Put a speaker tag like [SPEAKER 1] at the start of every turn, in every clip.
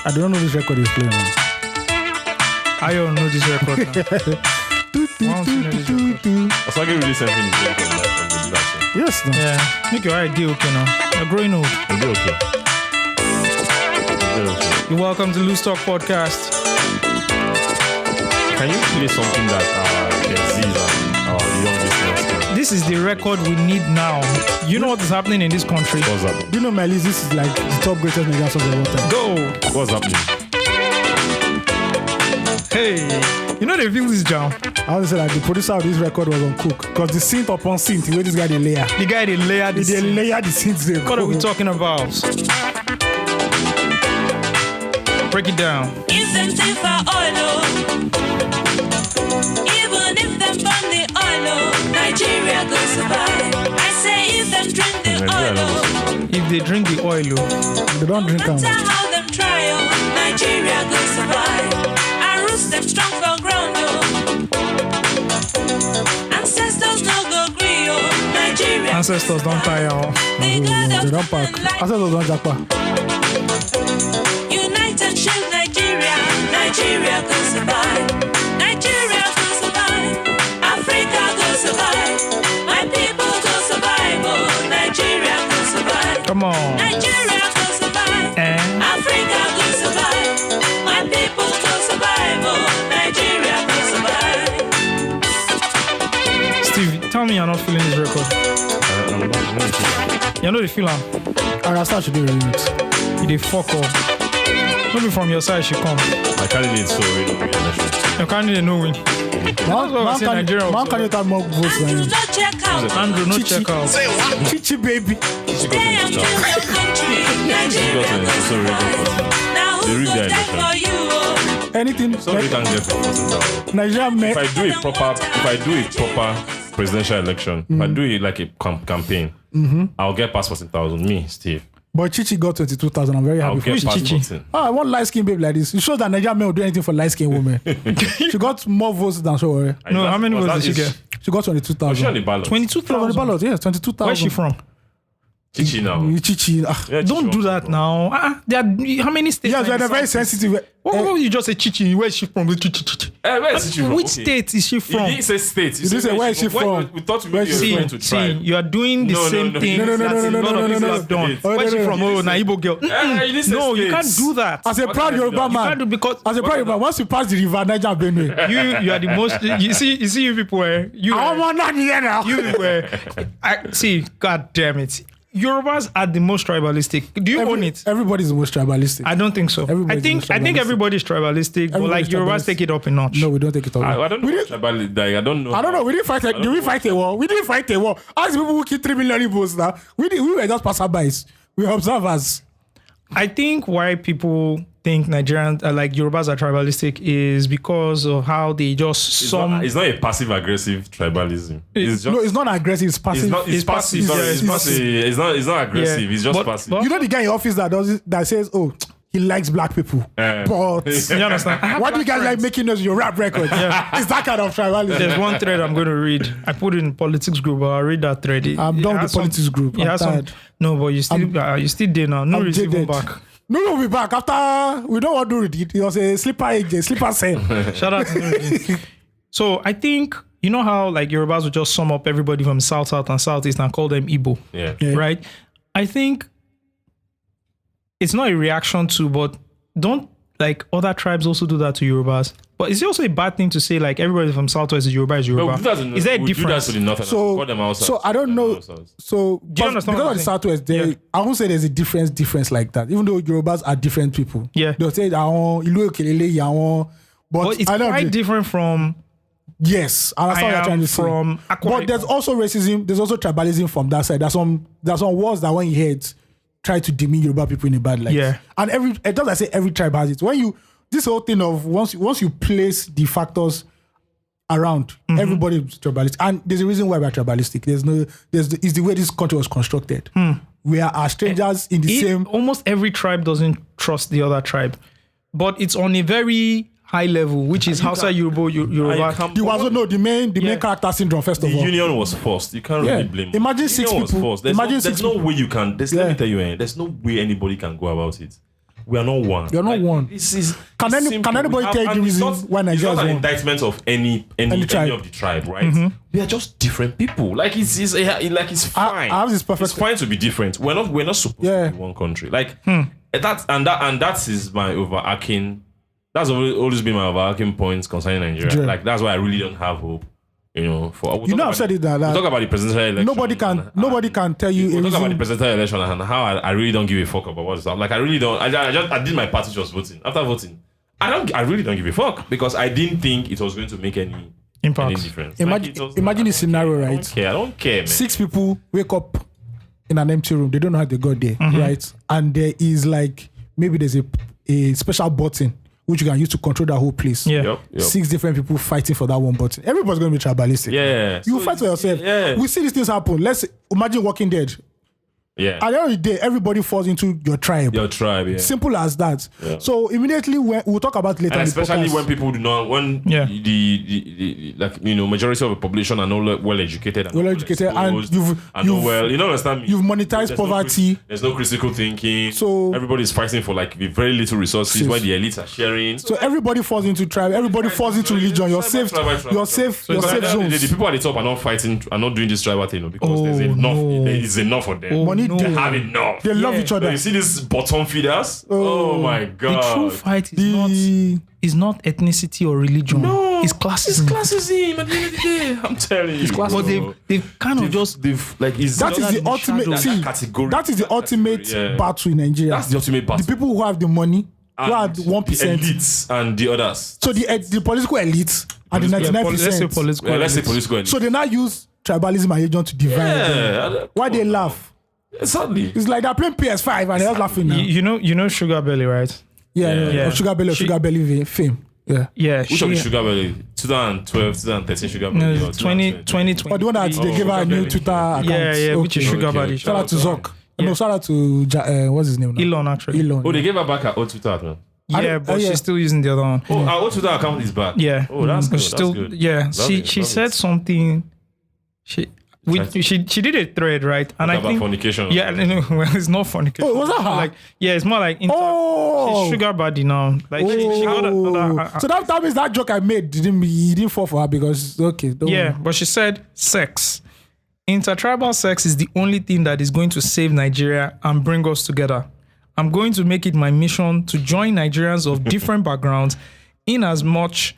[SPEAKER 1] I don't know this record is playing.
[SPEAKER 2] I don't know this record now.
[SPEAKER 3] Osagie really sent me this record live from the last.
[SPEAKER 1] Yes, no.
[SPEAKER 2] Yeah, make your idea okay now. You're growing old.
[SPEAKER 3] It'll be okay.
[SPEAKER 2] You're welcome to Loose Talk Podcast.
[SPEAKER 3] Can you play something that Gen Zs and our young listeners can?
[SPEAKER 2] This is the record we need now. You know what is happening in this country?
[SPEAKER 3] What's happening?
[SPEAKER 1] Do you know, my list? This is like the top greatest Nigerian songs of all time.
[SPEAKER 2] Go.
[SPEAKER 3] What's happening?
[SPEAKER 2] Hey, you know they feel this jam.
[SPEAKER 1] I want to say that the producer of this record was on cook because the synth upon synth, the way this guy they layer.
[SPEAKER 2] The guy they layered this.
[SPEAKER 1] They layer the synths.
[SPEAKER 2] What are we talking about? Break it down.
[SPEAKER 4] If them take for oil, even if them burn the oil, Nigeria go survive. I say if them drink the oil,
[SPEAKER 2] If they drink the oil,
[SPEAKER 1] They don't drink
[SPEAKER 4] no
[SPEAKER 1] them.
[SPEAKER 4] matter how them try, Nigeria go survive. I roost them strong for ground, ancestors no go gree, Nigeria.
[SPEAKER 2] ancestors don't tire.
[SPEAKER 4] They got
[SPEAKER 1] They don't pack. I said those ones jackpot.
[SPEAKER 4] Unite and shield Nigeria. Nigeria go survive. Nigeria go survive. Africa go survive. My people go survive. Oh, Nigeria go survive.
[SPEAKER 2] Come on.
[SPEAKER 4] Nigeria go survive.
[SPEAKER 2] And
[SPEAKER 4] Africa go survive. My people go survive. Oh, Nigeria go survive.
[SPEAKER 2] Steve, tell me you're not feeling this record. You know the feeling.
[SPEAKER 1] I start to do a remix.
[SPEAKER 2] You dey fuck up. Maybe from your side she come.
[SPEAKER 3] My candidate so really election.
[SPEAKER 2] You can't even know win.
[SPEAKER 1] Man can you have more votes than
[SPEAKER 4] Andrew,
[SPEAKER 1] him?
[SPEAKER 4] no check out.
[SPEAKER 2] Andrew, no check out.
[SPEAKER 1] Chichi baby.
[SPEAKER 4] Stay and build your country. Nigeria go survive. Now
[SPEAKER 3] They
[SPEAKER 4] who
[SPEAKER 3] rig
[SPEAKER 4] go
[SPEAKER 3] their
[SPEAKER 4] there for you? Oh?
[SPEAKER 1] Anything.
[SPEAKER 3] Somebody can get for 40,000.
[SPEAKER 1] Nigeria
[SPEAKER 3] If
[SPEAKER 1] men.
[SPEAKER 3] I do a proper presidential election, if I do it like a campaign, I'll get past 40,000. Me, Steve.
[SPEAKER 1] But Chichi got 22,000. I'm very
[SPEAKER 3] I'll
[SPEAKER 1] happy for
[SPEAKER 3] get past
[SPEAKER 1] Chichi.
[SPEAKER 3] 14.
[SPEAKER 1] I want light skin babe like this. It shows that Nigerian men will do anything for light skin women. She got more votes than she worry.
[SPEAKER 2] No, how many votes did she get?
[SPEAKER 1] She got
[SPEAKER 3] Was she on
[SPEAKER 1] 22,000.
[SPEAKER 3] the ballot?
[SPEAKER 2] 22,000.
[SPEAKER 1] On the ballot, yes, 22,000.
[SPEAKER 2] Where's she from?
[SPEAKER 3] Chichi now.
[SPEAKER 1] Chichi.
[SPEAKER 3] Yeah, Chichi
[SPEAKER 2] Don't do
[SPEAKER 3] also
[SPEAKER 2] that
[SPEAKER 3] from.
[SPEAKER 2] now. How many states?
[SPEAKER 1] Yes,
[SPEAKER 2] are in
[SPEAKER 1] they're very
[SPEAKER 2] the South?
[SPEAKER 1] sensitive.
[SPEAKER 2] What would you just say Chichi? Where's she from? Chichi.
[SPEAKER 3] Where is Chichi from?
[SPEAKER 2] Which
[SPEAKER 3] Okay.
[SPEAKER 2] state is she
[SPEAKER 3] You
[SPEAKER 2] from?
[SPEAKER 3] didn't say state. You
[SPEAKER 1] didn't say where is she from.
[SPEAKER 3] We thought we
[SPEAKER 1] Where
[SPEAKER 3] were
[SPEAKER 1] is she
[SPEAKER 3] going
[SPEAKER 1] from?
[SPEAKER 3] to try.
[SPEAKER 2] You are doing the
[SPEAKER 3] No,
[SPEAKER 2] same
[SPEAKER 3] no,
[SPEAKER 2] thing
[SPEAKER 3] no,
[SPEAKER 1] no, no,
[SPEAKER 2] that
[SPEAKER 1] no,
[SPEAKER 2] a
[SPEAKER 1] no,
[SPEAKER 2] lot
[SPEAKER 1] no,
[SPEAKER 2] of
[SPEAKER 1] no,
[SPEAKER 2] people
[SPEAKER 1] no,
[SPEAKER 2] have done.
[SPEAKER 1] no.
[SPEAKER 2] Where's she
[SPEAKER 1] No, no,
[SPEAKER 2] from?
[SPEAKER 1] no,
[SPEAKER 2] Oh,
[SPEAKER 3] no.
[SPEAKER 2] na Igbo girl.
[SPEAKER 3] you didn't say
[SPEAKER 2] No, you can't
[SPEAKER 3] states.
[SPEAKER 2] do that.
[SPEAKER 1] As a
[SPEAKER 3] What
[SPEAKER 1] proud
[SPEAKER 3] can I do
[SPEAKER 1] Yoruba
[SPEAKER 3] now?
[SPEAKER 2] You can't
[SPEAKER 1] man,
[SPEAKER 2] do because
[SPEAKER 1] as a proud Yoruba, once you pass the river, Niger Benue.
[SPEAKER 2] you are the most. You see you people. You
[SPEAKER 1] I'm not here now.
[SPEAKER 2] you were. See, God damn it. Yorubas are the most tribalistic. Do you own it?
[SPEAKER 1] Everybody's the most tribalistic.
[SPEAKER 2] I don't think so.
[SPEAKER 1] Everybody's
[SPEAKER 2] I think
[SPEAKER 1] tribalistic.
[SPEAKER 2] everybody's tribalistic, but like
[SPEAKER 1] Everybody's
[SPEAKER 2] Yorubas
[SPEAKER 1] tribalistic.
[SPEAKER 2] take it up a notch.
[SPEAKER 1] No, we don't take it all.
[SPEAKER 3] I don't know.
[SPEAKER 1] We
[SPEAKER 3] much
[SPEAKER 1] didn't-
[SPEAKER 3] about it. Like, I don't know.
[SPEAKER 1] I don't know. We didn't fight. Did we fight a war? We didn't fight a war. Ask people who killed 3 million Igbos now. We were just passerbys. We were observers.
[SPEAKER 2] I think why people think Nigerians like Yorubas are tribalistic is because of how they just
[SPEAKER 3] It's not a passive aggressive tribalism. It's just.
[SPEAKER 1] No, it's not aggressive. It's passive.
[SPEAKER 3] It's passive. Sorry,
[SPEAKER 2] Yeah,
[SPEAKER 3] it's
[SPEAKER 2] it's
[SPEAKER 3] passive. It's not aggressive. It's just passive.
[SPEAKER 2] but-
[SPEAKER 1] You know the guy in office that does it, that says, "Oh, he likes black people," but
[SPEAKER 2] you understand? I have
[SPEAKER 1] why do you
[SPEAKER 2] black
[SPEAKER 1] guys like
[SPEAKER 2] friends.
[SPEAKER 1] making us your rap record? It's that kind of tribalism.
[SPEAKER 2] There's one thread I'm going to read. I put it in politics group, but I'll read that thread.
[SPEAKER 1] I'm done with the politics group. I'm tired.
[SPEAKER 2] No, but you still there now. No
[SPEAKER 1] I'm
[SPEAKER 2] receiving
[SPEAKER 1] jaded.
[SPEAKER 2] back.
[SPEAKER 1] No, we'll be back after. We don't want to do it. It was a sleeper age, a sleeper cell.
[SPEAKER 2] Shout out to Nigerians. So I think you know how like Yorubas would just sum up everybody from South and Southeast and call them Igbo,
[SPEAKER 3] Yeah.
[SPEAKER 1] Yeah.
[SPEAKER 2] right? I think it's not a reaction to, but don't like other tribes also do that to Yorubas? But is it also a bad thing to say like everybody from Southwest is Yoruba is
[SPEAKER 3] But
[SPEAKER 2] Yoruba?
[SPEAKER 3] we do that in-
[SPEAKER 2] Is there a
[SPEAKER 3] we do that
[SPEAKER 2] difference?
[SPEAKER 3] to the northern.
[SPEAKER 1] So,
[SPEAKER 3] Call them outside.
[SPEAKER 1] so I don't know. So
[SPEAKER 2] Do you understand what
[SPEAKER 1] because
[SPEAKER 2] I'm
[SPEAKER 1] of the
[SPEAKER 2] saying?
[SPEAKER 1] Southwest,
[SPEAKER 2] Yeah.
[SPEAKER 1] I won't say there's a difference like that. Even though Yorubas are different people.
[SPEAKER 2] Yeah.
[SPEAKER 1] They'll say Ilu Okelele, Yawon.
[SPEAKER 2] But it's
[SPEAKER 1] I don't
[SPEAKER 2] quite different from
[SPEAKER 1] Yes, I understand what you're trying to say.
[SPEAKER 2] from Akwa
[SPEAKER 1] But there's also racism. There's also tribalism from that side. There's some words that when you hear it, try to demean Yoruba people in a bad light.
[SPEAKER 2] Yeah.
[SPEAKER 1] And it does I say every tribe has it. When you this whole thing of once you place the factors around, everybody is tribalistic, and there's a reason why we're tribalistic. It's the way this country was constructed. We are strangers in the same.
[SPEAKER 2] Almost every tribe doesn't trust the other tribe, but it's on a very high level, which is Hausa, Yoruba.
[SPEAKER 1] The main character syndrome. First
[SPEAKER 3] The
[SPEAKER 1] of all,
[SPEAKER 3] union was forced. You can't really blame them.
[SPEAKER 1] Imagine
[SPEAKER 3] The
[SPEAKER 1] six
[SPEAKER 3] union was
[SPEAKER 1] people.
[SPEAKER 3] forced. There's
[SPEAKER 1] Imagine
[SPEAKER 3] no,
[SPEAKER 1] six
[SPEAKER 3] there's no
[SPEAKER 1] people.
[SPEAKER 3] way you can. Let me tell you, there's no way anybody can go about it. We are not one.
[SPEAKER 1] You're not one.
[SPEAKER 3] This is.
[SPEAKER 1] Can anybody tell you the reason why Nigeria
[SPEAKER 3] is
[SPEAKER 1] is
[SPEAKER 3] an
[SPEAKER 1] one?
[SPEAKER 3] indictment of any
[SPEAKER 1] tribe.
[SPEAKER 3] of the tribe, right? We are just different people. Like it's fine.
[SPEAKER 1] I have this perfect.
[SPEAKER 3] It's fine to be different. We're not supposed to be one country. Like that is my overarching. That's always been my overarching points concerning Nigeria.
[SPEAKER 1] Yeah.
[SPEAKER 3] Like that's why I really don't have hope.
[SPEAKER 1] I've said it that.
[SPEAKER 3] We'll talk about the presidential election.
[SPEAKER 1] Nobody can tell you.
[SPEAKER 3] We'll talk about the presidential election and how I really don't give a fuck about what's up. Like I really don't. I did my party just voting. After voting, I really don't give a fuck because I didn't think it was going to make any difference.
[SPEAKER 1] Imagine the scenario, right?
[SPEAKER 3] I don't care, man.
[SPEAKER 1] 6 people wake up in an empty room. They don't know how they got there, right? And there is like maybe there's a special button which you can use to control that whole place.
[SPEAKER 2] Yeah.
[SPEAKER 3] Yep.
[SPEAKER 1] 6 different people fighting for that one button. Everybody's going to be tribalistic.
[SPEAKER 3] Yeah.
[SPEAKER 1] You fight for yourself.
[SPEAKER 3] Yeah.
[SPEAKER 1] We see these things happen. Let's imagine Walking Dead.
[SPEAKER 3] Yeah.
[SPEAKER 1] At the end of the day, everybody falls into your tribe.
[SPEAKER 3] Yeah.
[SPEAKER 1] Simple as that.
[SPEAKER 3] Yeah.
[SPEAKER 1] So immediately we'll talk about it later.
[SPEAKER 3] And
[SPEAKER 1] in the
[SPEAKER 3] especially
[SPEAKER 1] podcast.
[SPEAKER 3] when people do not, the majority of the population are not well educated and understand me.
[SPEAKER 1] You've monetized poverty.
[SPEAKER 3] There's no critical thinking.
[SPEAKER 1] So
[SPEAKER 3] everybody's fighting for like very little resources while the elites are sharing.
[SPEAKER 1] So everybody falls into tribe. Everybody falls into religion. You're safe zones.
[SPEAKER 3] The people at the top are not fighting, are not doing this tribal thing because there's enough. There is enough for them.
[SPEAKER 1] Money.
[SPEAKER 3] They have enough.
[SPEAKER 1] They love each other.
[SPEAKER 3] You see these bottom feeders? Oh my god!
[SPEAKER 2] The true fight is not ethnicity or religion.
[SPEAKER 3] No,
[SPEAKER 2] it's classism.
[SPEAKER 3] It's classism. At the end of the day, I'm telling you.
[SPEAKER 2] But they've kind of just
[SPEAKER 1] that is the ultimate. That is the ultimate battle in Nigeria.
[SPEAKER 3] That's the ultimate battle.
[SPEAKER 1] The people who have the money, who are the 1%,
[SPEAKER 3] the elites and the others.
[SPEAKER 1] So the political elites and the 99%.
[SPEAKER 3] Let's say political elites.
[SPEAKER 1] So they now use tribalism and religion to divide them. Why they laugh?
[SPEAKER 3] Exactly.
[SPEAKER 1] It's like they're playing PS5 and they're laughing now.
[SPEAKER 2] You know Sugar Belly, right?
[SPEAKER 1] Yeah. Sugar Belly fame. Yeah.
[SPEAKER 3] Which of the Sugar Belly? 2012, 2013 Sugar Belly?
[SPEAKER 2] No, 2020.
[SPEAKER 1] But the one that they gave her a new Twitter account.
[SPEAKER 2] Yeah, which is Sugar Belly.
[SPEAKER 1] Shout out to Zuck. No, shout out to what's his name now?
[SPEAKER 2] Elon, actually.
[SPEAKER 1] Elon.
[SPEAKER 3] Oh, they gave her back her old Twitter account.
[SPEAKER 2] Yeah, but she's still using the other one.
[SPEAKER 3] Oh, our old Twitter account is back.
[SPEAKER 2] Yeah.
[SPEAKER 3] Oh, that's good.
[SPEAKER 2] Still,
[SPEAKER 3] that's good.
[SPEAKER 2] Yeah. She said something. She did a thread, right? And
[SPEAKER 3] about
[SPEAKER 2] I think
[SPEAKER 3] fornication.
[SPEAKER 2] Yeah, no, well, it's not fornication.
[SPEAKER 1] Oh, was that her?
[SPEAKER 2] Like, yeah, it's more like she's sugar buddy now. Like she got another.
[SPEAKER 1] So that means that joke I made didn't fall for her because okay.
[SPEAKER 2] Yeah, but she said sex. Intertribal sex is the only thing that is going to save Nigeria and bring us together. I'm going to make it my mission to join Nigerians of different backgrounds in as much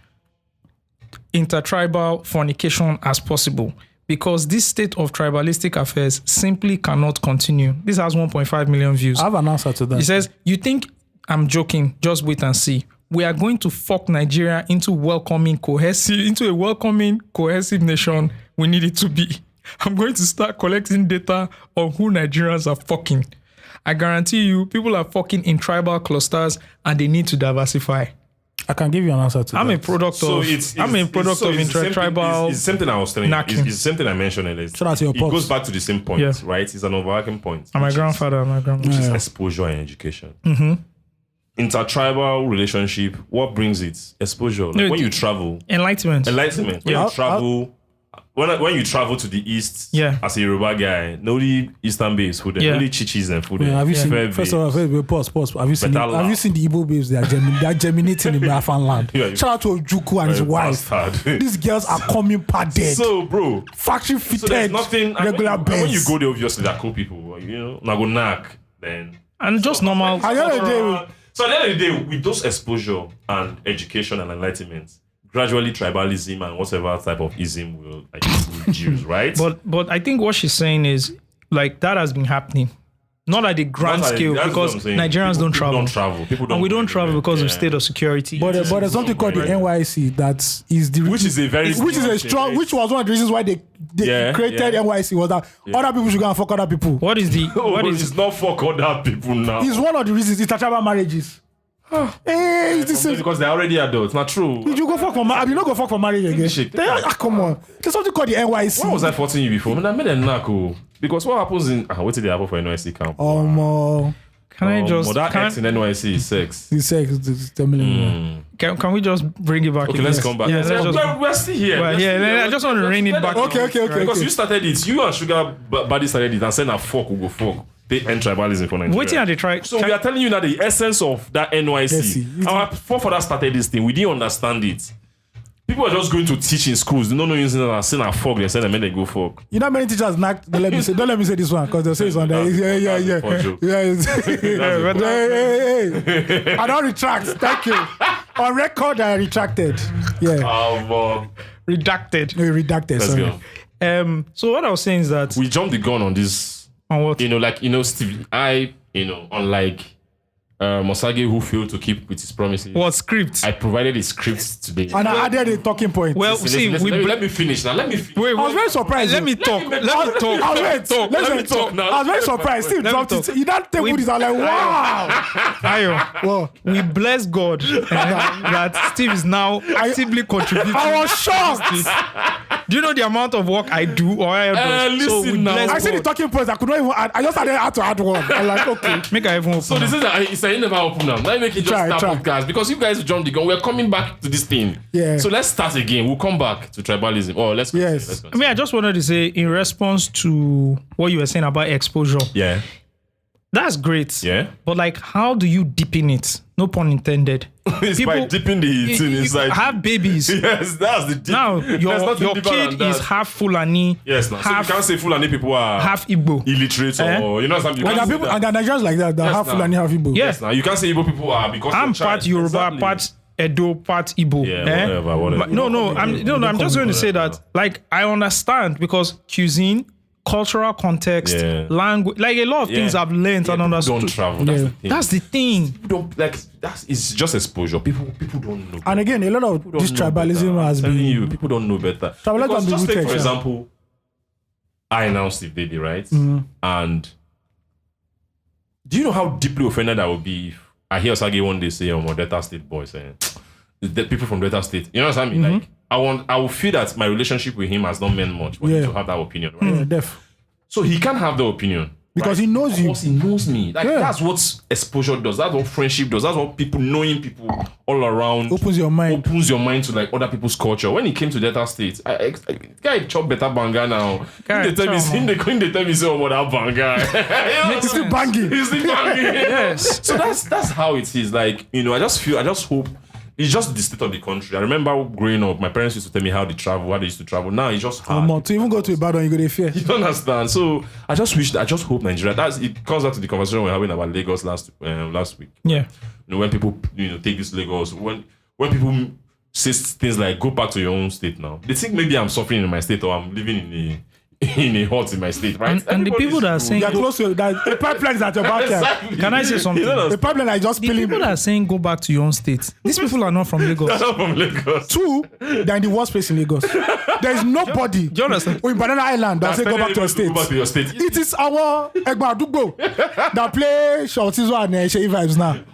[SPEAKER 2] intertribal fornication as possible. Because this state of tribalistic affairs simply cannot continue. This has 1.5 million views.
[SPEAKER 1] I have an answer to that.
[SPEAKER 2] He says, you think I'm joking? Just wait and see. We are going to fuck Nigeria into a welcoming, cohesive nation we need it to be. I'm going to start collecting data on who Nigerians are fucking. I guarantee you, people are fucking in tribal clusters and they need to diversify.
[SPEAKER 1] I can give you an answer to that.
[SPEAKER 2] I'm a product of intertribal.
[SPEAKER 3] It's the same thing I was telling you. It's the same thing I mentioned earlier.
[SPEAKER 1] Shout out to your
[SPEAKER 3] It goes back to the same point, right? It's an overarching point.
[SPEAKER 2] And my grandfather.
[SPEAKER 3] Which is exposure and education. Mm-hmm. Intertribal relationship, what brings it? Exposure. Like when you travel.
[SPEAKER 2] Enlightenment.
[SPEAKER 3] When you travel. When you travel to the east as a Yoruba guy, only Eastern babes food there, only chichis and food there.
[SPEAKER 1] Have you seen? First of all, pause. Have you seen the Igbo babes? They are germinating in Biafran land. Shout out to Ojuku and his wife. These girls are coming padded.
[SPEAKER 3] So, bro,
[SPEAKER 1] factory fitted.
[SPEAKER 3] So there's nothing
[SPEAKER 1] regular beds.
[SPEAKER 3] When you go there, obviously they're cool people. Now go knack then.
[SPEAKER 2] And just normal.
[SPEAKER 1] So at the end
[SPEAKER 3] of the day, with those exposure and education and enlightenment, gradually tribalism and whatever type of ism will reduce, right?
[SPEAKER 2] But I think what she's saying is like that has been happening. Not at the grand scale because Nigerians don't travel.
[SPEAKER 3] People don't
[SPEAKER 2] and we don't travel because of state of security.
[SPEAKER 1] But there's something called the NYC that is the
[SPEAKER 3] which
[SPEAKER 1] was one of the reasons why they created NYC was that other people should go and fuck other people.
[SPEAKER 2] What is the
[SPEAKER 3] it's not fuck other people now.
[SPEAKER 1] It's one of the reasons it's tribal marriages. Hey,
[SPEAKER 3] because they're already adults. Not true.
[SPEAKER 1] Did you go fuck for marriage? You not go fuck for marriage again. Come on. There's something called the NYC.
[SPEAKER 3] Why was I faulting you before? I made a knack. Because what happens in what did they happen for NYC camp?
[SPEAKER 2] Can I just
[SPEAKER 3] that X in NYC is sex.
[SPEAKER 1] It's sex. It's
[SPEAKER 2] Can we just bring it back?
[SPEAKER 3] Okay, let's come back.
[SPEAKER 2] Yeah,
[SPEAKER 3] we're still here.
[SPEAKER 2] I just want to rein it back.
[SPEAKER 1] Okay.
[SPEAKER 3] Because you started it. You and Sugar Buddy started it and said, "Fuck, we'll go fuck." they end tribalism for Nigeria.
[SPEAKER 2] Waiting at the try.
[SPEAKER 3] So we are telling you that the essence of that NYC,
[SPEAKER 1] Yes,
[SPEAKER 3] our forefathers started this thing. We didn't understand it. People are just going to teach in schools. They don't know using that saying a fuck. They say they made go fuck.
[SPEAKER 1] You know, many teachers not. Don't let me say this one because they'll say it's on there. Yeah. Hey. I don't retract. Thank you. On record, I retracted. Yeah.
[SPEAKER 2] Redacted.
[SPEAKER 1] No, redacted.
[SPEAKER 3] Let's
[SPEAKER 1] Sorry.
[SPEAKER 3] go.
[SPEAKER 2] So what I was saying is that
[SPEAKER 3] We jumped the gun on this.
[SPEAKER 2] on what?
[SPEAKER 3] Steve, unlike Osagie, who failed to keep with his promises.
[SPEAKER 2] What script?
[SPEAKER 3] I provided a script today.
[SPEAKER 1] And I added a talking point.
[SPEAKER 2] Well,
[SPEAKER 3] Listen, let me finish now. Let me finish.
[SPEAKER 2] Wait,
[SPEAKER 1] I was very surprised.
[SPEAKER 2] Let me talk. Let me talk.
[SPEAKER 1] I was wait.
[SPEAKER 3] Let me talk now.
[SPEAKER 1] I was very surprised. Still
[SPEAKER 2] Let me
[SPEAKER 1] dropped
[SPEAKER 2] talk.
[SPEAKER 1] it. You don't take this. I'm like, wow.
[SPEAKER 2] Ayo,
[SPEAKER 1] Well,
[SPEAKER 2] we bless God that Steve is now actively contributing.
[SPEAKER 1] I was shocked.
[SPEAKER 2] Do you know the amount of work I do or I do? So we
[SPEAKER 3] listen now.
[SPEAKER 2] bless
[SPEAKER 1] I see the
[SPEAKER 2] God.
[SPEAKER 1] talking points. I could not even add. I just had to add one. I'm like, okay.
[SPEAKER 2] Make I even open.
[SPEAKER 3] So this is it's a never open now. Let me make it just
[SPEAKER 1] Try.
[SPEAKER 3] start podcast because you guys jumped the gun. We're coming back to this thing.
[SPEAKER 1] Yeah.
[SPEAKER 3] So let's start again. We'll come back to tribalism. Oh, let's continue.
[SPEAKER 1] Yes.
[SPEAKER 3] Let's
[SPEAKER 2] I
[SPEAKER 3] continue.
[SPEAKER 2] mean, I just wanted to say in response to what you were saying about exposure.
[SPEAKER 3] Yeah.
[SPEAKER 2] That's great.
[SPEAKER 3] Yeah.
[SPEAKER 2] But like, how do you deepen it? No pun intended.
[SPEAKER 3] It's by dipping the thing
[SPEAKER 2] You
[SPEAKER 3] inside.
[SPEAKER 2] have babies.
[SPEAKER 3] Yes, that's the deep.
[SPEAKER 2] Now
[SPEAKER 3] There's
[SPEAKER 2] your
[SPEAKER 3] nothing deeper
[SPEAKER 2] kid
[SPEAKER 3] than that.
[SPEAKER 2] is half Fulani,
[SPEAKER 3] Yes, now. So you
[SPEAKER 2] half
[SPEAKER 3] can't say Fulani people are
[SPEAKER 2] half Igbo.
[SPEAKER 3] illiterate or you know something.
[SPEAKER 1] And there are people, and there are Nigerians like that. That
[SPEAKER 3] Yes,
[SPEAKER 1] have
[SPEAKER 3] now.
[SPEAKER 1] Fulani, have Igbo.
[SPEAKER 2] Yeah.
[SPEAKER 3] Yes, now you can't say Igbo people are because
[SPEAKER 2] I'm
[SPEAKER 3] you're child.
[SPEAKER 2] part Yoruba,
[SPEAKER 3] Exactly.
[SPEAKER 2] part Edo, part Igbo.
[SPEAKER 3] Yeah, whatever.
[SPEAKER 2] But I'm just going to say that, like, I understand because cuisine, cultural context,
[SPEAKER 3] Yeah.
[SPEAKER 2] language, like a lot of things I've learned and
[SPEAKER 3] people
[SPEAKER 2] understood.
[SPEAKER 3] don't travel. That's
[SPEAKER 1] Yeah.
[SPEAKER 3] the thing.
[SPEAKER 2] That's the thing.
[SPEAKER 3] People don't like it's just exposure. People don't know.
[SPEAKER 1] And again, a lot of
[SPEAKER 3] People
[SPEAKER 1] this
[SPEAKER 3] don't know
[SPEAKER 1] tribalism
[SPEAKER 3] better.
[SPEAKER 1] has
[SPEAKER 3] I'm telling
[SPEAKER 1] been.
[SPEAKER 3] you, people don't know better.
[SPEAKER 1] Tribalism
[SPEAKER 3] Because
[SPEAKER 1] can be
[SPEAKER 3] just take,
[SPEAKER 1] rooted,
[SPEAKER 3] for
[SPEAKER 1] yeah.
[SPEAKER 3] example, I announced Steve Dede, right? And do you know how deeply offended I would be if I hear Osagie one day say, "Oh, my Delta State boy saying the people from Delta State." You know what I mean? Like I will feel that my relationship with him has not meant much for him to have that opinion, right?
[SPEAKER 1] Yeah, def.
[SPEAKER 3] So he can't have the opinion.
[SPEAKER 1] Because
[SPEAKER 3] right?
[SPEAKER 1] he knows
[SPEAKER 3] Of
[SPEAKER 1] you.
[SPEAKER 3] course, he knows me. Like
[SPEAKER 1] Yeah.
[SPEAKER 3] that's what exposure does. That's what friendship does. That's what people knowing people all around
[SPEAKER 1] Opens your mind.
[SPEAKER 3] opens your mind to like other people's culture. When he came to Delta State, guy chop better banga now.
[SPEAKER 2] Guy
[SPEAKER 3] They tell me,
[SPEAKER 2] chop,
[SPEAKER 3] they tell me say, "Oh, that banga."
[SPEAKER 1] It's still banging.
[SPEAKER 3] He's still banging.
[SPEAKER 2] Yes.
[SPEAKER 3] So that's how it is. Like I just hope. It's just the state of the country. I remember growing up, my parents used to tell me how they used to travel. Now it's just hard.
[SPEAKER 1] To even go to Ibadan, you go to fear.
[SPEAKER 3] You don't understand. So I just hope Nigeria. It comes back to the conversation we're having about Lagos last week.
[SPEAKER 2] Yeah.
[SPEAKER 3] When people take this Lagos, when people say things like "go back to your own state" now, they think maybe I'm suffering in my state or I'm living in a hut in my state, right?
[SPEAKER 2] And the people that are saying
[SPEAKER 1] You're close to that. The pipeline is at your backyard.
[SPEAKER 3] Exactly.
[SPEAKER 2] Can I say something?
[SPEAKER 3] You know,
[SPEAKER 1] The pipeline is just
[SPEAKER 2] the
[SPEAKER 1] spilling.
[SPEAKER 2] people that are saying go back to your own state, these people are not from Lagos.
[SPEAKER 3] I'm not from Lagos.
[SPEAKER 1] Two, they're in the worst place in Lagos. There is nobody
[SPEAKER 2] Do you understand?
[SPEAKER 1] in Banana Island that say go back to your state.
[SPEAKER 3] Go back to your state.
[SPEAKER 1] It is our Egba Adugbo that play Shortizo and Sheyi vibes now.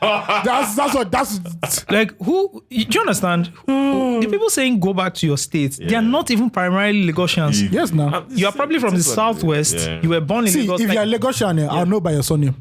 [SPEAKER 1] That's
[SPEAKER 2] Like who? Do you understand? The people saying go back to your state, they are not even primarily Lagosians.
[SPEAKER 1] Yes, now.
[SPEAKER 2] You are probably from the southwest.
[SPEAKER 3] Yeah.
[SPEAKER 2] You were born in
[SPEAKER 1] See,
[SPEAKER 2] Lagos.
[SPEAKER 1] if
[SPEAKER 2] Like,
[SPEAKER 1] you're Lagosian, I'll know by your surname.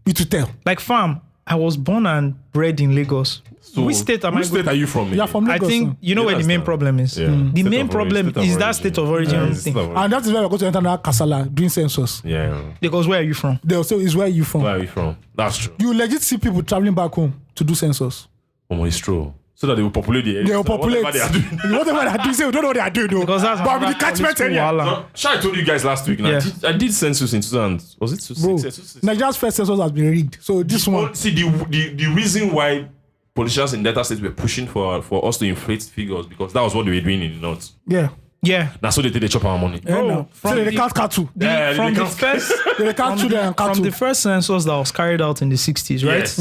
[SPEAKER 1] It will tell.
[SPEAKER 2] like fam, I was born and bred in Lagos.
[SPEAKER 3] So,
[SPEAKER 2] Which state am I
[SPEAKER 3] Which state
[SPEAKER 2] going?
[SPEAKER 3] are you from?
[SPEAKER 1] You're from
[SPEAKER 2] I
[SPEAKER 1] Lagos.
[SPEAKER 2] think
[SPEAKER 1] now.
[SPEAKER 2] you know
[SPEAKER 3] You
[SPEAKER 2] where the main
[SPEAKER 3] understand?
[SPEAKER 2] problem is.
[SPEAKER 3] Yeah.
[SPEAKER 2] The
[SPEAKER 3] State
[SPEAKER 2] main
[SPEAKER 3] of
[SPEAKER 2] problem
[SPEAKER 3] origin,
[SPEAKER 2] is that state of origin
[SPEAKER 3] Yeah,
[SPEAKER 2] thing.
[SPEAKER 3] state of origin.
[SPEAKER 1] And that is why we go to international Kasala doing census.
[SPEAKER 3] Yeah.
[SPEAKER 2] Because where are you from?
[SPEAKER 1] They'll say, is where you from.
[SPEAKER 3] Where are you from? That's true.
[SPEAKER 1] You legit see people traveling back home to do census.
[SPEAKER 3] Oh, it's true. So that they will populate the area.
[SPEAKER 1] They will
[SPEAKER 3] So
[SPEAKER 1] populate.
[SPEAKER 3] whatever they are doing.
[SPEAKER 1] Whatever they are doing, say, we don't know what they are doing though.
[SPEAKER 2] Because that's
[SPEAKER 1] but with the
[SPEAKER 2] another
[SPEAKER 1] catchment
[SPEAKER 2] political
[SPEAKER 1] area.
[SPEAKER 2] wahala.
[SPEAKER 3] No, Shai told you guys last week. Now,
[SPEAKER 2] Yeah.
[SPEAKER 3] I did census in 2000. Was it 2006?
[SPEAKER 1] Bro,
[SPEAKER 3] Yeah, 2006.
[SPEAKER 1] Nigeria's first census has been rigged. So this one,
[SPEAKER 3] See, the reason why politicians in Delta State were pushing for us to inflate figures because that was what they were doing in the north.
[SPEAKER 1] yeah.
[SPEAKER 2] Yeah.
[SPEAKER 3] That's what they did. They chop our money.
[SPEAKER 1] Yeah,
[SPEAKER 2] Bro,
[SPEAKER 1] now.
[SPEAKER 2] from
[SPEAKER 1] So they
[SPEAKER 2] the-
[SPEAKER 1] can't cattle.
[SPEAKER 3] Yeah,
[SPEAKER 2] From
[SPEAKER 3] they
[SPEAKER 2] the
[SPEAKER 3] can't-
[SPEAKER 2] first
[SPEAKER 1] They can't children and
[SPEAKER 2] from
[SPEAKER 1] cattle.
[SPEAKER 2] the first census that was carried out in the 60s, right?
[SPEAKER 3] Yes.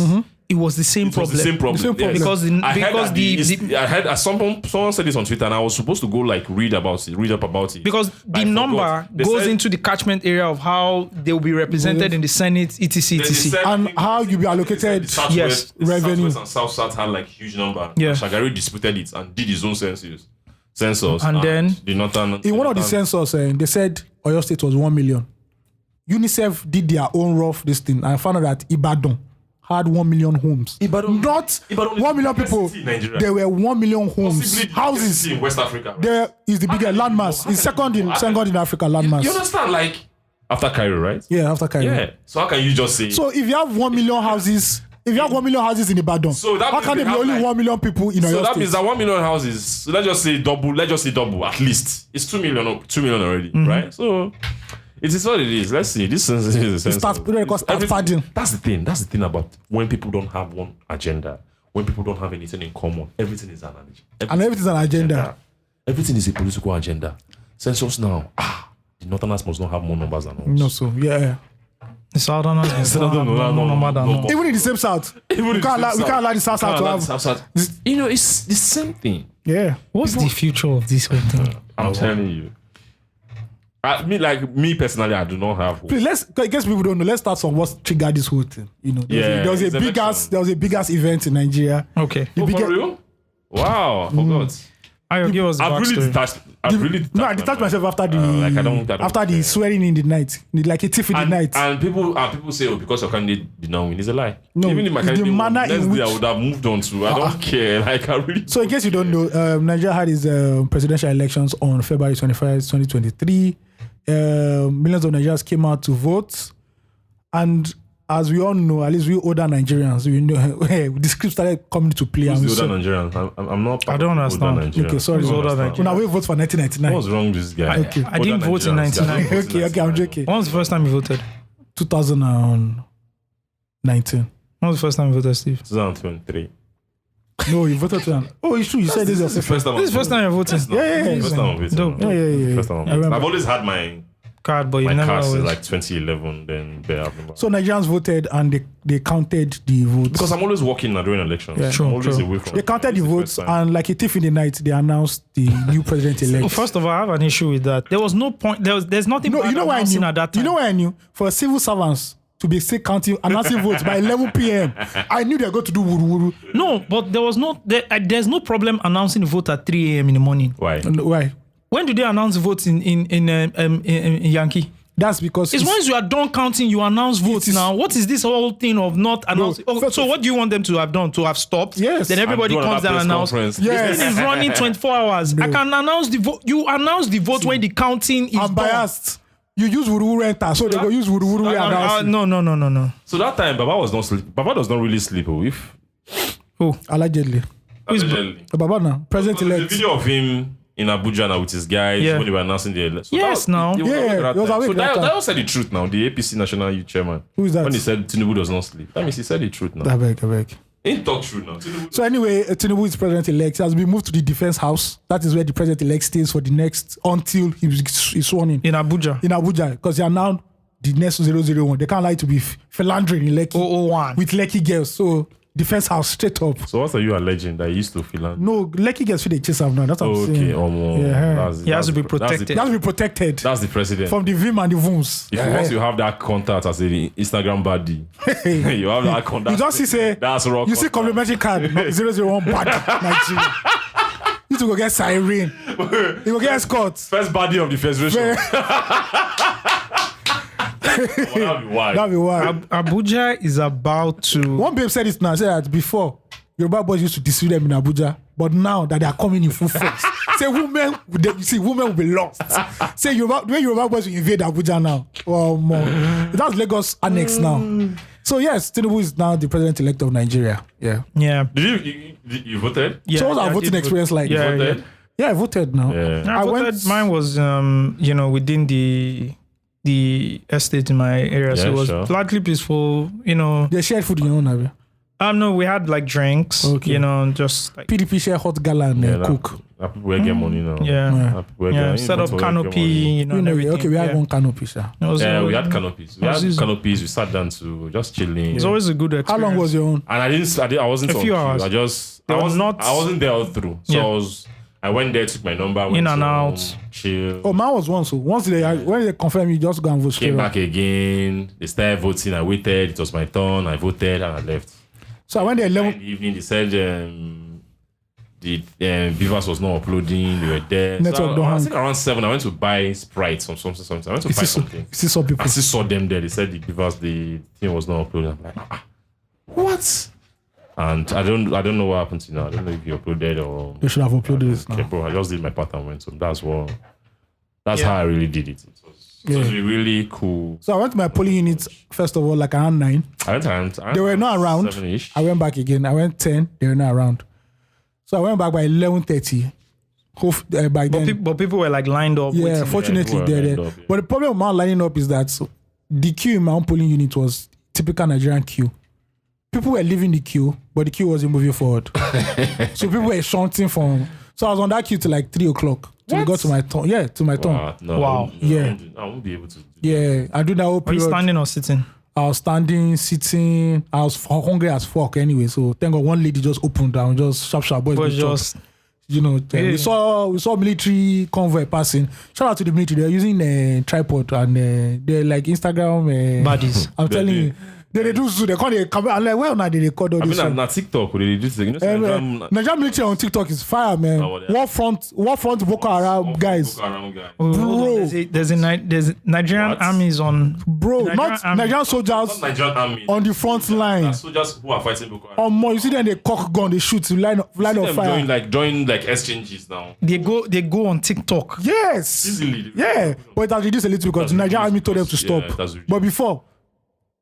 [SPEAKER 2] It was the same
[SPEAKER 3] It was
[SPEAKER 2] problem.
[SPEAKER 3] the same problem.
[SPEAKER 1] The same problem.
[SPEAKER 3] Yes.
[SPEAKER 2] Because
[SPEAKER 3] I heard someone said this on Twitter, and I was supposed to go read up about it.
[SPEAKER 2] Because the
[SPEAKER 3] I
[SPEAKER 2] number
[SPEAKER 3] forgot. They
[SPEAKER 2] goes
[SPEAKER 3] said-
[SPEAKER 2] into the catchment area of how they will be represented in the Senate, etc,
[SPEAKER 3] Then they
[SPEAKER 2] etc.
[SPEAKER 3] said-
[SPEAKER 1] And how you be allocated,
[SPEAKER 3] the Southwest,
[SPEAKER 2] yes,
[SPEAKER 3] the
[SPEAKER 1] revenue.
[SPEAKER 3] Southwest and South South had huge number.
[SPEAKER 2] Yeah.
[SPEAKER 3] Shagari disputed it and did his own census.
[SPEAKER 2] And then-
[SPEAKER 3] the northern
[SPEAKER 1] in one of the census, they said Oyo State was 1 million. UNICEF did their own rough this thing and found out that Ibadan had 1 million homes.
[SPEAKER 3] Ibadan-
[SPEAKER 1] Not
[SPEAKER 3] Ibadan is
[SPEAKER 1] 1 million
[SPEAKER 3] the biggest
[SPEAKER 1] people.
[SPEAKER 3] city in Nigeria.
[SPEAKER 1] There were 1 million homes,
[SPEAKER 3] Possibly the biggest
[SPEAKER 1] houses.
[SPEAKER 3] city in West Africa. Right?
[SPEAKER 1] There is the biggest landmass. It's second in Africa landmass.
[SPEAKER 3] You understand? After Cairo, right?
[SPEAKER 1] Yeah, after Cairo.
[SPEAKER 3] Yeah. So how can you just say?
[SPEAKER 1] So if you have 1 million houses, in Ibadan,
[SPEAKER 3] So that
[SPEAKER 1] how
[SPEAKER 3] means
[SPEAKER 1] can
[SPEAKER 3] they
[SPEAKER 1] there be
[SPEAKER 3] have
[SPEAKER 1] only
[SPEAKER 3] like-
[SPEAKER 1] 1 million people in Oyo
[SPEAKER 3] So that
[SPEAKER 1] State?
[SPEAKER 3] means that 1 million houses. So let's just say double at least. It's 2 million. 2 million already, right? So it is what it is. Let's see. This is a sense.
[SPEAKER 1] Start padding.
[SPEAKER 3] That's the thing. That's the thing about when people don't have one agenda. When people don't have anything in common, everything is an agenda.
[SPEAKER 1] And everything's an agenda.
[SPEAKER 3] Everything is a political agenda. Census now. The Northerners must not have more numbers than us.
[SPEAKER 1] No, so yeah.
[SPEAKER 2] The Southerners.
[SPEAKER 3] no.
[SPEAKER 1] Even in the same South, we can't allow the South to have.
[SPEAKER 3] You know, it's the same thing.
[SPEAKER 1] Yeah.
[SPEAKER 2] What's the future of this whole thing?
[SPEAKER 3] I'm telling you. Me personally, I do not have hope.
[SPEAKER 1] Please, in case people don't know, let's start from what triggered this whole thing. You know, there was a big ass event in Nigeria.
[SPEAKER 2] Okay.
[SPEAKER 3] For real? Wow, I forgot.
[SPEAKER 2] I'll give us the
[SPEAKER 3] I've really
[SPEAKER 2] backstory.
[SPEAKER 3] detached.
[SPEAKER 1] I detached myself after the
[SPEAKER 3] I don't
[SPEAKER 1] after the
[SPEAKER 3] care.
[SPEAKER 1] swearing in the night, like a tiff in the night.
[SPEAKER 3] And people say, because your candidate did not win. It's a lie.
[SPEAKER 1] No,
[SPEAKER 3] Even if my
[SPEAKER 1] it's the
[SPEAKER 3] candidate won,
[SPEAKER 1] manner in
[SPEAKER 3] next day
[SPEAKER 1] which-
[SPEAKER 3] I would have moved on to. I don't care. Like, I really.
[SPEAKER 1] So, in case you don't know, Nigeria had its presidential elections on February 21st, 2023. Millions of Nigerians came out to vote, and as we all know, at least we older Nigerians, we know the script started coming to play.
[SPEAKER 3] Who's
[SPEAKER 1] And we
[SPEAKER 3] the
[SPEAKER 1] saw,
[SPEAKER 3] older Nigerians? I'm not.
[SPEAKER 2] I don't understand.
[SPEAKER 1] Okay, sorry.
[SPEAKER 3] Who's
[SPEAKER 2] older Nigerian?
[SPEAKER 1] When I vote for 1999.
[SPEAKER 3] What's wrong with this guy?
[SPEAKER 1] Okay.
[SPEAKER 2] I didn't vote in 99.
[SPEAKER 1] Okay, I'm joking.
[SPEAKER 2] When was the first time you voted?
[SPEAKER 1] 2019.
[SPEAKER 2] When was the first time you voted, Steve?
[SPEAKER 3] 2023.
[SPEAKER 1] No, you voted to them. Oh, it's true. You said this
[SPEAKER 3] This is the
[SPEAKER 1] yourself.
[SPEAKER 3] first time.
[SPEAKER 2] This is the first time you're voting.
[SPEAKER 1] Yeah.
[SPEAKER 3] First time I'm voting.
[SPEAKER 2] Dope.
[SPEAKER 1] Yeah.
[SPEAKER 3] First time I'm
[SPEAKER 1] I
[SPEAKER 3] voting.
[SPEAKER 1] remember.
[SPEAKER 3] I've always had my
[SPEAKER 2] Card, but you never
[SPEAKER 3] cast
[SPEAKER 2] always.
[SPEAKER 3] is like 2011. Then
[SPEAKER 1] So Nigerians voted and they counted the votes.
[SPEAKER 3] because I'm always working during elections.
[SPEAKER 1] Yeah.
[SPEAKER 3] I'm
[SPEAKER 2] True,
[SPEAKER 3] always
[SPEAKER 2] true.
[SPEAKER 3] away from.
[SPEAKER 1] They counted the
[SPEAKER 3] It's
[SPEAKER 1] votes
[SPEAKER 3] first time.
[SPEAKER 1] and like a thief in the night, they announced the new president elect.
[SPEAKER 2] Well, first of all, I have an issue with that. There was no point. There's nothing.
[SPEAKER 1] No,
[SPEAKER 2] bad
[SPEAKER 1] you know why I
[SPEAKER 2] announcing
[SPEAKER 1] knew?
[SPEAKER 2] at that time.
[SPEAKER 1] You know why I knew? For civil servants to be still counting, announcing votes by 11 p.m. I knew they were going to do wuru.
[SPEAKER 2] No, but there was no. There's no problem announcing the vote at 3 a.m. in the morning.
[SPEAKER 3] Why?
[SPEAKER 1] Why?
[SPEAKER 2] When do they announce the votes in Yankee?
[SPEAKER 1] That's because
[SPEAKER 2] It's once you are done counting, you announce votes
[SPEAKER 1] is-
[SPEAKER 2] now. What is this whole thing of not announcing?
[SPEAKER 1] first
[SPEAKER 2] So
[SPEAKER 1] of-
[SPEAKER 2] what do you want them to have done? To have stopped?
[SPEAKER 1] Yes.
[SPEAKER 2] Then everybody
[SPEAKER 3] And do
[SPEAKER 2] comes down and
[SPEAKER 3] another
[SPEAKER 2] announce.
[SPEAKER 3] press conference.
[SPEAKER 1] Yes.
[SPEAKER 2] This thing is running 24 hours. I can announce the vote. You announce the vote when the counting is
[SPEAKER 1] I'm
[SPEAKER 2] done.
[SPEAKER 1] biased. You use wuru enter, so they go use wuru announce.
[SPEAKER 2] No.
[SPEAKER 3] So that time, Baba was not sleep. Baba does not really sleep. If
[SPEAKER 1] Allegedly.
[SPEAKER 3] allegedly.
[SPEAKER 1] Baba now, president
[SPEAKER 3] There's a
[SPEAKER 1] elect.
[SPEAKER 3] video of him in Abuja now with his guys
[SPEAKER 2] Yeah.
[SPEAKER 3] when they were announcing the election.
[SPEAKER 2] Yes, now.
[SPEAKER 3] He was
[SPEAKER 1] Yeah,
[SPEAKER 3] awake
[SPEAKER 1] he
[SPEAKER 3] that
[SPEAKER 1] was
[SPEAKER 3] time.
[SPEAKER 1] awake
[SPEAKER 3] So
[SPEAKER 1] that time.
[SPEAKER 3] that said the truth now. The APC National Youth Chairman.
[SPEAKER 1] Who is that?
[SPEAKER 3] When he said Tinubu does not sleep. That means he said the truth now.
[SPEAKER 1] I beg.
[SPEAKER 3] He ain't talk true now. Tinubu
[SPEAKER 1] So anyway, Tinubu is president elect. He has been moved to the defense house. That is where the president elect stays for the next until he's sworn in
[SPEAKER 2] Abuja.
[SPEAKER 1] Abuja, because they are now the next 001. They can't like to be philandering in Lekki
[SPEAKER 2] 001.
[SPEAKER 1] with Lekki girls. So defense house straight up.
[SPEAKER 3] So what are you alleging that he used to feel?
[SPEAKER 1] No, Lekki girls feel they chase him now. That's what I'm
[SPEAKER 3] Okay,
[SPEAKER 1] saying. Yeah.
[SPEAKER 2] He has to be protected.
[SPEAKER 1] He has to be protected
[SPEAKER 3] That's the president.
[SPEAKER 1] from the vim and the wounds.
[SPEAKER 3] If once you have that contact as an Instagram baddie, you have that contact.
[SPEAKER 1] You just see say
[SPEAKER 3] that's raw.
[SPEAKER 1] you see
[SPEAKER 3] contact.
[SPEAKER 1] complimentary card 001 bad Nigeria. You to go get siren. You go get escorts.
[SPEAKER 3] First body of the federation. That'll be wild.
[SPEAKER 1] That'll be wild.
[SPEAKER 2] Abuja is about to.
[SPEAKER 1] One babe said it now. Said that before Yoruba boys used to deceive them in Abuja, but now that they are coming in full force, say women will be lost. Say Yoruba boys will invade Abuja now. Well, more. That's Lagos annex now. So yes, Tinubu is now the president-elect of Nigeria. Yeah.
[SPEAKER 2] Yeah.
[SPEAKER 3] Did you voted?
[SPEAKER 2] Yeah.
[SPEAKER 1] So what's our
[SPEAKER 2] I
[SPEAKER 1] voting
[SPEAKER 2] did
[SPEAKER 1] experience like?
[SPEAKER 2] Yeah,
[SPEAKER 3] You voted?
[SPEAKER 1] Yeah, I voted now.
[SPEAKER 3] Yeah.
[SPEAKER 2] I voted. Mine was, within the estate in my area, so
[SPEAKER 3] Yeah,
[SPEAKER 2] it was
[SPEAKER 3] sure.
[SPEAKER 2] largely peaceful.
[SPEAKER 1] They shared food in your own area.
[SPEAKER 2] No, we had like drinks.
[SPEAKER 1] Okay.
[SPEAKER 2] Just like
[SPEAKER 1] PDP share hot gala and cook.
[SPEAKER 3] That people will get money now.
[SPEAKER 2] yeah,
[SPEAKER 3] That people will
[SPEAKER 2] yeah.
[SPEAKER 3] get-
[SPEAKER 2] Set
[SPEAKER 3] you
[SPEAKER 2] up
[SPEAKER 3] vote for will get
[SPEAKER 2] canopy,
[SPEAKER 3] money.
[SPEAKER 2] and everything.
[SPEAKER 1] Okay, we had
[SPEAKER 2] yeah.
[SPEAKER 1] one canopy, sir.
[SPEAKER 2] It was,
[SPEAKER 3] Yeah, we had canopies. We
[SPEAKER 2] was
[SPEAKER 3] had
[SPEAKER 2] easy.
[SPEAKER 3] canopies. We sat down to just chilling.
[SPEAKER 2] It's always a good experience.
[SPEAKER 1] How long was your own?
[SPEAKER 3] And I wasn't
[SPEAKER 2] A
[SPEAKER 3] on
[SPEAKER 2] few
[SPEAKER 3] queue.
[SPEAKER 2] hours.
[SPEAKER 3] I
[SPEAKER 2] were
[SPEAKER 3] wasn't there all through. So
[SPEAKER 2] Yeah.
[SPEAKER 3] I went there, took my number, went
[SPEAKER 2] In and
[SPEAKER 3] home,
[SPEAKER 2] out.
[SPEAKER 3] chill.
[SPEAKER 1] Oh, mine was once. So when they confirm, you just go and vote straight.
[SPEAKER 3] Came
[SPEAKER 1] up.
[SPEAKER 3] back again. They started voting. I waited. It was my turn. I voted and I left.
[SPEAKER 1] So I went there
[SPEAKER 3] In
[SPEAKER 1] 11.
[SPEAKER 3] the evening, they said the Beavers was not uploading. They were there.
[SPEAKER 1] Network don't
[SPEAKER 3] I
[SPEAKER 1] hang.
[SPEAKER 3] think around 7, I went to buy Sprite, something. I went to
[SPEAKER 1] You
[SPEAKER 3] buy
[SPEAKER 1] see
[SPEAKER 3] something.
[SPEAKER 1] some people.
[SPEAKER 3] I still saw them there. They said the Beavers, the thing was not uploading. I'm like, what? And I don't know what happened to you now. I don't know if you uploaded or.
[SPEAKER 1] They should have uploaded this
[SPEAKER 3] Okay,
[SPEAKER 1] now.
[SPEAKER 3] bro, I just did my part and went home. That's how I really did it. So it's really cool.
[SPEAKER 1] So I went to my polling unit first of all, like around 9.
[SPEAKER 3] I went
[SPEAKER 1] They were not around.
[SPEAKER 3] 7-ish.
[SPEAKER 1] I went back again. I went 10. They were not around. So I went back by 11:30. By then,
[SPEAKER 2] But people were like lined up.
[SPEAKER 1] yeah,
[SPEAKER 2] waiting.
[SPEAKER 1] fortunately
[SPEAKER 3] people were
[SPEAKER 1] they're
[SPEAKER 3] lined
[SPEAKER 1] there.
[SPEAKER 3] up, yeah.
[SPEAKER 1] But the problem with my lining up is that the queue in my own polling unit was typical Nigerian queue. People were leaving the queue, but the queue wasn't moving forward. So people were shunting from. So I was on that queue till like 3 o'clock. Till it got to my turn. Yeah, to my turn.
[SPEAKER 3] No,
[SPEAKER 2] Wow.
[SPEAKER 1] Yeah.
[SPEAKER 3] I won't be able to.
[SPEAKER 1] Yeah, I do that whole
[SPEAKER 2] Are you
[SPEAKER 1] period.
[SPEAKER 2] standing or sitting?
[SPEAKER 1] I was standing, sitting. I was hungry as fuck anyway. So thank God one lady just opened down, just sharp boys.
[SPEAKER 2] But
[SPEAKER 1] go chop.
[SPEAKER 2] just
[SPEAKER 1] We saw military convoy passing. Shout out to the military. They're using a tripod and they're like Instagram.
[SPEAKER 2] baddies.
[SPEAKER 1] I'm telling you, they do so. They call it. I'm like, well, now they record all
[SPEAKER 3] I
[SPEAKER 1] this.
[SPEAKER 3] mean, not TikTok. They do this.
[SPEAKER 1] Nigerian military on TikTok is fire, man.
[SPEAKER 3] Oh, yeah.
[SPEAKER 1] What front Boko Haram guys,
[SPEAKER 2] Bro, there's Nigerian
[SPEAKER 3] What?
[SPEAKER 2] armies on.
[SPEAKER 1] bro,
[SPEAKER 2] Nigerian
[SPEAKER 1] not
[SPEAKER 2] army.
[SPEAKER 1] Nigerian soldiers
[SPEAKER 3] Nigerian army.
[SPEAKER 1] on the front line.
[SPEAKER 3] Soldiers who are fighting Boko Haram.
[SPEAKER 1] More, you see them, they cock gun, they shoot, line of
[SPEAKER 3] Them
[SPEAKER 1] fire.
[SPEAKER 3] join exchanges now.
[SPEAKER 2] They go on TikTok.
[SPEAKER 1] Yes.
[SPEAKER 3] Easily.
[SPEAKER 1] Yeah, but it has reduced a little because the Nigerian army told them to
[SPEAKER 3] Yeah,
[SPEAKER 1] stop.
[SPEAKER 3] that's reduced.
[SPEAKER 1] But before,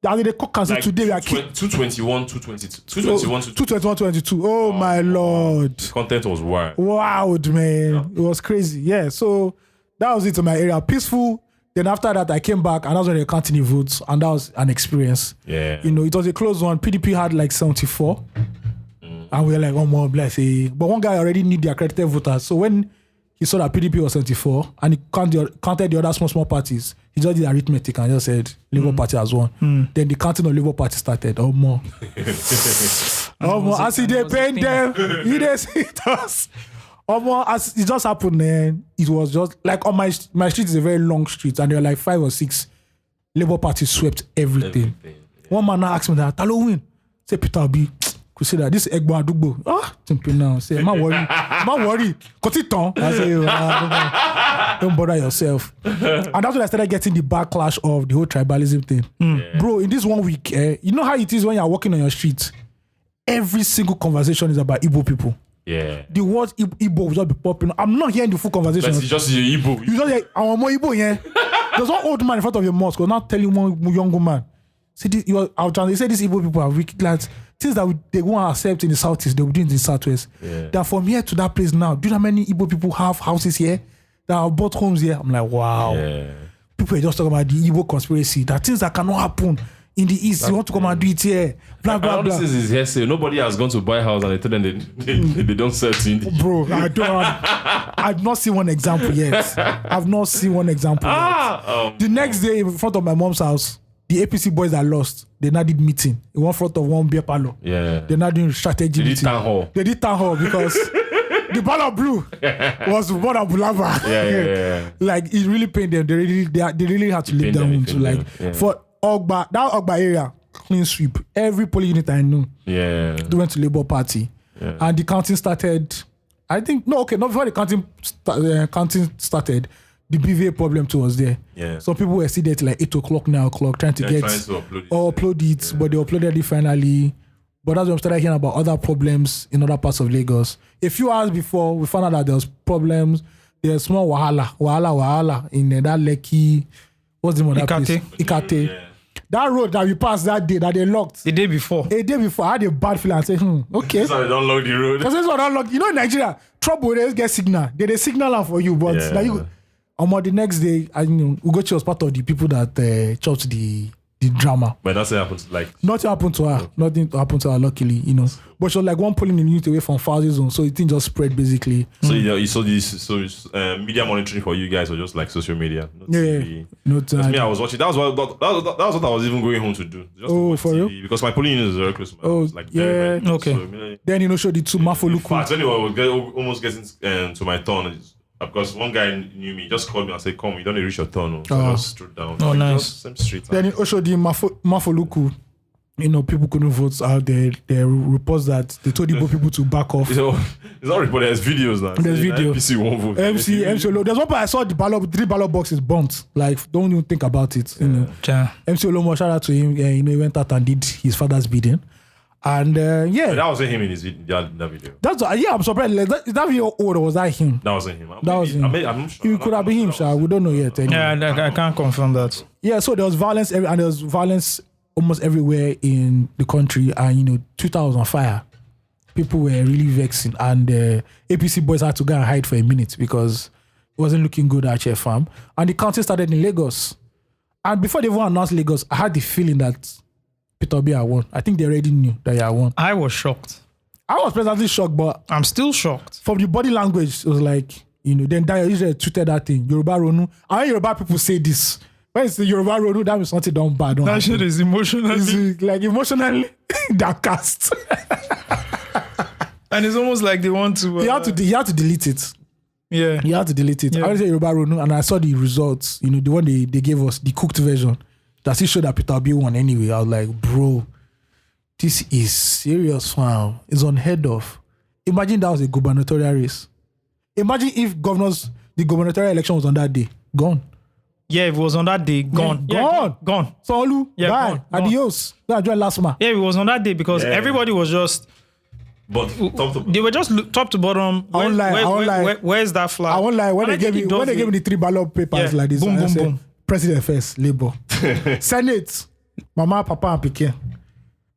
[SPEAKER 1] they cock cancel today. We are
[SPEAKER 3] 221, 222, 221,
[SPEAKER 1] 221, 22. Oh my lord.
[SPEAKER 3] Content was wild.
[SPEAKER 1] Wild, man. It was crazy. Yeah, so that was it in my area. Peaceful. Then after that, I came back and that was when they were counting the votes. And that was an experience.
[SPEAKER 3] Yeah.
[SPEAKER 1] You know, it was a close one. PDP had like 74. And we were like, oh, more bless. But one guy already knew the accredited voters. So when he saw that PDP was 74 and he counted the other small parties, he just did arithmetic and just said Labour Party has won. Then the counting of Labour Party started. Oh, more. As he they paid them, he they see us. As it just happened, man, it was just like on my street is a very long street and there were like 5 or 6 Labour Party swept everything. One man now asked me that, Talo win. Say Peter Obi. Could say that this Egbo Adugbo. Simple now. Say, man worry. Cut it on. I say, don't bother yourself. And that's when I started getting the backlash of the whole tribalism thing.
[SPEAKER 3] Yeah.
[SPEAKER 1] Bro, in this 1 week, you know how it is when you're walking on your street? Every single conversation is about Igbo people.
[SPEAKER 3] Yeah.
[SPEAKER 1] The word Igbo will just be popping. I'm not hearing the full conversation.
[SPEAKER 3] But it's just your Igbo.
[SPEAKER 1] You just like, I'm more Igbo, yeah. There's one old man in front of your mosque who's not telling one young man. See, they say these Igbo people are wicked lads. Things that they won't accept in the southeast, they will do in the southwest.
[SPEAKER 3] Yeah.
[SPEAKER 1] That from here to that place now, do you know how many Igbo people have houses here? That have bought homes here? I'm like, wow.
[SPEAKER 3] Yeah.
[SPEAKER 1] People are just talking about the Igbo conspiracy. That things that cannot happen in the east, you want to come and do it here. Blah, blah, blah.
[SPEAKER 3] This is hearsay. Nobody has gone to buy a house and they tell them they don't sell to you.
[SPEAKER 1] Bro, I've not seen one example yet. I've not seen one example yet. The next day in front of my mom's house, the APC boys that lost, they now did meeting in one front of one beer parlor.
[SPEAKER 3] Yeah.
[SPEAKER 1] They're now doing strategy
[SPEAKER 3] They
[SPEAKER 1] meeting.
[SPEAKER 3] did town hall.
[SPEAKER 1] They did town hall because the ball of blue was one of Bulava.
[SPEAKER 3] Yeah.
[SPEAKER 1] Like it really pained them. They really had to leave their home to like for Ogba, that Ogba area, clean sweep. Every polling unit I knew,
[SPEAKER 3] Yeah.
[SPEAKER 1] they went to Labour Party.
[SPEAKER 3] Yeah.
[SPEAKER 1] And the counting started. I think not before the counting started. The BVA problem too was there.
[SPEAKER 3] Yeah.
[SPEAKER 1] Some people were still there till like 8 o'clock, 9 o'clock, trying to get
[SPEAKER 3] trying to upload it.
[SPEAKER 1] upload it, but they uploaded it finally. But that's when we started hearing about other problems in other parts of Lagos. A few hours before, we found out that there was problems. There's small wahala in that Lekki. What's the name of that place? Ikate.
[SPEAKER 3] Yeah.
[SPEAKER 1] That road that we passed that day that they locked.
[SPEAKER 2] The day before.
[SPEAKER 1] A day before, I had a bad feeling. I said, okay.
[SPEAKER 3] So they don't lock the road.
[SPEAKER 1] Because this one unlocked. You know, in Nigeria, trouble they get signal. They signal for you, but
[SPEAKER 3] Yeah.
[SPEAKER 1] like you. The next day, Ugochi was part of the people that chopped the drama.
[SPEAKER 3] But that's what happens. Like
[SPEAKER 1] Nothing happened to her. Nothing happened to her, luckily, But she was like one polling unit away from fire zone, so it didn't just spread basically.
[SPEAKER 3] so you saw this. So media monitoring for you guys or just like social media. Not TV.
[SPEAKER 1] No
[SPEAKER 3] Because
[SPEAKER 1] time.
[SPEAKER 3] me, I was watching. That was what I was even going home to do. Just to watch
[SPEAKER 1] for
[SPEAKER 3] TV,
[SPEAKER 1] real?
[SPEAKER 3] because my polling unit is very close to my house. Like very, very close.
[SPEAKER 2] Okay.
[SPEAKER 3] So, me,
[SPEAKER 1] Then show the two
[SPEAKER 3] in
[SPEAKER 1] Mafoluku.
[SPEAKER 3] fact, anyway, I was almost getting to my turn. Because one guy knew me, just called me and said, "Come, you don't reach your turn." So I just strode down.
[SPEAKER 2] Oh, nice.
[SPEAKER 3] Just same street.
[SPEAKER 1] Then it showed the Mafoluku. People couldn't vote out there. There are reports that they told Igbo people to back off.
[SPEAKER 3] So it's not reported. There's videos now.
[SPEAKER 1] There's video.
[SPEAKER 3] NPC won't vote.
[SPEAKER 1] MC Olo. There's one part I saw the 3 ballot boxes burnt. Like, don't even think about it.
[SPEAKER 2] Yeah.
[SPEAKER 1] MC Olomo, shout out to him. He went out and did his father's bidding. And yeah,
[SPEAKER 3] That wasn't him in his that video.
[SPEAKER 1] that's I'm surprised. Like, is that video old or was that him?
[SPEAKER 3] That wasn't him.
[SPEAKER 1] That was him.
[SPEAKER 3] I'm not sure.
[SPEAKER 1] It could have been him, sir. We don't know yet. Anyway.
[SPEAKER 2] Yeah, I can't confirm that.
[SPEAKER 1] Yeah, so there was violence, and there was violence almost everywhere in the country. And Twitter was on fire. People were really vexing, and APC boys had to go and hide for a minute because it wasn't looking good at Chef Farm. And the counting started in Lagos. And before they even announced Lagos, I had the feeling that Peter Obi had won. I think they already knew that he had won.
[SPEAKER 2] I was shocked.
[SPEAKER 1] I was pleasantly shocked, but
[SPEAKER 2] I'm still shocked.
[SPEAKER 1] from the body language, it was like, then Dayo Israel tweeted that thing, Yoruba Ronu. And when Yoruba people say this, when it's the Yoruba Ronu, that means something done bad.
[SPEAKER 2] That shit is emotionally.
[SPEAKER 1] It's like emotionally downcast.
[SPEAKER 2] And it's almost like they want to.
[SPEAKER 1] He had to delete it.
[SPEAKER 2] Yeah.
[SPEAKER 1] He had to delete it.
[SPEAKER 2] Yeah.
[SPEAKER 1] I said Yoruba Ronu, and I saw the results, the one they gave us, the cooked version. That still showed that Peter Obi won anyway. I was like, bro, this is serious, fam. It's unheard of. Imagine that was a gubernatorial race. Imagine if the gubernatorial election was on that day. Gone.
[SPEAKER 2] Yeah, if it was on that day, gone.
[SPEAKER 1] Yeah,
[SPEAKER 2] Yeah, gone.
[SPEAKER 1] Solu,
[SPEAKER 2] Yeah,
[SPEAKER 1] bye.
[SPEAKER 2] gone.
[SPEAKER 1] Adios. Go and join Lasma.
[SPEAKER 2] Yeah, it was on that day because everybody was just.
[SPEAKER 3] But
[SPEAKER 2] They were just top to bottom.
[SPEAKER 1] I won't lie.
[SPEAKER 2] Where's that flag?
[SPEAKER 1] I won't lie. When
[SPEAKER 2] And
[SPEAKER 1] they
[SPEAKER 2] I
[SPEAKER 1] gave
[SPEAKER 2] think
[SPEAKER 1] me
[SPEAKER 2] it does
[SPEAKER 1] the 3 ballot papers
[SPEAKER 2] Yeah.
[SPEAKER 1] like this,
[SPEAKER 2] Boom,
[SPEAKER 1] I
[SPEAKER 2] boom,
[SPEAKER 1] said,
[SPEAKER 2] boom.
[SPEAKER 1] President first, Labour. Senate, Mama, Papa, and Pikin.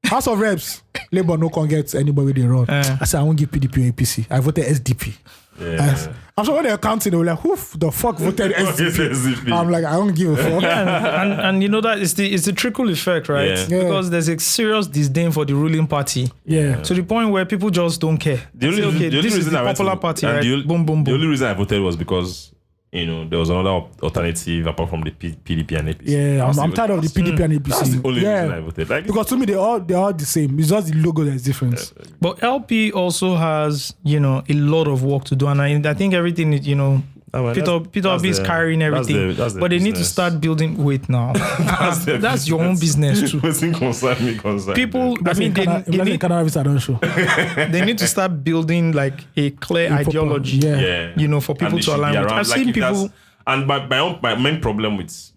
[SPEAKER 1] House of Reps, Labour no can get anybody they run. I said I won't give PDP or APC. I voted SDP.
[SPEAKER 3] yeah.
[SPEAKER 1] I'm sure when they're counting, they were like, who the fuck voted SDP?
[SPEAKER 3] SDP.
[SPEAKER 1] I'm like, I don't give a fuck.
[SPEAKER 2] and that it's the trickle effect, right?
[SPEAKER 3] Yeah.
[SPEAKER 1] Yeah.
[SPEAKER 2] Because there's a serious disdain for the ruling party
[SPEAKER 1] Yeah.
[SPEAKER 2] to the point where people just don't care.
[SPEAKER 3] The only,
[SPEAKER 2] Say, okay,
[SPEAKER 3] the only
[SPEAKER 2] this is
[SPEAKER 3] reason
[SPEAKER 2] the
[SPEAKER 3] I went
[SPEAKER 2] popular
[SPEAKER 3] to,
[SPEAKER 2] party,
[SPEAKER 3] and
[SPEAKER 2] right?
[SPEAKER 3] the,
[SPEAKER 2] Boom.
[SPEAKER 3] The only reason I voted was because there was another alternative apart from the PDP and APC.
[SPEAKER 1] Yeah, I'm tired of the PDP and APC.
[SPEAKER 3] That's the only reason I
[SPEAKER 1] Yeah.
[SPEAKER 3] voted. Like,
[SPEAKER 1] Because to me, they're all the same. It's just the logo that's different.
[SPEAKER 2] But LP also has, a lot of work to do, and I think everything is, Peter Obi is carrying everything, but they need to start building. Wait now, that's your own business too. People, I mean,
[SPEAKER 1] They don't show.
[SPEAKER 2] they need to start building like a clear ideology.
[SPEAKER 1] Yeah.
[SPEAKER 2] For people to align with. I've seen people.
[SPEAKER 3] And my main problem with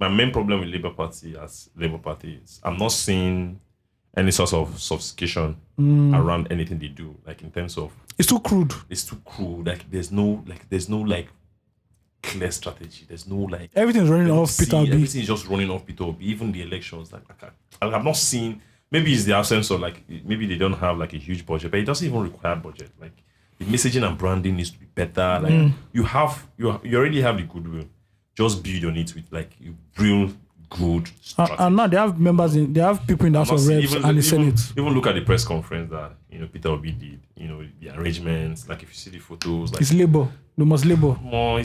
[SPEAKER 3] Labour Party is I'm not seeing any sort of sophistication around anything they do. Like in terms of
[SPEAKER 1] It's too crude.
[SPEAKER 3] it's too crude. Like there's no clear strategy. There's no like
[SPEAKER 1] Everything's running off Peter Obi.
[SPEAKER 3] Everything is just running off Peter Obi. Even the elections, I've not seen. Maybe it's the absence of maybe they don't have like a huge budget, but it doesn't even require budget. Like the messaging and branding needs to be better. Like you already have the goodwill. Just build on it with like real good strategy.
[SPEAKER 1] And now they have they have people in the House of Reps and the Senate.
[SPEAKER 3] Even look at the press conference that Peter Obi did. The arrangements. Like if you see the photos, like
[SPEAKER 1] It's Labour. They must Labour.
[SPEAKER 3] more.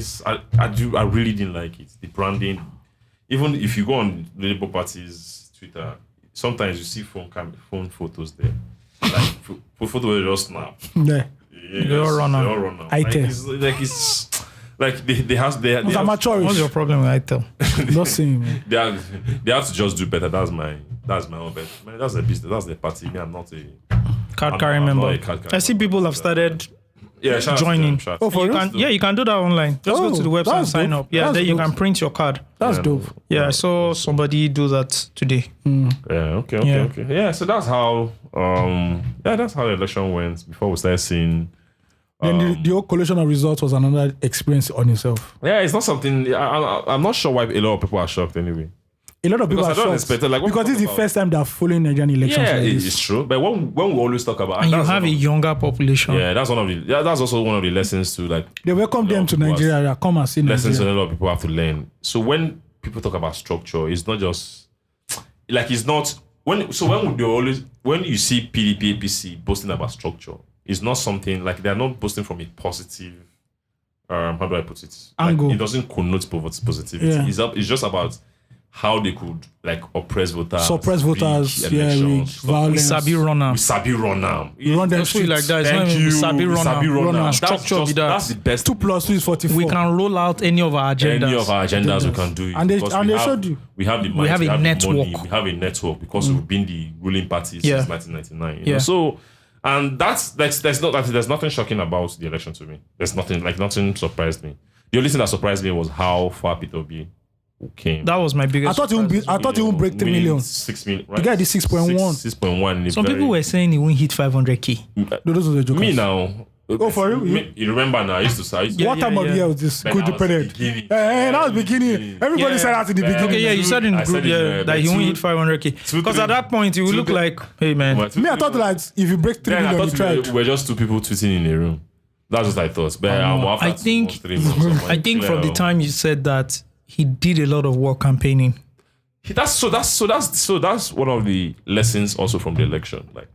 [SPEAKER 3] I really didn't like it. The branding. Even if you go on the Labour Party's Twitter, sometimes you see phone photos there. Like photos are just snap.
[SPEAKER 1] Yeah.
[SPEAKER 2] They all run out.
[SPEAKER 1] I tell.
[SPEAKER 3] It's like they have
[SPEAKER 1] It's amateurish.
[SPEAKER 2] What's your problem with ITEL?
[SPEAKER 1] Not saying, man.
[SPEAKER 3] they have to just do better. That's my own bet. Man, that's the business. That's the party. Me, I'm not a
[SPEAKER 2] Card carrying
[SPEAKER 3] I'm not
[SPEAKER 2] member.
[SPEAKER 3] a card carrying
[SPEAKER 2] I see people have started
[SPEAKER 3] shout out to
[SPEAKER 2] joining.
[SPEAKER 3] them, shout out
[SPEAKER 1] Oh,
[SPEAKER 3] to
[SPEAKER 1] for
[SPEAKER 3] them.
[SPEAKER 1] real?
[SPEAKER 2] you can do that online. Just go to the website and
[SPEAKER 1] that's
[SPEAKER 2] sign
[SPEAKER 1] dope.
[SPEAKER 2] up. Yeah,
[SPEAKER 1] That's
[SPEAKER 2] then you
[SPEAKER 1] dope.
[SPEAKER 2] can print your card.
[SPEAKER 1] That's
[SPEAKER 3] Yeah,
[SPEAKER 1] dope.
[SPEAKER 2] Yeah, I saw somebody do that today.
[SPEAKER 3] Yeah, okay.
[SPEAKER 2] Yeah.
[SPEAKER 3] Yeah, so that's how that's how the election went before we started seeing.
[SPEAKER 1] Then the whole collation of results was another experience on itself.
[SPEAKER 3] Yeah, it's not something. I'm not sure why a lot of people are shocked anyway.
[SPEAKER 1] A lot of people
[SPEAKER 3] Because I
[SPEAKER 1] are
[SPEAKER 3] don't
[SPEAKER 1] shocked
[SPEAKER 3] expect it, like, when
[SPEAKER 1] because
[SPEAKER 3] we
[SPEAKER 1] this is the
[SPEAKER 3] talk about-
[SPEAKER 1] first time they're following Nigerian elections
[SPEAKER 3] Yeah,
[SPEAKER 1] like this.
[SPEAKER 3] it's true. But when we always talk about,
[SPEAKER 2] And you
[SPEAKER 3] that's
[SPEAKER 2] have a
[SPEAKER 3] one of-
[SPEAKER 2] younger population.
[SPEAKER 3] yeah, that's also one of the lessons to like
[SPEAKER 1] They welcome them to
[SPEAKER 3] people
[SPEAKER 1] Nigeria. They come and see
[SPEAKER 3] lessons
[SPEAKER 1] Nigeria.
[SPEAKER 3] that a lot of people have to learn. So when people talk about structure, it's not just like it's not when you see PDP APC boasting about structure, it's not something like they're not boasting from a positive. How do I put it?
[SPEAKER 1] Angle.
[SPEAKER 3] Like, it doesn't connote positivity.
[SPEAKER 1] Yeah.
[SPEAKER 3] It's just about how they could like oppress voters,
[SPEAKER 1] Suppress
[SPEAKER 3] rig
[SPEAKER 1] voters,
[SPEAKER 3] elections,
[SPEAKER 1] rig,
[SPEAKER 3] stuff like
[SPEAKER 1] violence.
[SPEAKER 2] We sabi runner.
[SPEAKER 3] we sabi run now.
[SPEAKER 1] We run them
[SPEAKER 2] Just feel like
[SPEAKER 1] streets.
[SPEAKER 2] that. It's not
[SPEAKER 3] Thank
[SPEAKER 2] even
[SPEAKER 3] you.
[SPEAKER 2] we sabi
[SPEAKER 3] We sabi
[SPEAKER 2] runner.
[SPEAKER 3] run now.
[SPEAKER 2] Structure be that.
[SPEAKER 3] That's the best.
[SPEAKER 1] 2 + 2 is 44.
[SPEAKER 2] We can roll out any of our agendas.
[SPEAKER 3] Any of our agendas we can do it.
[SPEAKER 1] And they-
[SPEAKER 3] because
[SPEAKER 1] and
[SPEAKER 3] we
[SPEAKER 1] they
[SPEAKER 3] have-
[SPEAKER 1] showed you.
[SPEAKER 3] We have the might,
[SPEAKER 2] We have a
[SPEAKER 3] the
[SPEAKER 2] network.
[SPEAKER 3] money, we have a network because we've been the ruling party
[SPEAKER 2] Yeah.
[SPEAKER 3] since 1999. You
[SPEAKER 2] Yeah.
[SPEAKER 3] know? So, and there's nothing shocking about the election to me. Nothing surprised me. The only thing that surprised me was how far Peter Obi who came.
[SPEAKER 2] That was my biggest.
[SPEAKER 1] I thought he won't break 3 million.
[SPEAKER 3] 6 million. Right?
[SPEAKER 1] The guy did 6.1.
[SPEAKER 3] 6.1.
[SPEAKER 2] Some people were saying he won't hit 500k.
[SPEAKER 1] No, those were the jokers.
[SPEAKER 3] Me now.
[SPEAKER 1] Oh, for real?
[SPEAKER 3] You remember now? I used to say.
[SPEAKER 1] What time of year was this?
[SPEAKER 3] Like,
[SPEAKER 1] Good
[SPEAKER 3] that was
[SPEAKER 1] dependent.
[SPEAKER 3] beginning.
[SPEAKER 1] That was beginning. Everybody
[SPEAKER 2] Yeah.
[SPEAKER 1] said that in the beginning.
[SPEAKER 2] Okay, yeah, you said in the
[SPEAKER 3] I
[SPEAKER 2] group
[SPEAKER 3] said it,
[SPEAKER 2] that he won't hit 500k. Because at that point, he would look like, hey man.
[SPEAKER 1] Me, I thought like if you break 3
[SPEAKER 3] Then I
[SPEAKER 1] million, you
[SPEAKER 3] thought
[SPEAKER 1] tried.
[SPEAKER 3] we were just two people tweeting in a room. That's what I thought. But
[SPEAKER 2] I think from the time you said that, he did a lot of work campaigning.
[SPEAKER 3] That's one of the lessons also from the election. Like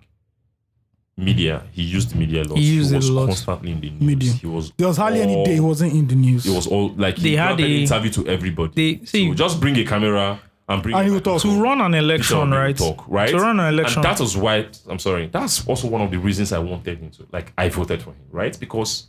[SPEAKER 3] media, he used the media a lot.
[SPEAKER 2] He used
[SPEAKER 3] was
[SPEAKER 2] it a lot.
[SPEAKER 3] constantly in the news.
[SPEAKER 1] Media.
[SPEAKER 3] He was.
[SPEAKER 1] There was hardly any day he wasn't in the news.
[SPEAKER 3] It was all like he
[SPEAKER 2] They had
[SPEAKER 3] had an
[SPEAKER 2] a-
[SPEAKER 3] interview to everybody.
[SPEAKER 2] See,
[SPEAKER 3] So just bring a camera and bring.
[SPEAKER 1] And he will talk.
[SPEAKER 2] to run an election, right?
[SPEAKER 3] Talk, right?
[SPEAKER 2] To run an election.
[SPEAKER 3] And that was why. I'm sorry. That's also one of the reasons I wanted him to. Like I voted for him, right? Because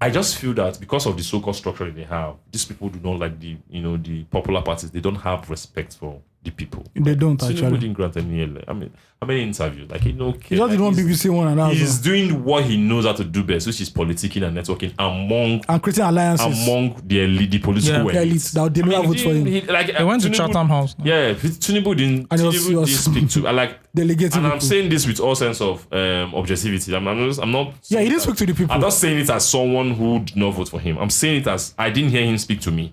[SPEAKER 3] I just feel that because of the so-called structure that they have, these people do not like the popular parties. They don't have respect for the people.
[SPEAKER 1] They don't
[SPEAKER 3] Tinubu
[SPEAKER 1] actually.
[SPEAKER 3] didn't grant any. I mean, how many interviews? Like he no care.
[SPEAKER 1] He just did one BBC one and that was
[SPEAKER 3] He's
[SPEAKER 1] all.
[SPEAKER 3] doing what he knows how to do best, which is politicking and networking among
[SPEAKER 1] And creating alliances.
[SPEAKER 3] the elite, the political
[SPEAKER 2] Yeah.
[SPEAKER 1] The elites that deliver votes for him.
[SPEAKER 2] They went to Chatham House.
[SPEAKER 3] Yeah, Tinubu didn't.
[SPEAKER 1] And he was-
[SPEAKER 3] Tinubu didn't speak to. I like.
[SPEAKER 1] Delegating
[SPEAKER 3] And I'm
[SPEAKER 1] people.
[SPEAKER 3] saying this with all sense of objectivity. I'm not.
[SPEAKER 1] Yeah, he didn't speak to the people.
[SPEAKER 3] I'm not saying it as someone who did not vote for him. I'm saying it as I didn't hear him speak to me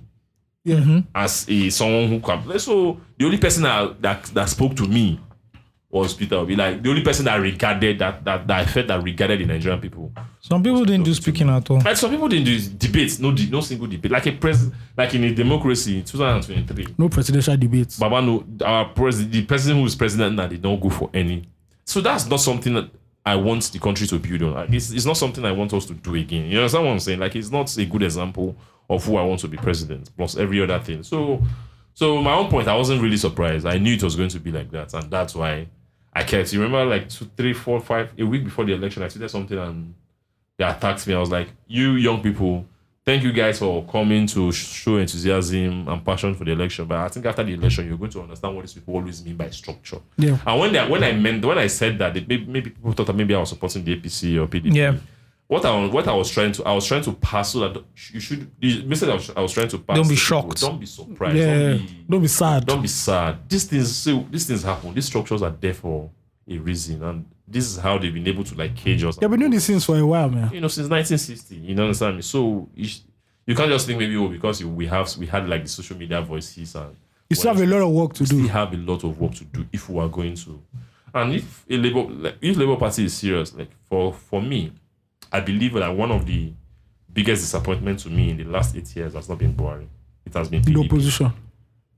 [SPEAKER 1] Yeah.
[SPEAKER 3] as someone who can. So the only person that spoke to me was Peter Obi. Like the only person that regarded that I felt that regarded the Nigerian people.
[SPEAKER 2] Some people didn't do speaking at all.
[SPEAKER 3] Like some people didn't do debates. No single debate. Like like in a democracy, 2023.
[SPEAKER 1] No presidential debates.
[SPEAKER 3] Baba, no, the president who is president now, they don't go for any. So that's not something that I want the country to build on. Like, it's not something I want us to do again. You understand what I'm saying? Like, it's not a good example of who I want to be president, plus every other thing. So my own point, I wasn't really surprised. I knew it was going to be like that, and that's why I kept. You remember, like 2, 3, 4, 5, a week before the election, I tweeted something and they attacked me. I was like, "You young people, thank you guys for coming to show enthusiasm and passion for the election. But I think after the election, you're going to understand what these people always mean by structure."
[SPEAKER 1] Yeah.
[SPEAKER 3] And when I said that, maybe people thought that maybe I was supporting the APC or PDP.
[SPEAKER 2] Yeah.
[SPEAKER 3] What I was trying to pass so that you should. The message I was trying to pass.
[SPEAKER 2] Don't be
[SPEAKER 3] to people,
[SPEAKER 2] shocked.
[SPEAKER 3] Don't be surprised.
[SPEAKER 1] Yeah. Don't be sad.
[SPEAKER 3] Don't be sad. These things happen. These structures are there for a reason, and this is how they've been able to like cage us.
[SPEAKER 1] They've been doing these things for a while, man.
[SPEAKER 3] Since 1960. You understand me? So you can't just think maybe because we had like the social media voices and
[SPEAKER 1] You still have a lot of work to
[SPEAKER 3] we
[SPEAKER 1] do.
[SPEAKER 3] have a lot of work to do if we are going to. And if Labour Party is serious, like for me, I believe that one of the biggest disappointments to me in the last 8 years has not been Buhari. It has been
[SPEAKER 1] The
[SPEAKER 3] PDP.
[SPEAKER 1] opposition.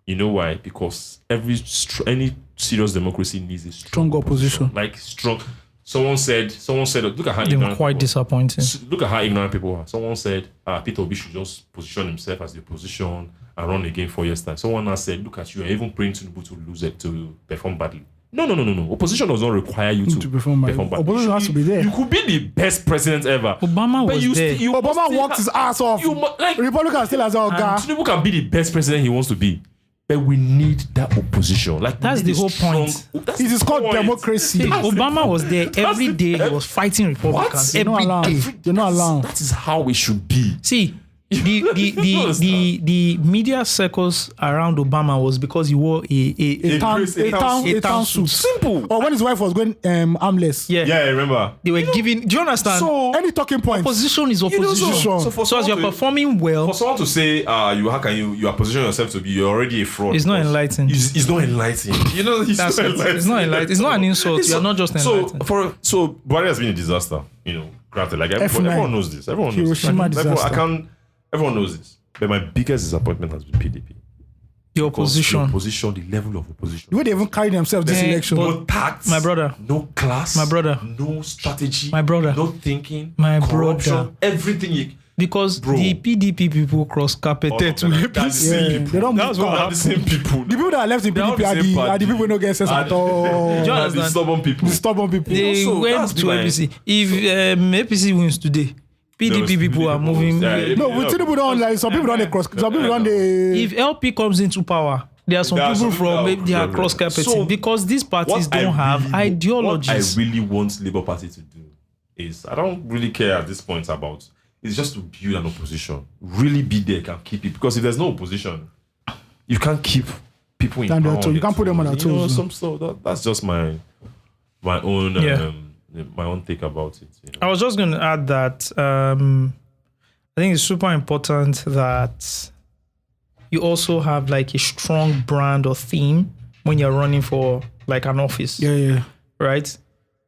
[SPEAKER 3] You know why? Because any serious democracy needs a
[SPEAKER 1] Strong opposition.
[SPEAKER 3] Like strong. Someone said, look at how
[SPEAKER 2] They were
[SPEAKER 3] ignorant
[SPEAKER 2] quite
[SPEAKER 3] people-
[SPEAKER 2] disappointing.
[SPEAKER 3] Look at how ignorant people are. Someone said Peter Obi should just position himself as the opposition and run again 4 years time. Someone else said, look at you, you're even praying Tinubu to lose it, to perform badly. No. Opposition does not require you to
[SPEAKER 1] perform badly. Opposition has to be there.
[SPEAKER 3] You could be the best president ever.
[SPEAKER 2] Obama
[SPEAKER 3] but
[SPEAKER 2] was
[SPEAKER 3] you
[SPEAKER 2] there.
[SPEAKER 3] you must
[SPEAKER 1] Obama
[SPEAKER 3] still
[SPEAKER 1] walked his ass off.
[SPEAKER 3] like
[SPEAKER 1] Republicans still has our guy.
[SPEAKER 3] Tinubu can be the best president he wants to be. But we need that opposition. Like
[SPEAKER 2] That's
[SPEAKER 3] we need
[SPEAKER 2] the
[SPEAKER 3] a
[SPEAKER 2] whole
[SPEAKER 3] strong-
[SPEAKER 2] point.
[SPEAKER 3] that's
[SPEAKER 1] It is
[SPEAKER 3] the
[SPEAKER 1] called
[SPEAKER 3] point.
[SPEAKER 1] democracy.
[SPEAKER 2] Hey, Obama was there every
[SPEAKER 3] the
[SPEAKER 2] day. He
[SPEAKER 3] best-
[SPEAKER 2] was fighting Republicans
[SPEAKER 1] You're not
[SPEAKER 2] every
[SPEAKER 1] allowed.
[SPEAKER 2] day.
[SPEAKER 1] You're not allowed.
[SPEAKER 3] That is how it should be.
[SPEAKER 2] See, the media circles around Obama was because he wore
[SPEAKER 1] A town suit.
[SPEAKER 3] Simple.
[SPEAKER 1] Or when his wife was going armless.
[SPEAKER 2] yeah.
[SPEAKER 3] Yeah, I remember.
[SPEAKER 2] They were giving. Do you understand?
[SPEAKER 3] So
[SPEAKER 1] Any talking points.
[SPEAKER 2] Opposition is opposition.
[SPEAKER 1] so
[SPEAKER 3] for
[SPEAKER 2] So as you're
[SPEAKER 3] someone to-
[SPEAKER 2] performing well,
[SPEAKER 3] for someone to say, how can you are positioning yourself to be, you're already a fraud.
[SPEAKER 2] It's not
[SPEAKER 3] because
[SPEAKER 2] enlightening.
[SPEAKER 3] It's not enlightening. You know, it's
[SPEAKER 2] That's
[SPEAKER 3] not
[SPEAKER 2] it.
[SPEAKER 3] enlightening.
[SPEAKER 2] It's not enlightening. It's not an insult. You're not just enlightened.
[SPEAKER 3] So Buhari has been a disaster. Granted, like everyone knows this. Everyone knows this.
[SPEAKER 1] Hiroshima
[SPEAKER 3] Everyone,
[SPEAKER 1] disaster.
[SPEAKER 3] everyone knows this. But my biggest disappointment has been PDP.
[SPEAKER 2] The
[SPEAKER 3] Because
[SPEAKER 2] opposition.
[SPEAKER 3] the opposition, the level of opposition.
[SPEAKER 1] The way they even carry themselves this
[SPEAKER 2] Yeah,
[SPEAKER 1] election.
[SPEAKER 2] but-
[SPEAKER 3] No tact,
[SPEAKER 2] My brother.
[SPEAKER 3] no class,
[SPEAKER 2] My brother.
[SPEAKER 3] no strategy,
[SPEAKER 2] My brother.
[SPEAKER 3] no thinking,
[SPEAKER 2] My
[SPEAKER 3] corruption,
[SPEAKER 2] brother.
[SPEAKER 3] everything.
[SPEAKER 2] Because
[SPEAKER 3] Bro.
[SPEAKER 2] the PDP people cross
[SPEAKER 3] All
[SPEAKER 2] carpeted
[SPEAKER 3] of
[SPEAKER 2] to
[SPEAKER 3] them, they're the
[SPEAKER 2] APC.
[SPEAKER 3] same
[SPEAKER 1] Yeah,
[SPEAKER 3] people.
[SPEAKER 1] they don't
[SPEAKER 2] That's
[SPEAKER 1] move
[SPEAKER 2] what
[SPEAKER 3] They're the same people.
[SPEAKER 1] The people that are left in
[SPEAKER 3] They're all
[SPEAKER 1] PDP
[SPEAKER 3] the
[SPEAKER 1] are
[SPEAKER 3] same
[SPEAKER 1] the
[SPEAKER 3] party.
[SPEAKER 1] people who don't get sense at all.
[SPEAKER 2] you
[SPEAKER 3] The
[SPEAKER 2] understand?
[SPEAKER 3] stubborn people.
[SPEAKER 1] The stubborn people.
[SPEAKER 2] They
[SPEAKER 3] So
[SPEAKER 2] went
[SPEAKER 3] that's
[SPEAKER 2] to
[SPEAKER 3] my-
[SPEAKER 2] APC. If APC wins today, PDP people are moving.
[SPEAKER 3] Yeah,
[SPEAKER 1] No, with Tinubu don't like some people don't cross. Some people don't they.
[SPEAKER 2] If LP comes into power, there are some
[SPEAKER 3] There are
[SPEAKER 2] people
[SPEAKER 3] some people
[SPEAKER 2] from
[SPEAKER 3] that
[SPEAKER 2] maybe they are
[SPEAKER 3] are
[SPEAKER 2] cross carpeting
[SPEAKER 3] So,
[SPEAKER 2] because these parties don't have ideologies.
[SPEAKER 3] What I really want Labour Party to do is, I don't really care at this point about, it's just to build an opposition. Really be there, can keep it. Because if there's no opposition, you can't keep people in
[SPEAKER 1] And
[SPEAKER 3] power.
[SPEAKER 1] you can't put them on their
[SPEAKER 3] You know,
[SPEAKER 1] toes.
[SPEAKER 3] some stuff. That's just my own my own take about it. You know?
[SPEAKER 2] I was just going to add that I think it's super important that you also have like a strong brand or theme when you're running for like an office.
[SPEAKER 1] Yeah.
[SPEAKER 2] Right?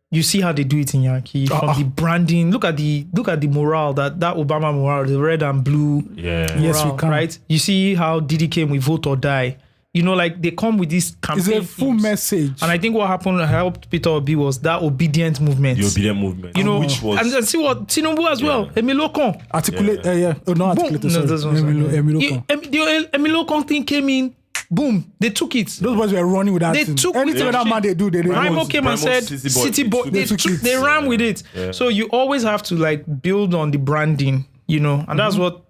[SPEAKER 2] You see how they do it in Yankee from the branding. Look at the morale that Obama morale, the red and blue.
[SPEAKER 3] Yeah.
[SPEAKER 1] Yes, we
[SPEAKER 2] morale,
[SPEAKER 1] can.
[SPEAKER 2] right? You see how Diddy came with vote or die. You know, like they come with this campaign.
[SPEAKER 1] It's a full
[SPEAKER 2] themes.
[SPEAKER 1] message.
[SPEAKER 2] And I think what helped Peter Obi was that obedient movement.
[SPEAKER 3] The obedient movement.
[SPEAKER 2] You know,
[SPEAKER 3] which was
[SPEAKER 2] and see what Tinubu as well. Emilio Kon.
[SPEAKER 1] Articulate, Oh, not articulate.
[SPEAKER 2] No,
[SPEAKER 1] Sorry.
[SPEAKER 2] that's what I'm saying.
[SPEAKER 1] Emilio Kon.
[SPEAKER 2] The Emilio Kon thing came in. Boom, they took it.
[SPEAKER 1] Those boys were running with that
[SPEAKER 2] They
[SPEAKER 1] thing.
[SPEAKER 2] took
[SPEAKER 1] Anything
[SPEAKER 2] with
[SPEAKER 1] that
[SPEAKER 2] it.
[SPEAKER 1] man they do, they
[SPEAKER 2] Raimo came and
[SPEAKER 3] Raimo
[SPEAKER 2] said,
[SPEAKER 3] City
[SPEAKER 2] City
[SPEAKER 3] Boy,
[SPEAKER 2] Boy.
[SPEAKER 3] they
[SPEAKER 2] They
[SPEAKER 1] took it.
[SPEAKER 2] they ran with it.
[SPEAKER 3] Yeah.
[SPEAKER 2] So you always have to like build on the branding, you know, and that's what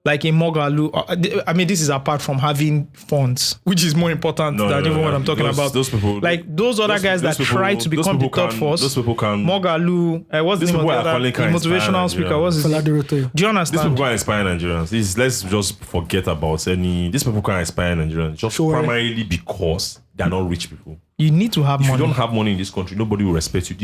[SPEAKER 2] like in Mogalu. I mean, this is apart from having funds, which is more important than even what I'm talking about.
[SPEAKER 3] Those people,
[SPEAKER 2] like those other guys that try to become the third force.
[SPEAKER 3] Those people can.
[SPEAKER 2] Mogalu, what's the
[SPEAKER 3] These
[SPEAKER 2] name of
[SPEAKER 3] people
[SPEAKER 2] the
[SPEAKER 3] are
[SPEAKER 2] other
[SPEAKER 3] calling
[SPEAKER 2] the
[SPEAKER 3] can inspire
[SPEAKER 2] motivational speaker?
[SPEAKER 3] Nigerians.
[SPEAKER 2] What's his name?
[SPEAKER 1] Faladero.
[SPEAKER 2] Do you
[SPEAKER 3] These
[SPEAKER 2] understand?
[SPEAKER 3] people can inspire Nigerians. Let's just forget about any. These people can inspire Nigerians just
[SPEAKER 1] Sure.
[SPEAKER 3] primarily because they are not rich people.
[SPEAKER 2] You need to have
[SPEAKER 3] If you
[SPEAKER 2] money.
[SPEAKER 3] don't have money in this country, nobody will respect you.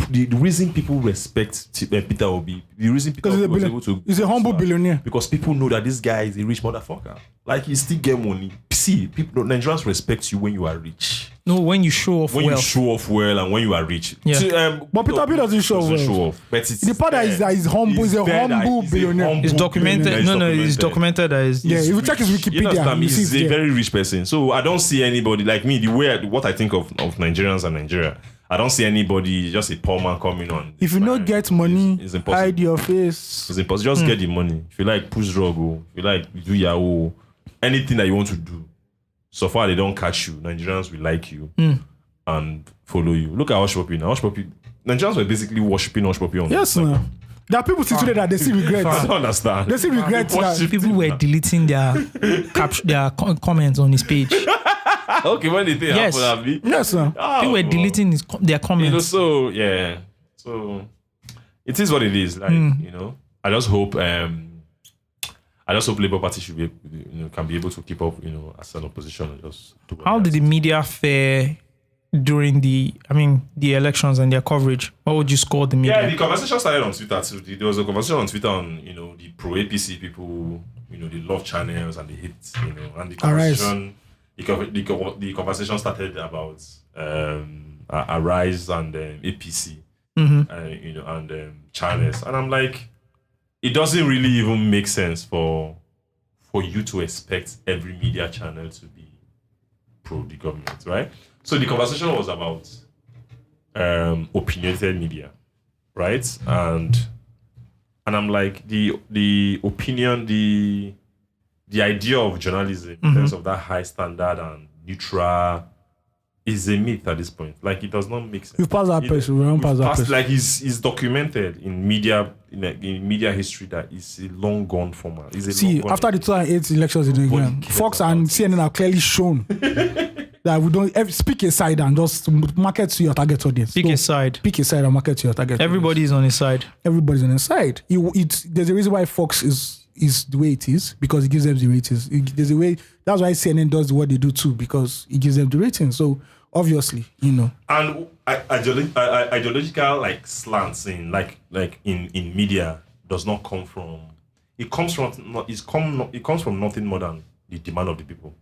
[SPEAKER 3] The reason people respect Peter Obi, the reason Peter
[SPEAKER 1] Because
[SPEAKER 3] Obi was able to,
[SPEAKER 1] he's a humble billionaire.
[SPEAKER 3] because people know that this guy is a rich motherfucker. Like he still get money. See, people, Nigerians respect you when you are rich,
[SPEAKER 2] No, when you show off
[SPEAKER 3] when
[SPEAKER 2] wealth.
[SPEAKER 3] you show off well, and when you are rich.
[SPEAKER 2] Yeah.
[SPEAKER 3] See,
[SPEAKER 1] But Peter Obi doesn't show off.
[SPEAKER 3] But it's
[SPEAKER 1] The part that is that he's humble, he's a
[SPEAKER 3] there that
[SPEAKER 1] humble
[SPEAKER 3] he's a
[SPEAKER 1] billionaire.
[SPEAKER 3] humble
[SPEAKER 2] It's documented.
[SPEAKER 3] billionaire.
[SPEAKER 2] No, it's documented as
[SPEAKER 1] Yeah, if you check his
[SPEAKER 3] You
[SPEAKER 1] Wikipedia,
[SPEAKER 3] understand?
[SPEAKER 1] you see
[SPEAKER 3] He's
[SPEAKER 1] it's
[SPEAKER 3] a
[SPEAKER 1] there.
[SPEAKER 3] very rich person. So I don't see anybody like me. What I think of Nigerians and Nigeria, I don't see anybody just a poor man coming on.
[SPEAKER 1] If you don't get money,
[SPEAKER 3] it's impossible.
[SPEAKER 1] hide your face.
[SPEAKER 3] It's impossible. Just get the money. If you like push drug, if you like do Yahoo, anything that you want to do, so far they don't catch you. Nigerians will like you and follow you. Look at Hush Puppy now. Hush Puppy. Nigerians were basically worshipping Hush Puppy on.
[SPEAKER 1] Yes, no. There are people still today that they still regret.
[SPEAKER 3] I don't understand.
[SPEAKER 1] They still regret that.
[SPEAKER 2] people were deleting their comments on his page.
[SPEAKER 3] Okay, when the thing
[SPEAKER 2] Yes.
[SPEAKER 3] happened, Abi.
[SPEAKER 1] Yes, sir.
[SPEAKER 2] People were deleting their
[SPEAKER 3] You know,
[SPEAKER 2] comments.
[SPEAKER 3] so yeah, so it is what it is. Like you know, I just hope Labour Party should be, can be able to keep up, as an opposition and just do what
[SPEAKER 2] How
[SPEAKER 3] they
[SPEAKER 2] did the media fare during the elections and their coverage? What would you score the media?
[SPEAKER 3] Yeah, the conversation started on Twitter too. There was a conversation on Twitter on, the pro APC people, they love channels and they hate, and the conversation, the conversation started about Arise and APC, and channels, and I'm like, it doesn't really even make sense for you to expect every media channel to be pro the government, right? So the conversation was about opinionated media, right? And I'm like, the opinion, the idea of journalism in terms of that high standard and neutral is a myth at this point. Like, it does not make sense.
[SPEAKER 1] We've passed that person. We haven't passed that person.
[SPEAKER 3] Like, it's documented in media history that is a long gone format.
[SPEAKER 1] See, after the 2008 elections in Nigeria, Fox and CNN have clearly shown that we don't speak a side and just market to your target audience.
[SPEAKER 2] Pick a side.
[SPEAKER 1] Pick a side and market to your target
[SPEAKER 2] Everybody is on his side.
[SPEAKER 1] Everybody's on his side. There's a reason why Fox is the way it is, because it gives them the ratings. There's a way. That's why CNN does what they do too, because it gives them the ratings. So obviously, And ideological slants in in media does not come from. It comes from nothing more than the demand of the people.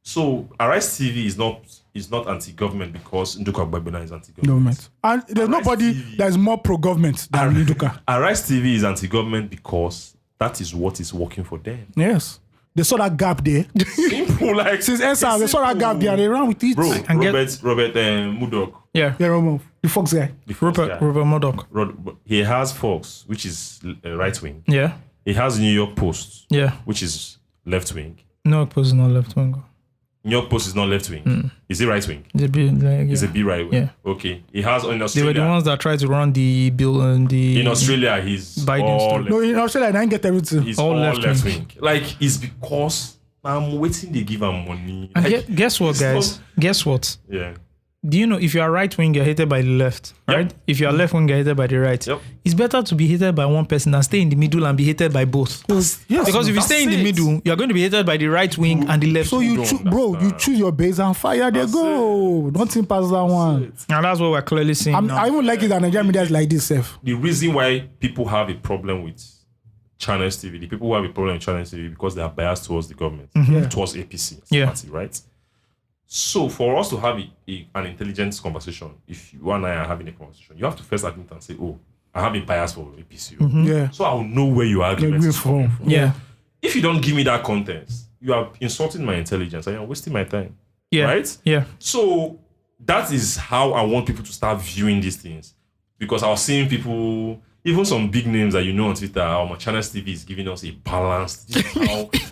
[SPEAKER 1] So Arise TV is not anti-government because Nduka Babina is anti-government. And there's nobody that is more pro-government than Nduka.
[SPEAKER 3] Arise TV is anti-government because that is what is working for them.
[SPEAKER 1] Yes. They saw that gap there.
[SPEAKER 3] Simple,
[SPEAKER 1] Since ESA, they saw that gap there. They ran with it.
[SPEAKER 3] Bro,
[SPEAKER 2] And
[SPEAKER 3] Robert Murdoch.
[SPEAKER 2] Yeah.
[SPEAKER 1] Yeah, Romo, the Fox guy.
[SPEAKER 3] The Fox guy.
[SPEAKER 2] Robert Murdoch.
[SPEAKER 3] He has Fox, which is right wing.
[SPEAKER 2] Yeah.
[SPEAKER 3] He has New York Post,
[SPEAKER 2] Yeah.
[SPEAKER 3] which is left wing.
[SPEAKER 2] No, Post is not left wing.
[SPEAKER 3] New York Post is not left wing. Is it right wing? It's a B right wing.
[SPEAKER 2] Yeah.
[SPEAKER 3] Okay. He has in
[SPEAKER 2] They
[SPEAKER 3] Australia.
[SPEAKER 2] were the ones that tried to run the bill and the.
[SPEAKER 3] In Australia, he's
[SPEAKER 2] Biden
[SPEAKER 3] all
[SPEAKER 2] stuff.
[SPEAKER 3] left.
[SPEAKER 1] No, in Australia, I didn't get everything.
[SPEAKER 3] He's
[SPEAKER 2] all
[SPEAKER 3] all
[SPEAKER 2] left
[SPEAKER 3] left
[SPEAKER 2] wing.
[SPEAKER 3] wing. Like, it's because I'm waiting. They give him money.
[SPEAKER 2] And
[SPEAKER 3] Like,
[SPEAKER 2] guess what,
[SPEAKER 3] it's
[SPEAKER 2] guys?
[SPEAKER 3] not-
[SPEAKER 2] Guess what?
[SPEAKER 3] Yeah.
[SPEAKER 2] do you know if you are right wing, you're hated by the left, right? If you are left wing, you're hated by the right.
[SPEAKER 3] Yep.
[SPEAKER 2] It's better to be hated by one person than stay in the middle and be hated by both.
[SPEAKER 1] Yes,
[SPEAKER 2] Because if you
[SPEAKER 3] that's
[SPEAKER 2] stay in the
[SPEAKER 3] it.
[SPEAKER 2] middle, you're going to be hated by the right wing and the left.
[SPEAKER 1] so
[SPEAKER 2] wing.
[SPEAKER 1] you
[SPEAKER 3] don't
[SPEAKER 1] bro, you
[SPEAKER 3] understand.
[SPEAKER 1] choose your base and fire. There go. Don't think past that one.
[SPEAKER 2] And that's what we're clearly seeing now.
[SPEAKER 1] I even like it that Nigerian media is like this, Seth.
[SPEAKER 3] The reason why people have a problem with Channels TV, the people who have a problem with Channels TV because they are biased towards the government, towards APC as a
[SPEAKER 2] Yeah.
[SPEAKER 3] party, right? So for us to have an intelligent conversation, if you and I are having a conversation, you have to first admit and say, oh, I have been biased for APC.
[SPEAKER 1] Yeah.
[SPEAKER 3] So I'll know where your argument
[SPEAKER 1] Agree
[SPEAKER 3] is coming
[SPEAKER 1] from.
[SPEAKER 3] from.
[SPEAKER 2] Yeah.
[SPEAKER 3] If you don't give me that context, you are insulting my intelligence and you're wasting my time.
[SPEAKER 2] Yeah.
[SPEAKER 3] Right?
[SPEAKER 2] Yeah.
[SPEAKER 3] So that is how I want people to start viewing these things. Because I was seeing people, even some big names that you know on Twitter, my Channels TV is giving us a balanced.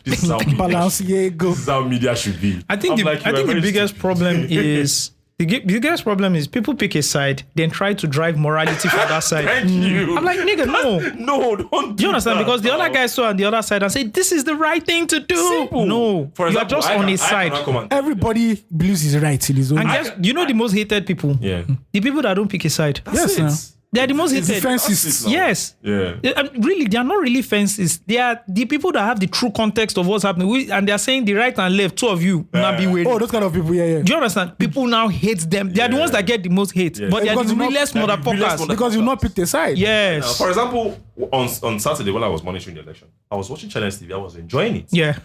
[SPEAKER 3] This is how
[SPEAKER 1] Balance, yeah, go.
[SPEAKER 3] this is how media should be.
[SPEAKER 2] I think
[SPEAKER 3] I'm like, you are
[SPEAKER 2] the
[SPEAKER 3] very
[SPEAKER 2] biggest
[SPEAKER 3] stupid.
[SPEAKER 2] problem is biggest problem is people pick a side, then try to drive morality for that side.
[SPEAKER 3] Thank you.
[SPEAKER 2] I'm like, nigga, no.
[SPEAKER 3] No, don't.
[SPEAKER 2] Do you understand?
[SPEAKER 3] that
[SPEAKER 2] Because the other
[SPEAKER 3] now.
[SPEAKER 2] guys saw on the other side and say, this is the right thing to do.
[SPEAKER 3] Simple.
[SPEAKER 2] No.
[SPEAKER 3] For
[SPEAKER 2] You are
[SPEAKER 3] example,
[SPEAKER 2] just on his side.
[SPEAKER 1] Everybody believes he's right in his own.
[SPEAKER 2] And guess, you know the most hated people?
[SPEAKER 3] Yeah.
[SPEAKER 2] The people that don't pick a side.
[SPEAKER 1] Yes,
[SPEAKER 3] That's
[SPEAKER 1] sir.
[SPEAKER 3] it.
[SPEAKER 2] They are the most
[SPEAKER 1] It's
[SPEAKER 2] hated.
[SPEAKER 1] fences.
[SPEAKER 2] Yes.
[SPEAKER 3] Yeah.
[SPEAKER 2] Really, they are not really fences. They are the people that have the true context of what's happening. And they are saying the right and left, two of you, not be waiting.
[SPEAKER 1] Oh, those kind of people, yeah.
[SPEAKER 2] Do you understand? People now hate them. They are the
[SPEAKER 3] Yeah.
[SPEAKER 2] ones that get the most hate.
[SPEAKER 3] Yeah.
[SPEAKER 2] But they are
[SPEAKER 1] Because
[SPEAKER 2] the
[SPEAKER 1] you know-
[SPEAKER 2] realest
[SPEAKER 3] They are the realest
[SPEAKER 2] motherfuckers.
[SPEAKER 3] mother-
[SPEAKER 1] Because you've not picked a side.
[SPEAKER 2] Yes.
[SPEAKER 3] For example, on Saturday when I was monitoring the election, I was watching Channels TV. I was enjoying it.
[SPEAKER 2] Yeah.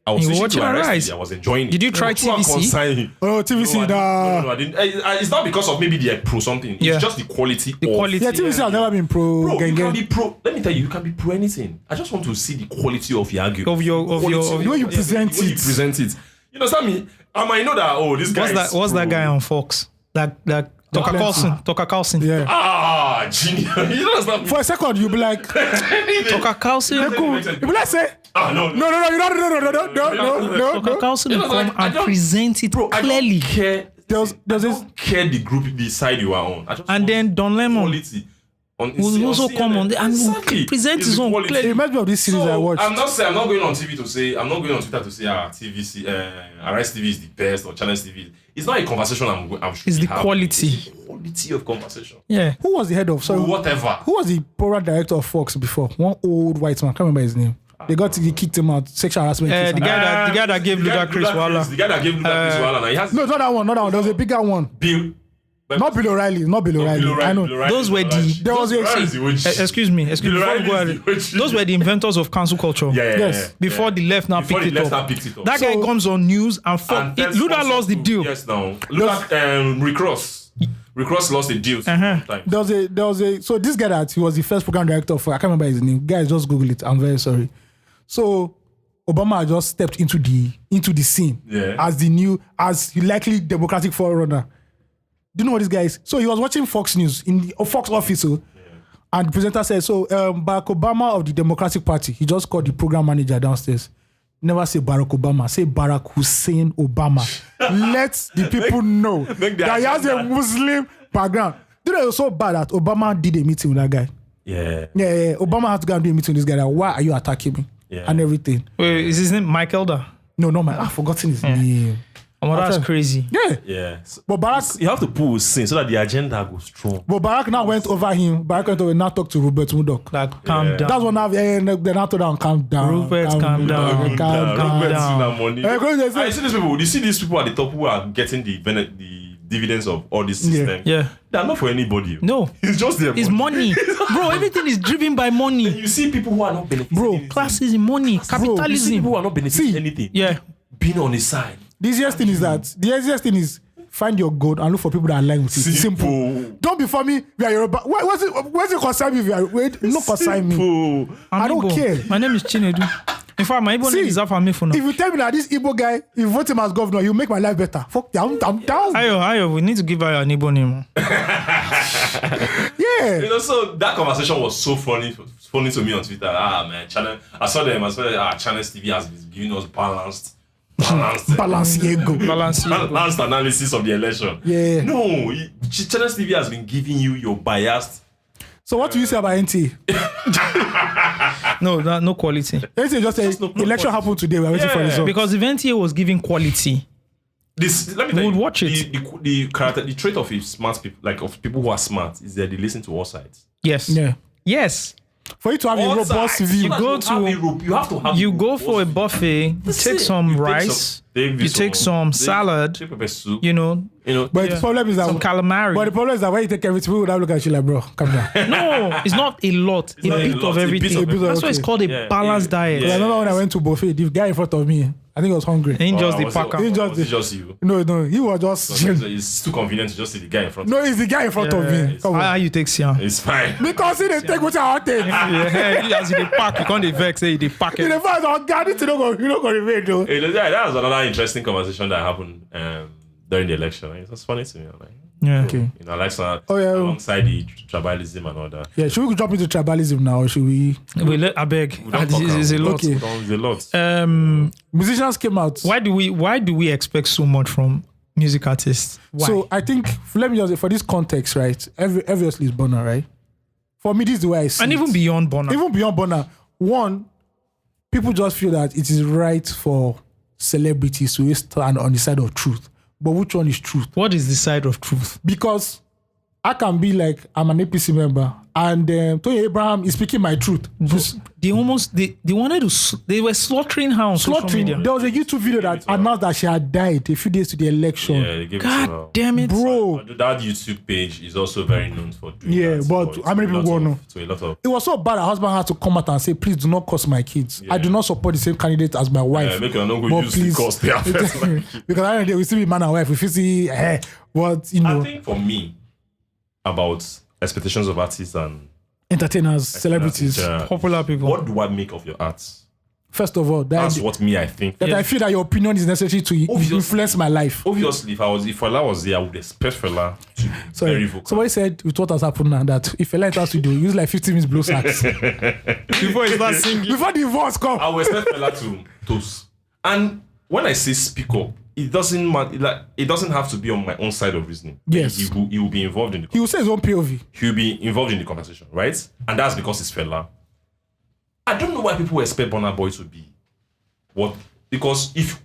[SPEAKER 3] I was
[SPEAKER 2] You were
[SPEAKER 3] switching to
[SPEAKER 2] watching
[SPEAKER 3] Arise
[SPEAKER 2] Arise.
[SPEAKER 3] TV. I was enjoying it.
[SPEAKER 2] Did you try
[SPEAKER 3] True and
[SPEAKER 2] TVC?
[SPEAKER 3] consign.
[SPEAKER 1] Oh, TVC,
[SPEAKER 3] No,
[SPEAKER 1] nah.
[SPEAKER 3] I didn't. It's not because of maybe they are pro something. It's
[SPEAKER 2] Yeah.
[SPEAKER 3] just the quality.
[SPEAKER 2] The
[SPEAKER 3] of,
[SPEAKER 2] quality.
[SPEAKER 1] Yeah, TVC has never been pro.
[SPEAKER 3] Bro, you
[SPEAKER 1] gang,
[SPEAKER 3] can
[SPEAKER 1] gang.
[SPEAKER 3] be pro. Let me tell you, you can be pro anything. I just want to see the quality of your argument.
[SPEAKER 2] Of your-
[SPEAKER 1] The way you present
[SPEAKER 3] the way you
[SPEAKER 1] it.
[SPEAKER 3] present it. You understand me? I might know that. Oh, this guy.
[SPEAKER 2] What's that guy on Fox? That Tucker Carlson. Tucker Carlson.
[SPEAKER 1] Yeah.
[SPEAKER 3] Ah, genius. You don't understand me?
[SPEAKER 1] For a second, you'll be like,
[SPEAKER 2] Tucker Carlson.
[SPEAKER 1] you'll be like, say,
[SPEAKER 3] Ah, no.
[SPEAKER 1] no, you don't,
[SPEAKER 2] Tucker Carlson will
[SPEAKER 3] You know,
[SPEAKER 2] come
[SPEAKER 3] like, I
[SPEAKER 2] and
[SPEAKER 3] don't-
[SPEAKER 2] present it
[SPEAKER 3] Bro, I
[SPEAKER 2] clearly.
[SPEAKER 3] don't care.
[SPEAKER 1] There's
[SPEAKER 3] I
[SPEAKER 1] this.
[SPEAKER 3] don't care the group, the side you are on. I just
[SPEAKER 2] And
[SPEAKER 3] want
[SPEAKER 2] then Don Lemon
[SPEAKER 3] quality.
[SPEAKER 2] will also come on there and will present
[SPEAKER 3] It's
[SPEAKER 2] his
[SPEAKER 3] the
[SPEAKER 2] own
[SPEAKER 3] quality.
[SPEAKER 1] It
[SPEAKER 2] clearly.
[SPEAKER 1] reminds me of this series I watched.
[SPEAKER 3] I'm not going on TV to say, I'm not going on Twitter to say, TVC, Arise TV is the best or Channels TV. It's not a conversation I'm
[SPEAKER 2] It's the
[SPEAKER 3] having.
[SPEAKER 2] quality.
[SPEAKER 3] It's the quality of conversation.
[SPEAKER 2] Yeah.
[SPEAKER 1] Who was the head of? Sorry,
[SPEAKER 3] Whatever.
[SPEAKER 1] who was the program director of Fox before? One old white man. I can't remember his name. They kicked him out. Sexual harassment. case
[SPEAKER 2] The
[SPEAKER 1] and-
[SPEAKER 2] guy that gave Ludacris Wala.
[SPEAKER 3] The guy that gave Ludacris Wala. Now he has
[SPEAKER 1] No, it's not that one. Not that one. There was a bigger one.
[SPEAKER 3] Bill.
[SPEAKER 1] Not Bill O'Reilly. Not Bill O'Reilly. I know.
[SPEAKER 2] Those were the-
[SPEAKER 1] There was a-
[SPEAKER 2] Excuse me. Before we go ahead, those were the inventors of cancel culture.
[SPEAKER 3] Yeah.
[SPEAKER 1] Yes.
[SPEAKER 2] Before the left now
[SPEAKER 3] Before
[SPEAKER 2] picked
[SPEAKER 3] the
[SPEAKER 2] it
[SPEAKER 3] left now
[SPEAKER 2] up.
[SPEAKER 3] picked it up.
[SPEAKER 2] That guy
[SPEAKER 1] So-
[SPEAKER 2] comes on news and
[SPEAKER 3] And then
[SPEAKER 2] Luda
[SPEAKER 3] sponsors
[SPEAKER 2] lost the
[SPEAKER 3] too.
[SPEAKER 2] deal.
[SPEAKER 3] Yes, now. Luda, Rick Ross. Rick Ross lost the deal. Sometimes.
[SPEAKER 1] There was a. So this guy that he was the first program director for. I can't remember his name. Guys, just Google it. I'm very sorry. So Obama just stepped into the scene
[SPEAKER 3] Yeah.
[SPEAKER 1] as the likely Democratic forerunner. Do you know what this guy is? So he was watching Fox News in the Fox office, and the presenter said, "So Barack Obama of the Democratic Party." He just called the program manager downstairs. Never say Barack Obama. Say Barack Hussein Obama. Let the people know
[SPEAKER 3] Make the
[SPEAKER 1] that he has a
[SPEAKER 3] agenda.
[SPEAKER 1] Muslim background. Do you know it was so bad that Obama did a meeting with that guy?
[SPEAKER 3] Yeah.
[SPEAKER 1] Yeah. Obama had to go and do a meeting with this guy. Like, why are you attacking me?
[SPEAKER 3] Yeah.
[SPEAKER 1] And everything.
[SPEAKER 2] Wait, is his name Mike Elder?
[SPEAKER 1] No, I've forgotten his name.
[SPEAKER 2] Oh, that's
[SPEAKER 1] After-
[SPEAKER 2] crazy.
[SPEAKER 1] Yeah.
[SPEAKER 3] Yeah. So
[SPEAKER 1] But Barack
[SPEAKER 3] you have to pull sin so that the agenda goes strong.
[SPEAKER 1] now went over him. Barack went over and now talked to Rupert Murdoch.
[SPEAKER 2] Like, calm
[SPEAKER 3] Yeah.
[SPEAKER 2] down.
[SPEAKER 1] That's when they now told him, calm down.
[SPEAKER 2] Rupert, calm down.
[SPEAKER 1] Calm down.
[SPEAKER 2] down.
[SPEAKER 3] Money.
[SPEAKER 1] Eh, because they say-
[SPEAKER 3] You see these people at the top who are getting the dividends of all this system.
[SPEAKER 2] Yeah.
[SPEAKER 3] They're not for anybody.
[SPEAKER 2] No.
[SPEAKER 3] It's just their
[SPEAKER 2] It's money. Bro, everything is driven by money.
[SPEAKER 3] You see people who are not benefiting.
[SPEAKER 1] Bro,
[SPEAKER 3] anything.
[SPEAKER 2] Classism, money,
[SPEAKER 3] You see
[SPEAKER 2] capitalism.
[SPEAKER 3] people who are not benefiting
[SPEAKER 1] See.
[SPEAKER 3] anything.
[SPEAKER 2] Yeah.
[SPEAKER 3] Being on his side.
[SPEAKER 1] The easiest thing is find your gold and look for people that align with it. Simple. Don't be for me. We are Yoruba. What's it concern me? If you are, wait, no concern me.
[SPEAKER 3] Simple.
[SPEAKER 1] I don't
[SPEAKER 2] Igbo.
[SPEAKER 1] care.
[SPEAKER 2] My name is Chinedu. In fact, my Igbo name is Afame for
[SPEAKER 1] If
[SPEAKER 2] now.
[SPEAKER 1] you tell me that this Igbo guy, if you vote him as governor, you make my life better. Fuck, I'm down.
[SPEAKER 2] Ayo, we need to give her an Igbo name.
[SPEAKER 1] Yeah.
[SPEAKER 3] You know, so that conversation was so funny to me on Twitter. Man, I saw them. Channels TV has been giving us balanced
[SPEAKER 1] Balenciaga.
[SPEAKER 3] balanced analysis of the election.
[SPEAKER 1] Yeah.
[SPEAKER 3] No, Channels TV has been giving you your biased.
[SPEAKER 1] So what do you say about NTA?
[SPEAKER 2] No quality.
[SPEAKER 1] NTA just said
[SPEAKER 3] no
[SPEAKER 1] election happened today. We're waiting for
[SPEAKER 3] Yeah.
[SPEAKER 1] results.
[SPEAKER 2] Because if NTA was giving quality,
[SPEAKER 3] This let me tell
[SPEAKER 2] We would
[SPEAKER 3] you,
[SPEAKER 2] watch it.
[SPEAKER 3] The character, the trait of smart people, like of people who are smart, is that they listen to all sides.
[SPEAKER 2] Yes.
[SPEAKER 1] Yeah.
[SPEAKER 2] Yes.
[SPEAKER 1] For you to have a
[SPEAKER 3] All
[SPEAKER 1] robust
[SPEAKER 3] sides.
[SPEAKER 1] view,
[SPEAKER 3] So that
[SPEAKER 2] go
[SPEAKER 3] you
[SPEAKER 2] to-
[SPEAKER 3] have you have to have.
[SPEAKER 2] You
[SPEAKER 3] a
[SPEAKER 2] go for a
[SPEAKER 3] robust view.
[SPEAKER 2] buffet, you
[SPEAKER 3] That's
[SPEAKER 2] take
[SPEAKER 3] it.
[SPEAKER 2] some
[SPEAKER 3] You take
[SPEAKER 2] rice,
[SPEAKER 3] take
[SPEAKER 2] you take some salad,
[SPEAKER 3] take pepper soup.
[SPEAKER 2] you know.
[SPEAKER 1] but the problem is that
[SPEAKER 2] Some calamari.
[SPEAKER 1] But the problem is that when you take everything, people would have look at you like, bro, calm down.
[SPEAKER 2] No, it's not a lot. A
[SPEAKER 3] not a
[SPEAKER 2] bit
[SPEAKER 3] lot,
[SPEAKER 2] of
[SPEAKER 3] a bit
[SPEAKER 2] everything.
[SPEAKER 3] of everything.
[SPEAKER 2] That's why it's
[SPEAKER 1] Okay.
[SPEAKER 2] called a
[SPEAKER 3] Yeah,
[SPEAKER 2] balanced diet.
[SPEAKER 1] I remember when I went to buffet, the guy in front of me, I think he was hungry.
[SPEAKER 2] Ain't just the
[SPEAKER 3] was it-
[SPEAKER 2] packer.
[SPEAKER 1] He just-
[SPEAKER 3] was it just you.
[SPEAKER 1] No, he was just.
[SPEAKER 3] It's too convenient to just see the guy in front.
[SPEAKER 1] No, it's the guy in front of me. Come
[SPEAKER 2] How
[SPEAKER 1] on.
[SPEAKER 2] you take Sian?
[SPEAKER 3] It's fine.
[SPEAKER 1] Because he didn't take what I wanted.
[SPEAKER 2] Yeah, as you dey pack, you can't dey vex, say you dey pack
[SPEAKER 1] In
[SPEAKER 2] it.
[SPEAKER 1] the fact, oh God, you don't go revenge though.
[SPEAKER 3] That was another interesting conversation that happened during the election. It was funny to me. Like,
[SPEAKER 2] Yeah.
[SPEAKER 1] Okay.
[SPEAKER 3] you know, like so,
[SPEAKER 1] Oh, yeah.
[SPEAKER 3] alongside the tribalism and all that.
[SPEAKER 1] Yeah, should we jump into tribalism now, or should we?
[SPEAKER 2] I beg.
[SPEAKER 3] don't talk
[SPEAKER 2] It's a
[SPEAKER 3] about-
[SPEAKER 2] lot.
[SPEAKER 1] Okay.
[SPEAKER 3] There's a lot.
[SPEAKER 1] Musicians came out.
[SPEAKER 2] Why do we expect so much from music artists? Why?
[SPEAKER 1] So I think let me just say, for this context, right? Obviously, it's Bonner, right? For me, this is the way I see
[SPEAKER 2] and
[SPEAKER 1] it.
[SPEAKER 2] even beyond Bonner.
[SPEAKER 1] Even beyond Bonner, one, people just feel that it is right for celebrities to stand on the side of truth. But which one is truth?
[SPEAKER 2] What is the side of truth?
[SPEAKER 1] Because I can be like, I'm an APC member, and Tony Abraham is speaking my truth. Just
[SPEAKER 2] They wanted to. They were slaughtering her on social
[SPEAKER 1] slaughtering.
[SPEAKER 2] media.
[SPEAKER 1] There was a YouTube video that announced that she had died a few days to the election.
[SPEAKER 3] Yeah, they gave it to her.
[SPEAKER 2] God damn it,
[SPEAKER 1] Bro,
[SPEAKER 3] That YouTube page is also very known for doing
[SPEAKER 1] Yeah,
[SPEAKER 3] that,
[SPEAKER 1] but
[SPEAKER 3] to
[SPEAKER 1] how many
[SPEAKER 3] a lot
[SPEAKER 1] people
[SPEAKER 3] of-
[SPEAKER 1] know?
[SPEAKER 3] To a lot of
[SPEAKER 1] it was so bad. Her husband had to come out and say, "Please do not curse my kids. I do not support the same candidate as my wife."
[SPEAKER 3] make you not go
[SPEAKER 1] But
[SPEAKER 3] use
[SPEAKER 1] please-
[SPEAKER 3] because they affect my
[SPEAKER 1] because I don't know, we still be man and wife. If you see, but you
[SPEAKER 3] I
[SPEAKER 1] know,
[SPEAKER 3] think for me, about expectations of artists and
[SPEAKER 1] entertainers, celebrities.
[SPEAKER 2] popular people.
[SPEAKER 3] What do I make of your art?
[SPEAKER 1] First of all,
[SPEAKER 3] That's
[SPEAKER 1] that
[SPEAKER 3] what me I think.
[SPEAKER 1] I feel that your opinion is necessary to
[SPEAKER 3] Obviously.
[SPEAKER 1] influence my life.
[SPEAKER 3] Obviously, if Fela was there, I would expect Fela to be very
[SPEAKER 1] Sorry,
[SPEAKER 3] vocal.
[SPEAKER 1] somebody said with what has happened now that if Fela enters studio, use like 15 minutes blow sax
[SPEAKER 2] Before he starts singing.
[SPEAKER 1] before the voice come.
[SPEAKER 3] I would expect Fela to toast. And when I say speak up, it doesn't matter. Like, it doesn't have to be on my own side of reasoning.
[SPEAKER 1] Yes.
[SPEAKER 3] he will be involved in the.
[SPEAKER 1] He will say his own POV.
[SPEAKER 3] He'll be involved in the conversation, right? And that's because it's Fela. I don't know why people expect Burna Boy to be what, because if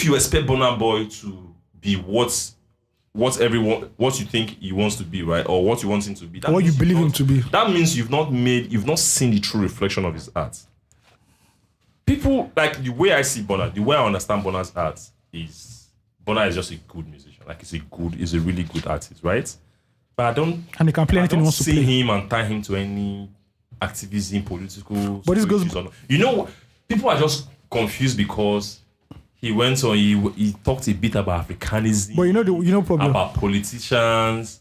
[SPEAKER 3] you expect Burna Boy to be what you think he wants to be, right, or what you want him to be, that
[SPEAKER 1] What you
[SPEAKER 3] means
[SPEAKER 1] believe him to be.
[SPEAKER 3] that means you've not seen the true reflection of his art. People, like, the way I see Burna, the way I understand Burna's art is Burna is just a good musician. Like, he's a really good artist, right? But I don't
[SPEAKER 1] And he can play anything he wants to
[SPEAKER 3] see
[SPEAKER 1] play.
[SPEAKER 3] him and tie him to any activism, political.
[SPEAKER 1] But this goes-
[SPEAKER 3] situations or not. You know, people are just confused because he went on. He talked a bit about Africanism.
[SPEAKER 1] But you know problem.
[SPEAKER 3] About politicians,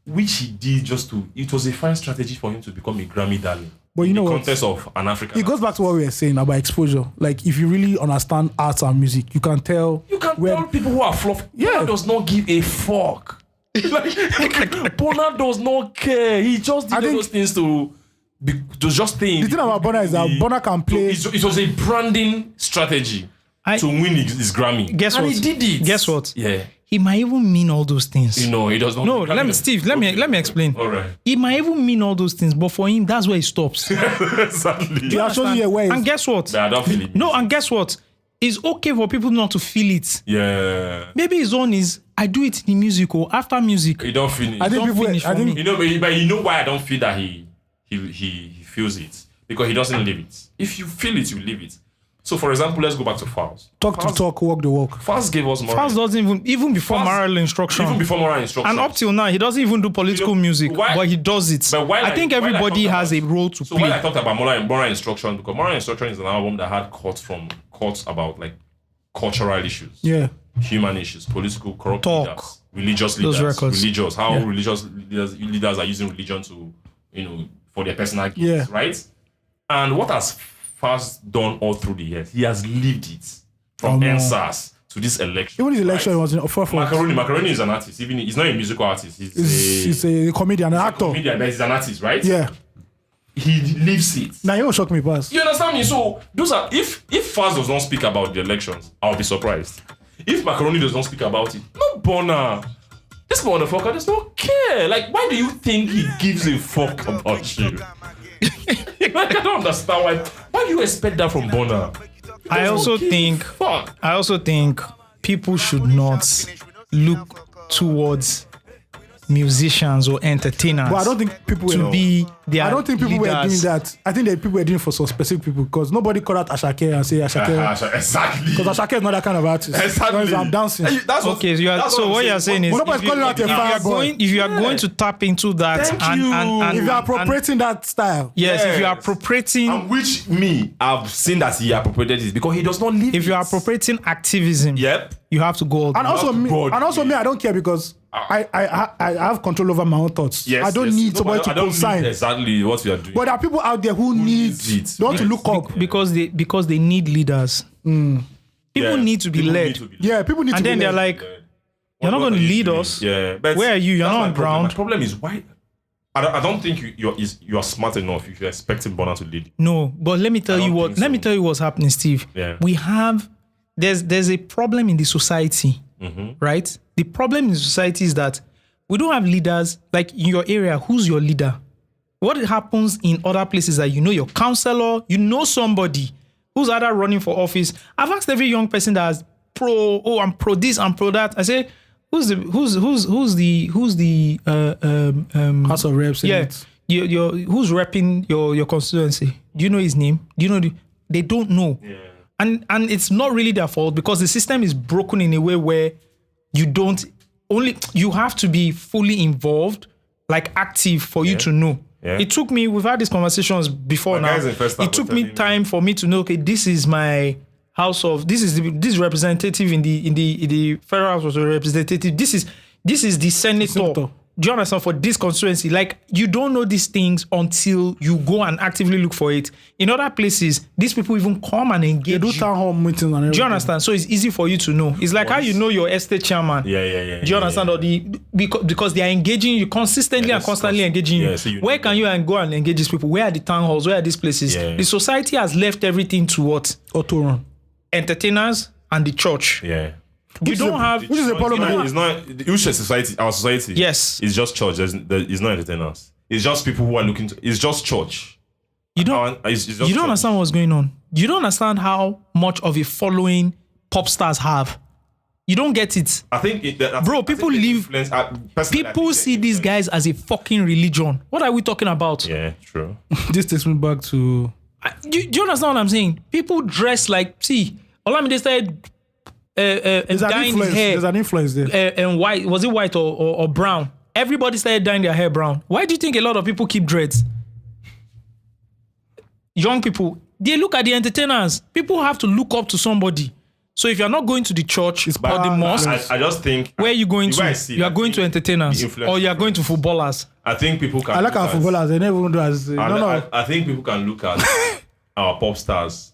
[SPEAKER 3] which he did just to. It was a fine strategy for him to become a Grammy darling.
[SPEAKER 1] But you
[SPEAKER 3] in
[SPEAKER 1] know
[SPEAKER 3] the
[SPEAKER 1] what?
[SPEAKER 3] context of an African.
[SPEAKER 1] It goes back to what we were saying about exposure. Like, if you really understand arts and music, you can tell.
[SPEAKER 3] You can
[SPEAKER 1] where-
[SPEAKER 3] tell people who are fluff.
[SPEAKER 1] Yeah.
[SPEAKER 3] Burna does not give a fuck. Burna does not care. He just
[SPEAKER 1] I
[SPEAKER 3] did
[SPEAKER 1] think-
[SPEAKER 3] those things to just stay in
[SPEAKER 1] The thing about Burna is that Burna can play.
[SPEAKER 3] It was a branding strategy to win his Grammy.
[SPEAKER 2] Guess
[SPEAKER 3] and
[SPEAKER 2] what?
[SPEAKER 3] he did it.
[SPEAKER 2] Guess what?
[SPEAKER 3] Yeah.
[SPEAKER 2] He might even mean all those things.
[SPEAKER 3] You know, he does not.
[SPEAKER 2] No,
[SPEAKER 3] Grammy
[SPEAKER 2] let me,
[SPEAKER 3] does-
[SPEAKER 2] Steve. Let me explain.
[SPEAKER 3] All right.
[SPEAKER 2] He might even mean all those things, but for him, that's where he stops.
[SPEAKER 3] Exactly.
[SPEAKER 1] He has shown you a way.
[SPEAKER 2] And guess what?
[SPEAKER 3] But I don't feel it.
[SPEAKER 2] No, and guess what? It's okay for people not to feel it.
[SPEAKER 3] Yeah.
[SPEAKER 2] Maybe his own is I do it in the music or after music.
[SPEAKER 3] You don't feel it.
[SPEAKER 1] I think
[SPEAKER 2] Don't
[SPEAKER 1] people.
[SPEAKER 2] finish
[SPEAKER 1] I
[SPEAKER 2] for
[SPEAKER 1] think
[SPEAKER 2] me.
[SPEAKER 3] You know, but you know why I don't feel that he feels it, because he doesn't live it. If you feel it, you live it. So, for example, let's go back to Fowls.
[SPEAKER 1] talk to talk, walk the walk.
[SPEAKER 3] Fowls gave us moral.
[SPEAKER 2] Faz doesn't even before
[SPEAKER 3] Faz-
[SPEAKER 2] moral instruction.
[SPEAKER 3] Even before moral instruction.
[SPEAKER 2] And up till now, he doesn't even do political
[SPEAKER 3] You know,
[SPEAKER 2] music,
[SPEAKER 3] why-
[SPEAKER 2] but he does it.
[SPEAKER 3] But while
[SPEAKER 2] I think
[SPEAKER 3] while
[SPEAKER 2] everybody
[SPEAKER 3] talked
[SPEAKER 2] has a
[SPEAKER 3] about-
[SPEAKER 2] role to
[SPEAKER 3] So when I
[SPEAKER 2] play.
[SPEAKER 3] talked about moral instruction, because moral instruction is an album that had quotes about like cultural issues,
[SPEAKER 1] Yeah.
[SPEAKER 3] human issues, political, corrupt
[SPEAKER 2] Talk.
[SPEAKER 3] leaders, religious
[SPEAKER 2] Those
[SPEAKER 3] leaders,
[SPEAKER 2] records.
[SPEAKER 3] how
[SPEAKER 2] Yeah.
[SPEAKER 3] religious leaders are using religion to, for their personal gains,
[SPEAKER 1] Yeah.
[SPEAKER 3] right? And what has Faz done all through the years? He has lived it from
[SPEAKER 1] no.
[SPEAKER 3] NSAS to this election.
[SPEAKER 1] Even his election
[SPEAKER 3] right?
[SPEAKER 1] was in forefront.
[SPEAKER 3] Macaroni is an artist. Even he's not a musical artist.
[SPEAKER 1] He's a comedian, an actor.
[SPEAKER 3] comedian, but he's an artist, right?
[SPEAKER 1] Yeah.
[SPEAKER 3] He lives it.
[SPEAKER 1] Now you won't shock me, pass.
[SPEAKER 3] You understand me? So those are if Faz does not speak about the elections, I'll be surprised. If Macaroni does not speak about it, no Burna. This motherfucker does not care. Like, why do you think he gives a fuck about you? Like, I don't understand why. Why do you expect that from Burna?
[SPEAKER 2] I also think
[SPEAKER 3] Fuck.
[SPEAKER 2] I also think people should not look towards musicians or entertainers.
[SPEAKER 1] But I don't think people
[SPEAKER 2] to
[SPEAKER 1] were.
[SPEAKER 2] be their
[SPEAKER 1] I don't think people were doing
[SPEAKER 2] leaders.
[SPEAKER 1] that. I think that people were doing it for some specific people because nobody called out Asake and say Asake.
[SPEAKER 3] Exactly.
[SPEAKER 1] Because Asake is not that kind of artist.
[SPEAKER 3] Exactly.
[SPEAKER 1] Because I'm dancing.
[SPEAKER 3] That's what,
[SPEAKER 2] Okay, so what you're saying is,
[SPEAKER 1] Nobody's calling out a fire boy.
[SPEAKER 2] if you are going to tap into that,
[SPEAKER 3] Thank
[SPEAKER 2] and,
[SPEAKER 3] you.
[SPEAKER 2] and
[SPEAKER 1] If you're appropriating that style,
[SPEAKER 2] yes, if you are
[SPEAKER 3] Yes.
[SPEAKER 2] appropriating,
[SPEAKER 3] And which me, I've seen that he appropriated it because he does not live.
[SPEAKER 2] if you are
[SPEAKER 3] it.
[SPEAKER 2] appropriating activism,
[SPEAKER 3] Yep.
[SPEAKER 2] you have to go all the
[SPEAKER 1] and
[SPEAKER 2] way.
[SPEAKER 1] also me,
[SPEAKER 3] God.
[SPEAKER 1] I don't care because I have control over my own thoughts.
[SPEAKER 3] Yes,
[SPEAKER 1] I don't
[SPEAKER 3] yes.
[SPEAKER 1] need
[SPEAKER 3] No,
[SPEAKER 1] somebody
[SPEAKER 3] but
[SPEAKER 1] to
[SPEAKER 3] I don't
[SPEAKER 1] co-sign.
[SPEAKER 3] need exactly what we are doing.
[SPEAKER 1] But there are people out there who need
[SPEAKER 3] needs it.
[SPEAKER 1] they want to
[SPEAKER 3] Yes.
[SPEAKER 1] look up.
[SPEAKER 2] because they need leaders. People
[SPEAKER 3] Yeah.
[SPEAKER 2] need to be
[SPEAKER 3] People
[SPEAKER 2] led,
[SPEAKER 3] need to be
[SPEAKER 1] Yeah, people need
[SPEAKER 2] and
[SPEAKER 1] to
[SPEAKER 2] then
[SPEAKER 1] be
[SPEAKER 2] they're
[SPEAKER 1] led.
[SPEAKER 2] like, "You're not
[SPEAKER 3] What
[SPEAKER 2] going to
[SPEAKER 3] are you
[SPEAKER 2] lead
[SPEAKER 3] doing?
[SPEAKER 2] us.
[SPEAKER 3] Yeah. But
[SPEAKER 2] Where are you? You're
[SPEAKER 3] that's
[SPEAKER 2] not
[SPEAKER 3] my
[SPEAKER 2] on
[SPEAKER 3] problem.
[SPEAKER 2] ground."
[SPEAKER 3] My problem is why. I don't think you are smart enough if you're expecting Bonner to lead.
[SPEAKER 2] No, but let me tell you
[SPEAKER 3] don't
[SPEAKER 2] what.
[SPEAKER 3] think
[SPEAKER 2] Let me
[SPEAKER 3] so.
[SPEAKER 2] tell you what's happening, Steve.
[SPEAKER 3] Yeah.
[SPEAKER 2] We have there's a problem in the society, right? The problem in the society is that we don't have leaders like in your area. Who's your leader? What happens in other places that you know your counselor, you know somebody who's either running for office. I've asked every young person that's I'm pro this, I'm pro that. I say, who's the
[SPEAKER 1] House of Reps.
[SPEAKER 2] yeah, who's repping your constituency? Do you know his name? Do you know they don't know.
[SPEAKER 3] Yeah.
[SPEAKER 2] And it's not really their fault because the system is broken in a way where you have to be fully involved, like active for you to know.
[SPEAKER 3] Yeah.
[SPEAKER 2] It took me, we've had these conversations before
[SPEAKER 3] My
[SPEAKER 2] now.
[SPEAKER 3] guys in First Staff
[SPEAKER 2] It took
[SPEAKER 3] were
[SPEAKER 2] me
[SPEAKER 3] telling me.
[SPEAKER 2] time for me to know, okay, this is my house of, this is representative in the federal house of representative. This is the senator. Do you understand? For this constituency, like you don't know these things until you go and actively look for it. In other places, these people even come and engage.
[SPEAKER 1] They do
[SPEAKER 2] you.
[SPEAKER 1] town hall meetings and everything.
[SPEAKER 2] Do you understand? So it's easy for you to know. It's like how you know your estate chairman.
[SPEAKER 3] Yeah.
[SPEAKER 2] Do you understand? Or because they are engaging you consistently and
[SPEAKER 3] that's
[SPEAKER 2] constantly
[SPEAKER 3] constant.
[SPEAKER 2] engaging you.
[SPEAKER 3] Yeah, so you
[SPEAKER 2] Where
[SPEAKER 3] know
[SPEAKER 2] can you and go and engage these people? Where are the town halls? Where are these places?
[SPEAKER 3] Yeah.
[SPEAKER 2] The society has left everything to what?
[SPEAKER 1] Auto run.
[SPEAKER 2] Entertainers and the church.
[SPEAKER 3] Yeah.
[SPEAKER 2] You don't have.
[SPEAKER 1] Which is a problem.
[SPEAKER 3] It's not which is society. Our society.
[SPEAKER 2] Yes.
[SPEAKER 3] It's just church. It's not entertainers. It's just people who are looking to. It's just church.
[SPEAKER 2] You don't.
[SPEAKER 3] It's just
[SPEAKER 2] You don't
[SPEAKER 3] church.
[SPEAKER 2] understand what's going on. You don't understand how much of a following pop stars have. You don't get it.
[SPEAKER 3] I think,
[SPEAKER 2] Bro, people live-
[SPEAKER 3] People
[SPEAKER 2] People see these guys as a fucking religion. What are we talking about?
[SPEAKER 3] Yeah, true.
[SPEAKER 1] This takes me back to
[SPEAKER 2] Do you understand what I'm saying? People dress like, see, Olamide started
[SPEAKER 1] there's an
[SPEAKER 2] dyeing his
[SPEAKER 1] influence.
[SPEAKER 2] hair
[SPEAKER 1] There's an influence there.
[SPEAKER 2] and white. Was it white or brown? Everybody started dyeing their hair brown. Why do you think a lot of people keep dreads? Young people, they look at the entertainers. People have to look up to somebody. So if you're not going to the church or the
[SPEAKER 1] bad
[SPEAKER 2] mosque,
[SPEAKER 3] I just think.
[SPEAKER 2] where are you going
[SPEAKER 3] the way I
[SPEAKER 2] to?
[SPEAKER 3] see
[SPEAKER 2] You
[SPEAKER 3] it,
[SPEAKER 2] are
[SPEAKER 3] I
[SPEAKER 2] going to
[SPEAKER 3] think
[SPEAKER 2] entertainers
[SPEAKER 3] the influence-
[SPEAKER 2] or you are going to footballers.
[SPEAKER 3] I think people can.
[SPEAKER 1] I like
[SPEAKER 3] look
[SPEAKER 1] our
[SPEAKER 3] at-
[SPEAKER 1] footballers. They never even do as no.
[SPEAKER 3] I think people can look at our pop stars.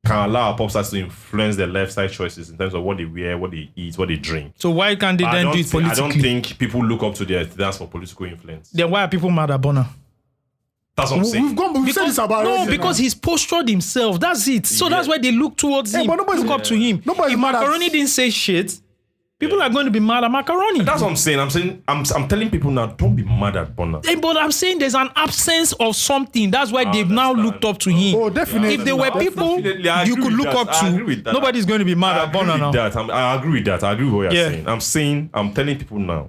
[SPEAKER 3] Can allow our pop stars to influence their lifestyle choices in terms of what they wear, what they eat, what they drink.
[SPEAKER 2] So why can't they then do it
[SPEAKER 3] I
[SPEAKER 2] politically?
[SPEAKER 3] don't think people look up to their dance for political influence.
[SPEAKER 2] Then why are people mad at Bonner?
[SPEAKER 3] That's what I'm saying.
[SPEAKER 1] We've said this about
[SPEAKER 2] no,
[SPEAKER 1] already.
[SPEAKER 2] because he's postured himself. That's it. So that's why they look towards him.
[SPEAKER 1] but nobody's-
[SPEAKER 2] Look up to him.
[SPEAKER 1] nobody's
[SPEAKER 2] If
[SPEAKER 1] mad at-
[SPEAKER 2] Macaroni didn't say shit, people are going to be mad at Macaroni.
[SPEAKER 3] That's what I'm saying. I'm telling people now, don't be mad at Bonner.
[SPEAKER 2] But I'm saying there's an absence of something. That's why they've now
[SPEAKER 3] understand.
[SPEAKER 2] looked up to him.
[SPEAKER 1] Oh, definitely.
[SPEAKER 2] If there were people
[SPEAKER 3] Definitely, I
[SPEAKER 2] you
[SPEAKER 3] agree
[SPEAKER 2] could
[SPEAKER 3] with
[SPEAKER 2] look
[SPEAKER 3] that.
[SPEAKER 2] up
[SPEAKER 3] I agree with
[SPEAKER 2] to,
[SPEAKER 3] that.
[SPEAKER 2] nobody's going to be mad at Bonner now.
[SPEAKER 3] I agree with that. I agree with what you're
[SPEAKER 2] Yeah.
[SPEAKER 3] saying. I'm telling people now,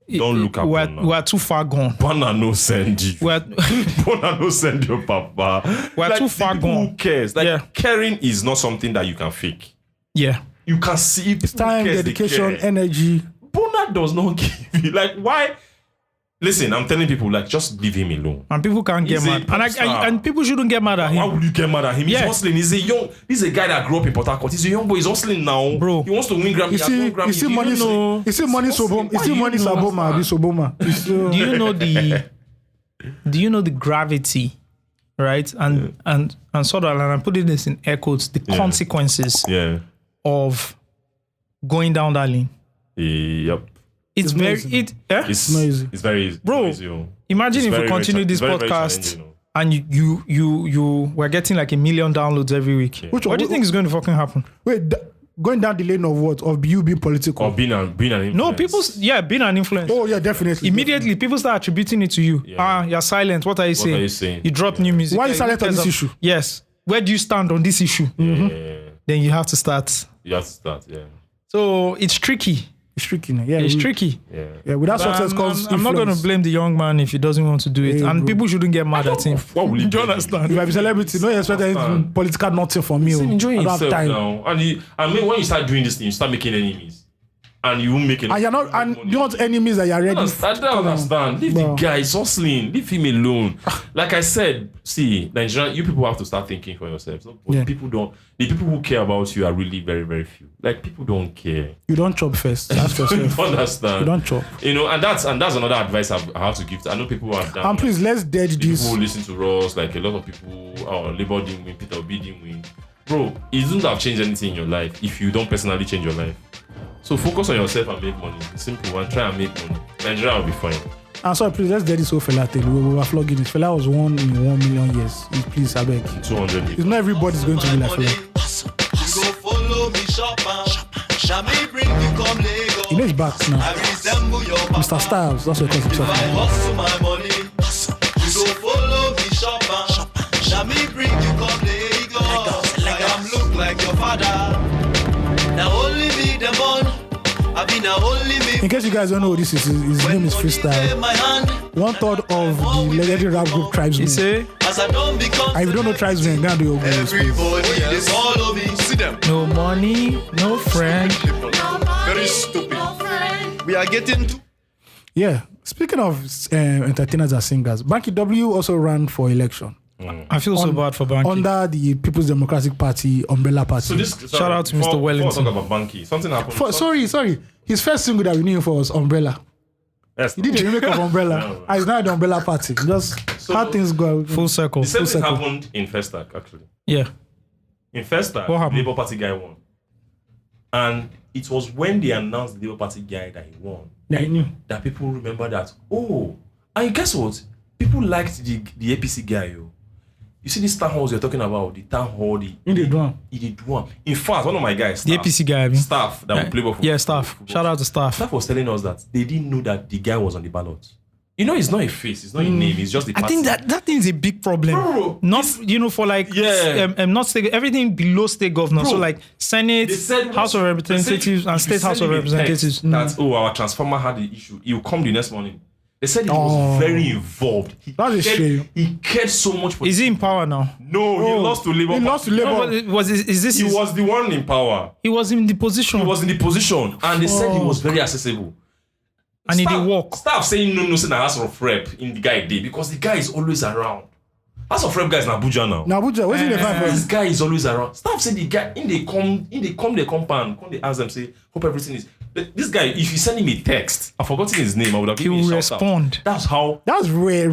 [SPEAKER 3] don't look at Bonner.
[SPEAKER 2] We're too far gone.
[SPEAKER 3] Bonner no send you. Bonner no send your papa.
[SPEAKER 2] We're too
[SPEAKER 3] the
[SPEAKER 2] far
[SPEAKER 3] people
[SPEAKER 2] gone.
[SPEAKER 3] Who cares? Like
[SPEAKER 2] Yeah.
[SPEAKER 3] caring is not something that you can fake.
[SPEAKER 2] Yeah.
[SPEAKER 3] You can see
[SPEAKER 1] It's time, dedication,
[SPEAKER 3] care.
[SPEAKER 1] energy.
[SPEAKER 3] Bonner does not give you like why. Listen, I'm telling people like just leave him alone.
[SPEAKER 2] And people can't get
[SPEAKER 3] He's a
[SPEAKER 2] mad.
[SPEAKER 3] pop star.
[SPEAKER 2] And people shouldn't get mad at
[SPEAKER 3] Why
[SPEAKER 2] him.
[SPEAKER 3] would you get mad at him? He's
[SPEAKER 2] Yeah.
[SPEAKER 3] hustling. He's a guy that grew up in Port Harcourt. He's a young boy. He's hustling now.
[SPEAKER 2] Bro.
[SPEAKER 3] He wants to win Grammy.
[SPEAKER 1] You see,
[SPEAKER 3] Grammy.
[SPEAKER 1] you see money. You see money. Soboma. You see money. Saboma. Be Soboma.
[SPEAKER 2] Do you know the gravity, right? And sort of, and I'm putting this in air quotes, the consequences
[SPEAKER 3] Yeah.
[SPEAKER 2] of going down that lane.
[SPEAKER 3] Yep.
[SPEAKER 2] It's very
[SPEAKER 1] not easy.
[SPEAKER 3] It's
[SPEAKER 1] not easy.
[SPEAKER 3] It's very easy.
[SPEAKER 2] Bro,
[SPEAKER 3] It's easy.
[SPEAKER 2] Imagine
[SPEAKER 3] It's
[SPEAKER 2] if
[SPEAKER 3] very,
[SPEAKER 2] we
[SPEAKER 3] very
[SPEAKER 2] continue this
[SPEAKER 3] very, very
[SPEAKER 2] podcast
[SPEAKER 3] challenging,
[SPEAKER 2] and you were getting like 1 million downloads every week.
[SPEAKER 1] Which
[SPEAKER 2] What
[SPEAKER 1] one?
[SPEAKER 2] do you think is going to fucking happen?
[SPEAKER 1] Wait, going down the lane of what? Of you being political?
[SPEAKER 3] Or being an influence.
[SPEAKER 2] No, being an influence.
[SPEAKER 1] Oh yeah, definitely.
[SPEAKER 2] Immediately, people start attributing it to you.
[SPEAKER 3] Yeah.
[SPEAKER 2] You're silent. What are you saying?
[SPEAKER 3] are you saying?
[SPEAKER 2] You drop new music.
[SPEAKER 1] Why are you silent on this
[SPEAKER 2] There's
[SPEAKER 1] issue?
[SPEAKER 2] Yes. Where do you stand on this issue?
[SPEAKER 3] Yeah.
[SPEAKER 2] then you have to start.
[SPEAKER 3] You have to start, yeah.
[SPEAKER 2] So it's tricky.
[SPEAKER 1] It's tricky. Yeah,
[SPEAKER 2] It's tricky.
[SPEAKER 3] Yeah.
[SPEAKER 1] Without success
[SPEAKER 2] I'm,
[SPEAKER 1] comes
[SPEAKER 2] I'm not going to
[SPEAKER 1] influence.
[SPEAKER 2] blame the young man if he doesn't want to do it.
[SPEAKER 1] Yeah,
[SPEAKER 2] And
[SPEAKER 1] bro.
[SPEAKER 2] people shouldn't get mad at him.
[SPEAKER 3] What will he
[SPEAKER 2] Do you
[SPEAKER 3] do?
[SPEAKER 2] understand?
[SPEAKER 1] If I be celebrity, no expect anything
[SPEAKER 3] Understand.
[SPEAKER 1] political nothing from me.
[SPEAKER 3] He's enjoying
[SPEAKER 1] I don't have
[SPEAKER 3] himself
[SPEAKER 1] time.
[SPEAKER 3] now. And when you start doing this thing, you start making enemies. And you won't make any.
[SPEAKER 1] And you're not, and you want enemies that you're ready.
[SPEAKER 3] I don't understand. Leave
[SPEAKER 1] Bro.
[SPEAKER 3] the guy, he's hustling. Leave him alone. Like I said, see, Nigerian, you people have to start thinking for yourselves.
[SPEAKER 1] Yeah.
[SPEAKER 3] People don't. The people who care about you are really very, very few. Like people don't care.
[SPEAKER 1] You don't chop first. That's for
[SPEAKER 3] You
[SPEAKER 1] sure.
[SPEAKER 3] don't understand.
[SPEAKER 1] You don't chop.
[SPEAKER 3] You know, and that's another advice I have to give. I know people who have done.
[SPEAKER 1] And please, let's dead
[SPEAKER 3] People
[SPEAKER 1] this.
[SPEAKER 3] who listen to us, like a lot of people, Labour didn't win, Peter Obi didn't win. Bro, it doesn't have changed anything in your life if you don't personally change your life. So focus on yourself and make money. It's simple and try and make money. Nigeria will be fine.
[SPEAKER 1] And sorry, please, let's dead this whole fella thing. We were flogging it. Fella was one in 1 million years. Please, I beg.
[SPEAKER 3] 200
[SPEAKER 1] It's not everybody's going to be like fella.
[SPEAKER 5] You go follow me shop Shami bring you come Lagos.
[SPEAKER 1] You know he's back now.
[SPEAKER 5] I resemble your papa.
[SPEAKER 1] Mr. Styles, that's what he calls
[SPEAKER 5] If I
[SPEAKER 1] himself.
[SPEAKER 5] hustle my money, you go follow me shop Shami bring you come Lagos. I am look like your father. Now only me the one. I be now only me.
[SPEAKER 1] In case you guys don't know who this is, his name is Freestyle.
[SPEAKER 5] My hand,
[SPEAKER 1] 1/3 of the legendary rap group Tribesmen.
[SPEAKER 2] You say,
[SPEAKER 5] as I don't become.
[SPEAKER 1] And if you don't know Tribesmen, go and do your Google.
[SPEAKER 5] Everybody they follow me. See them.
[SPEAKER 2] no money, no friend.
[SPEAKER 5] Very stupid. We are getting to.
[SPEAKER 1] Yeah. Speaking of entertainers and singers, Banky W also ran for election
[SPEAKER 2] I feel so bad for Banky.
[SPEAKER 1] under the People's Democratic Party umbrella party.
[SPEAKER 3] So this
[SPEAKER 2] Shout out to Mr.
[SPEAKER 3] Before
[SPEAKER 2] Wellington.
[SPEAKER 3] I talk about Banky, something happened.
[SPEAKER 1] Sorry. His first single that we knew him for was Umbrella.
[SPEAKER 3] Yes.
[SPEAKER 1] He did a remake of Umbrella.
[SPEAKER 3] No.
[SPEAKER 1] And he's now at the Umbrella party. Just
[SPEAKER 3] So-
[SPEAKER 1] how things go.
[SPEAKER 2] Full circle.
[SPEAKER 3] The same thing
[SPEAKER 1] circle.
[SPEAKER 3] happened in Festac, actually.
[SPEAKER 2] Yeah.
[SPEAKER 3] In Festac,
[SPEAKER 2] What
[SPEAKER 3] the
[SPEAKER 2] happened?
[SPEAKER 3] Labour Party guy won. And it was when they announced the Labour Party guy that he won
[SPEAKER 1] Yeah, I knew.
[SPEAKER 3] that people remember that. Oh, and guess what? People liked the APC guy. Yo. You see these town halls you're talking about, the town hall,
[SPEAKER 1] In the drum.
[SPEAKER 3] He did one. In fact, one of my guys,
[SPEAKER 2] The
[SPEAKER 3] staff,
[SPEAKER 2] APC guy, I mean.
[SPEAKER 3] staff that will play ball for
[SPEAKER 2] Yeah, staff. Shout out to staff.
[SPEAKER 3] Staff was telling us that they didn't know that the guy was on the ballot. You know, it's not a face, it's not a name, it's just the
[SPEAKER 2] I
[SPEAKER 3] party.
[SPEAKER 2] think that thing is a big problem.
[SPEAKER 3] Bro,
[SPEAKER 2] Not for like
[SPEAKER 3] Yeah.
[SPEAKER 2] not state everything below state governor.
[SPEAKER 3] Bro,
[SPEAKER 2] So like Senate,
[SPEAKER 3] They said
[SPEAKER 2] House of Representatives, and State House of Representatives.
[SPEAKER 3] That our transformer had the issue. He will come the next morning. They said he was very involved.
[SPEAKER 1] That's a shame.
[SPEAKER 3] He cared so much for.
[SPEAKER 2] Is he in power now?
[SPEAKER 3] No, he lost to Labour.
[SPEAKER 1] He lost to
[SPEAKER 3] Party.
[SPEAKER 1] Labour.
[SPEAKER 2] No, but is this?
[SPEAKER 3] He was the one in power.
[SPEAKER 2] He was in the position.
[SPEAKER 3] He was in the position, and they said he was very accessible.
[SPEAKER 2] And he did work.
[SPEAKER 3] Stop saying no, saying House of Rep in the guy day because the guy is always around. House of Rep guy is in Abuja now.
[SPEAKER 1] Now, Abuja, what's in the fight
[SPEAKER 3] This
[SPEAKER 1] for?
[SPEAKER 3] guy is always around. Stop saying the guy in the compound, come they ask them say hope everything is. This guy, if you send him a text, I've forgotten his name, I would have
[SPEAKER 2] He
[SPEAKER 3] given him
[SPEAKER 2] will
[SPEAKER 3] a shout out.
[SPEAKER 2] respond.
[SPEAKER 3] That's how.
[SPEAKER 1] That's rare.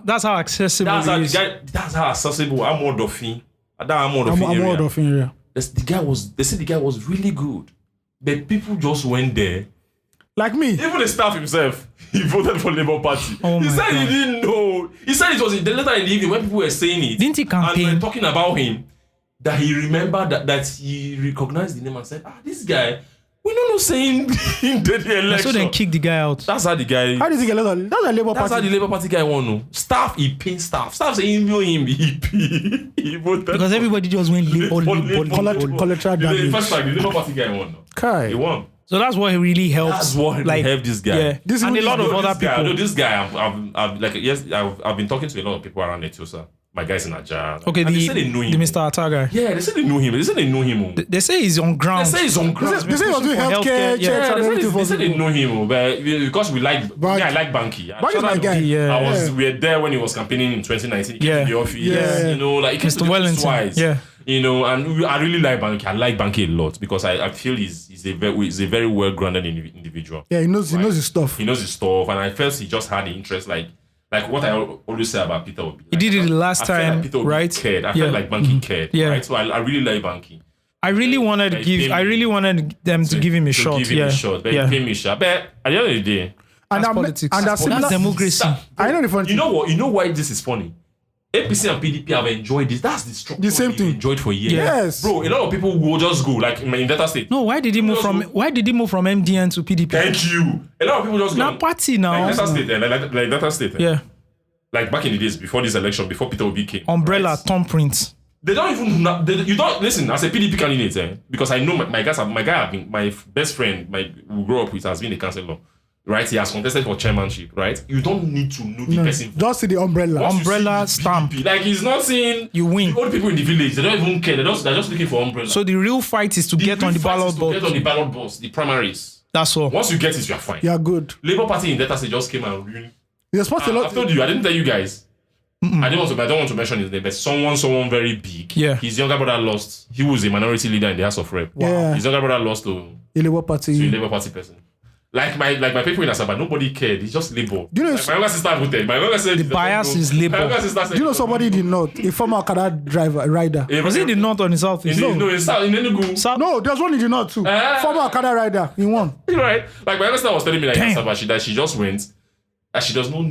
[SPEAKER 2] That's how accessible
[SPEAKER 3] That's how
[SPEAKER 2] he
[SPEAKER 3] the
[SPEAKER 2] is.
[SPEAKER 3] guy. That's how accessible. I'm more Dolphin. I'm more
[SPEAKER 1] I'm
[SPEAKER 3] Dolphin
[SPEAKER 1] more
[SPEAKER 3] area.
[SPEAKER 1] of in here.
[SPEAKER 3] The guy was. They said the guy was really good, but people just went there.
[SPEAKER 1] Like me.
[SPEAKER 3] Even the staff himself, he voted for Labour Party.
[SPEAKER 2] Oh
[SPEAKER 3] He
[SPEAKER 2] my
[SPEAKER 3] said
[SPEAKER 2] God.
[SPEAKER 3] he didn't know. He said it was later in the evening when people were saying it.
[SPEAKER 2] Didn't he campaign?
[SPEAKER 3] And were talking about him, that he remembered that he recognized the name and said, this guy, we don't know saying in the election.
[SPEAKER 2] So then kick the guy out.
[SPEAKER 3] That's how the guy.
[SPEAKER 1] How does he get a lot? That's a Labour
[SPEAKER 3] That's how
[SPEAKER 1] party.
[SPEAKER 3] the Labour Party guy won. No. Staff, he pinned staff. Staff saying, know him, he voted.
[SPEAKER 2] Because everybody just went
[SPEAKER 1] Collateral
[SPEAKER 3] The
[SPEAKER 1] damage.
[SPEAKER 3] first time, the Labour Party guy won. No.
[SPEAKER 1] Kai.
[SPEAKER 3] He won.
[SPEAKER 2] So that's what really helps.
[SPEAKER 3] That's what helped this guy.
[SPEAKER 2] Yeah.
[SPEAKER 1] This
[SPEAKER 2] And a
[SPEAKER 1] is-
[SPEAKER 2] lot of
[SPEAKER 3] No,
[SPEAKER 2] other
[SPEAKER 3] this guy,
[SPEAKER 2] people.
[SPEAKER 3] no, this guy, I've like yes, I've been talking to a lot of people around Etiosa. My guys in Nigeria.
[SPEAKER 2] Okay,
[SPEAKER 3] And
[SPEAKER 2] the
[SPEAKER 3] they say they know him.
[SPEAKER 2] Mr. Atta guy.
[SPEAKER 3] Yeah, they say they know him. They say they know him.
[SPEAKER 2] They say he's on
[SPEAKER 3] They
[SPEAKER 2] ground.
[SPEAKER 3] say he's on ground.
[SPEAKER 1] They say he was doing
[SPEAKER 2] For
[SPEAKER 1] healthcare
[SPEAKER 2] healthcare,
[SPEAKER 1] checks
[SPEAKER 2] yeah,
[SPEAKER 1] and everything
[SPEAKER 3] They
[SPEAKER 1] for
[SPEAKER 3] say they
[SPEAKER 1] people.
[SPEAKER 3] know him, but because we like,
[SPEAKER 1] Banky.
[SPEAKER 3] I like Banky.
[SPEAKER 1] Banky is my guy.
[SPEAKER 2] Yeah.
[SPEAKER 3] We were there when he was campaigning in 2019. He came
[SPEAKER 2] Yeah.
[SPEAKER 3] to the office.
[SPEAKER 1] Yeah.
[SPEAKER 3] You know, like he came to
[SPEAKER 2] Mr.
[SPEAKER 3] the office
[SPEAKER 2] Wellington.
[SPEAKER 3] twice.
[SPEAKER 2] Yeah.
[SPEAKER 3] You know, and I really like Banky. I like Banky a lot because I feel he's a very well grounded individual.
[SPEAKER 1] Yeah, he knows his stuff.
[SPEAKER 3] He knows his stuff, and I felt he just had the interest, like what I always say about Peter Obi.
[SPEAKER 2] He did it the last
[SPEAKER 3] I felt
[SPEAKER 2] time,
[SPEAKER 3] like Peter Obi
[SPEAKER 2] right?
[SPEAKER 3] cared. I
[SPEAKER 2] Yeah.
[SPEAKER 3] felt like Banky cared.
[SPEAKER 2] Yeah.
[SPEAKER 3] Right. So I really like Banky.
[SPEAKER 2] I really wanted them to give him a
[SPEAKER 3] To
[SPEAKER 2] shot.
[SPEAKER 3] give him
[SPEAKER 2] Yeah.
[SPEAKER 3] a shot, but
[SPEAKER 2] Yeah.
[SPEAKER 3] he gave me a shot. But at the end of the day,
[SPEAKER 1] And
[SPEAKER 2] That's
[SPEAKER 1] I'm-
[SPEAKER 2] politics.
[SPEAKER 1] And
[SPEAKER 2] That's
[SPEAKER 1] similar.
[SPEAKER 2] democracy.
[SPEAKER 1] I know the funny
[SPEAKER 3] you
[SPEAKER 1] thing.
[SPEAKER 3] know what? You know why this is funny? APC and PDP have enjoyed this. That's the structure.
[SPEAKER 1] The same
[SPEAKER 3] they've
[SPEAKER 1] thing.
[SPEAKER 3] Enjoyed for years.
[SPEAKER 1] Yes.
[SPEAKER 3] Bro, a lot of people will just go like in Delta State.
[SPEAKER 2] No, why did he move from MDN to PDP?
[SPEAKER 3] Thank you. A lot of people just go.
[SPEAKER 2] Now party now.
[SPEAKER 3] Like Delta State, like Delta State.
[SPEAKER 2] Yeah.
[SPEAKER 3] Like back in the days before this election, before Peter Obi came.
[SPEAKER 2] Umbrella,
[SPEAKER 3] right?
[SPEAKER 2] thumbprint.
[SPEAKER 3] They don't even you don't listen as a PDP candidate, because I know my best friend, who grew up with has been a councillor, right? He has contested for chairmanship, right? You don't need to know the person.
[SPEAKER 1] Just see the umbrella.
[SPEAKER 3] Once you
[SPEAKER 2] Umbrella
[SPEAKER 3] see the
[SPEAKER 2] stamp.
[SPEAKER 3] PDP, like he's not saying
[SPEAKER 2] You win.
[SPEAKER 3] The old people in the village, they don't even care. They're just looking for umbrella.
[SPEAKER 2] So the real fight is to get on the ballot
[SPEAKER 3] Get on
[SPEAKER 2] box.
[SPEAKER 3] the ballot box, the primaries.
[SPEAKER 2] That's all.
[SPEAKER 3] Once you get it, you're fine.
[SPEAKER 1] Yeah, good.
[SPEAKER 3] Labour Party in Delta State just came and ruined.
[SPEAKER 1] You're supposed to
[SPEAKER 3] I've told you, I didn't tell you guys. I don't want to mention his name, but someone very big.
[SPEAKER 2] Yeah.
[SPEAKER 3] His younger brother lost. He was a minority leader in the House of Rep.
[SPEAKER 1] Yeah.
[SPEAKER 3] His younger brother lost to
[SPEAKER 1] the Labour
[SPEAKER 3] a
[SPEAKER 1] Party.
[SPEAKER 3] Labour Party person. Like my people in Asaba, nobody cared. It's just Labour.
[SPEAKER 1] Do you know
[SPEAKER 3] Like my younger sister voted. My younger sister
[SPEAKER 2] The bias is Labour.
[SPEAKER 3] My younger sister said,
[SPEAKER 1] Do you know somebody in the north, a former Okada rider?
[SPEAKER 2] Was it the north or the south?
[SPEAKER 3] In Enugu.
[SPEAKER 2] South?
[SPEAKER 1] No, there's one in the north too. Former Okada rider, he won.
[SPEAKER 3] Right? Like my younger sister was telling me like in
[SPEAKER 2] Damn.
[SPEAKER 3] Asaba, that she just went and she does not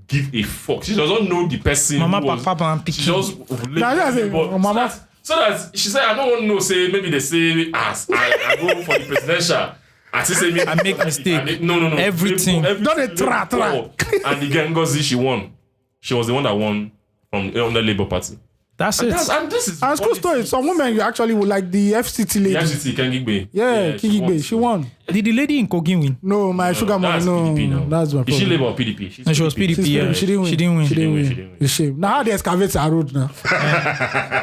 [SPEAKER 3] give a fuck. She doesn't know the person.
[SPEAKER 2] Mama,
[SPEAKER 3] who was,
[SPEAKER 2] papa, and
[SPEAKER 3] she
[SPEAKER 2] pikin.
[SPEAKER 3] just
[SPEAKER 1] Yeah, say, mama.
[SPEAKER 3] So that she said, I don't want to know. Say maybe they say as I go for the presidential. I say me.
[SPEAKER 2] I make mistake.
[SPEAKER 3] No.
[SPEAKER 2] Everything.
[SPEAKER 1] Don't they try.
[SPEAKER 3] And the girl Ngozi, she won. She was the one that won from the Labour Party.
[SPEAKER 2] That's it.
[SPEAKER 3] And this is
[SPEAKER 1] And school story, some women you actually would like the FCT lady.
[SPEAKER 3] The FCT Kengigbe.
[SPEAKER 1] Yeah, Kigigbe, she won.
[SPEAKER 2] Did the lady in Kogi win?
[SPEAKER 1] No, my sugar mommy,
[SPEAKER 3] That's
[SPEAKER 1] no.
[SPEAKER 3] PDP now.
[SPEAKER 1] That's my
[SPEAKER 3] Is she
[SPEAKER 1] problem.
[SPEAKER 3] Labour or PDP?
[SPEAKER 2] No, she was PDP. Yeah.
[SPEAKER 1] She didn't win.
[SPEAKER 2] She didn't win.
[SPEAKER 1] She didn't
[SPEAKER 3] She
[SPEAKER 1] win.
[SPEAKER 3] didn't win.
[SPEAKER 1] It's a shame. Now how they excavate our road now?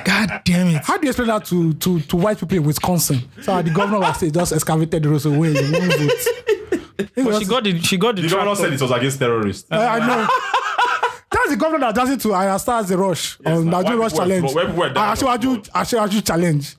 [SPEAKER 2] God damn it.
[SPEAKER 1] How do you explain that to white people in Wisconsin? So the governor of our state just excavated the road away. You won't vote.
[SPEAKER 2] But she got the
[SPEAKER 3] The governor
[SPEAKER 2] tractor.
[SPEAKER 3] said it was against terrorists.
[SPEAKER 1] I know. That's the governor that does it to I start the rush on
[SPEAKER 3] now,
[SPEAKER 1] Nigerian
[SPEAKER 3] why
[SPEAKER 1] rush
[SPEAKER 3] people
[SPEAKER 1] challenge.
[SPEAKER 3] why people were down
[SPEAKER 1] Ashewaju challenge.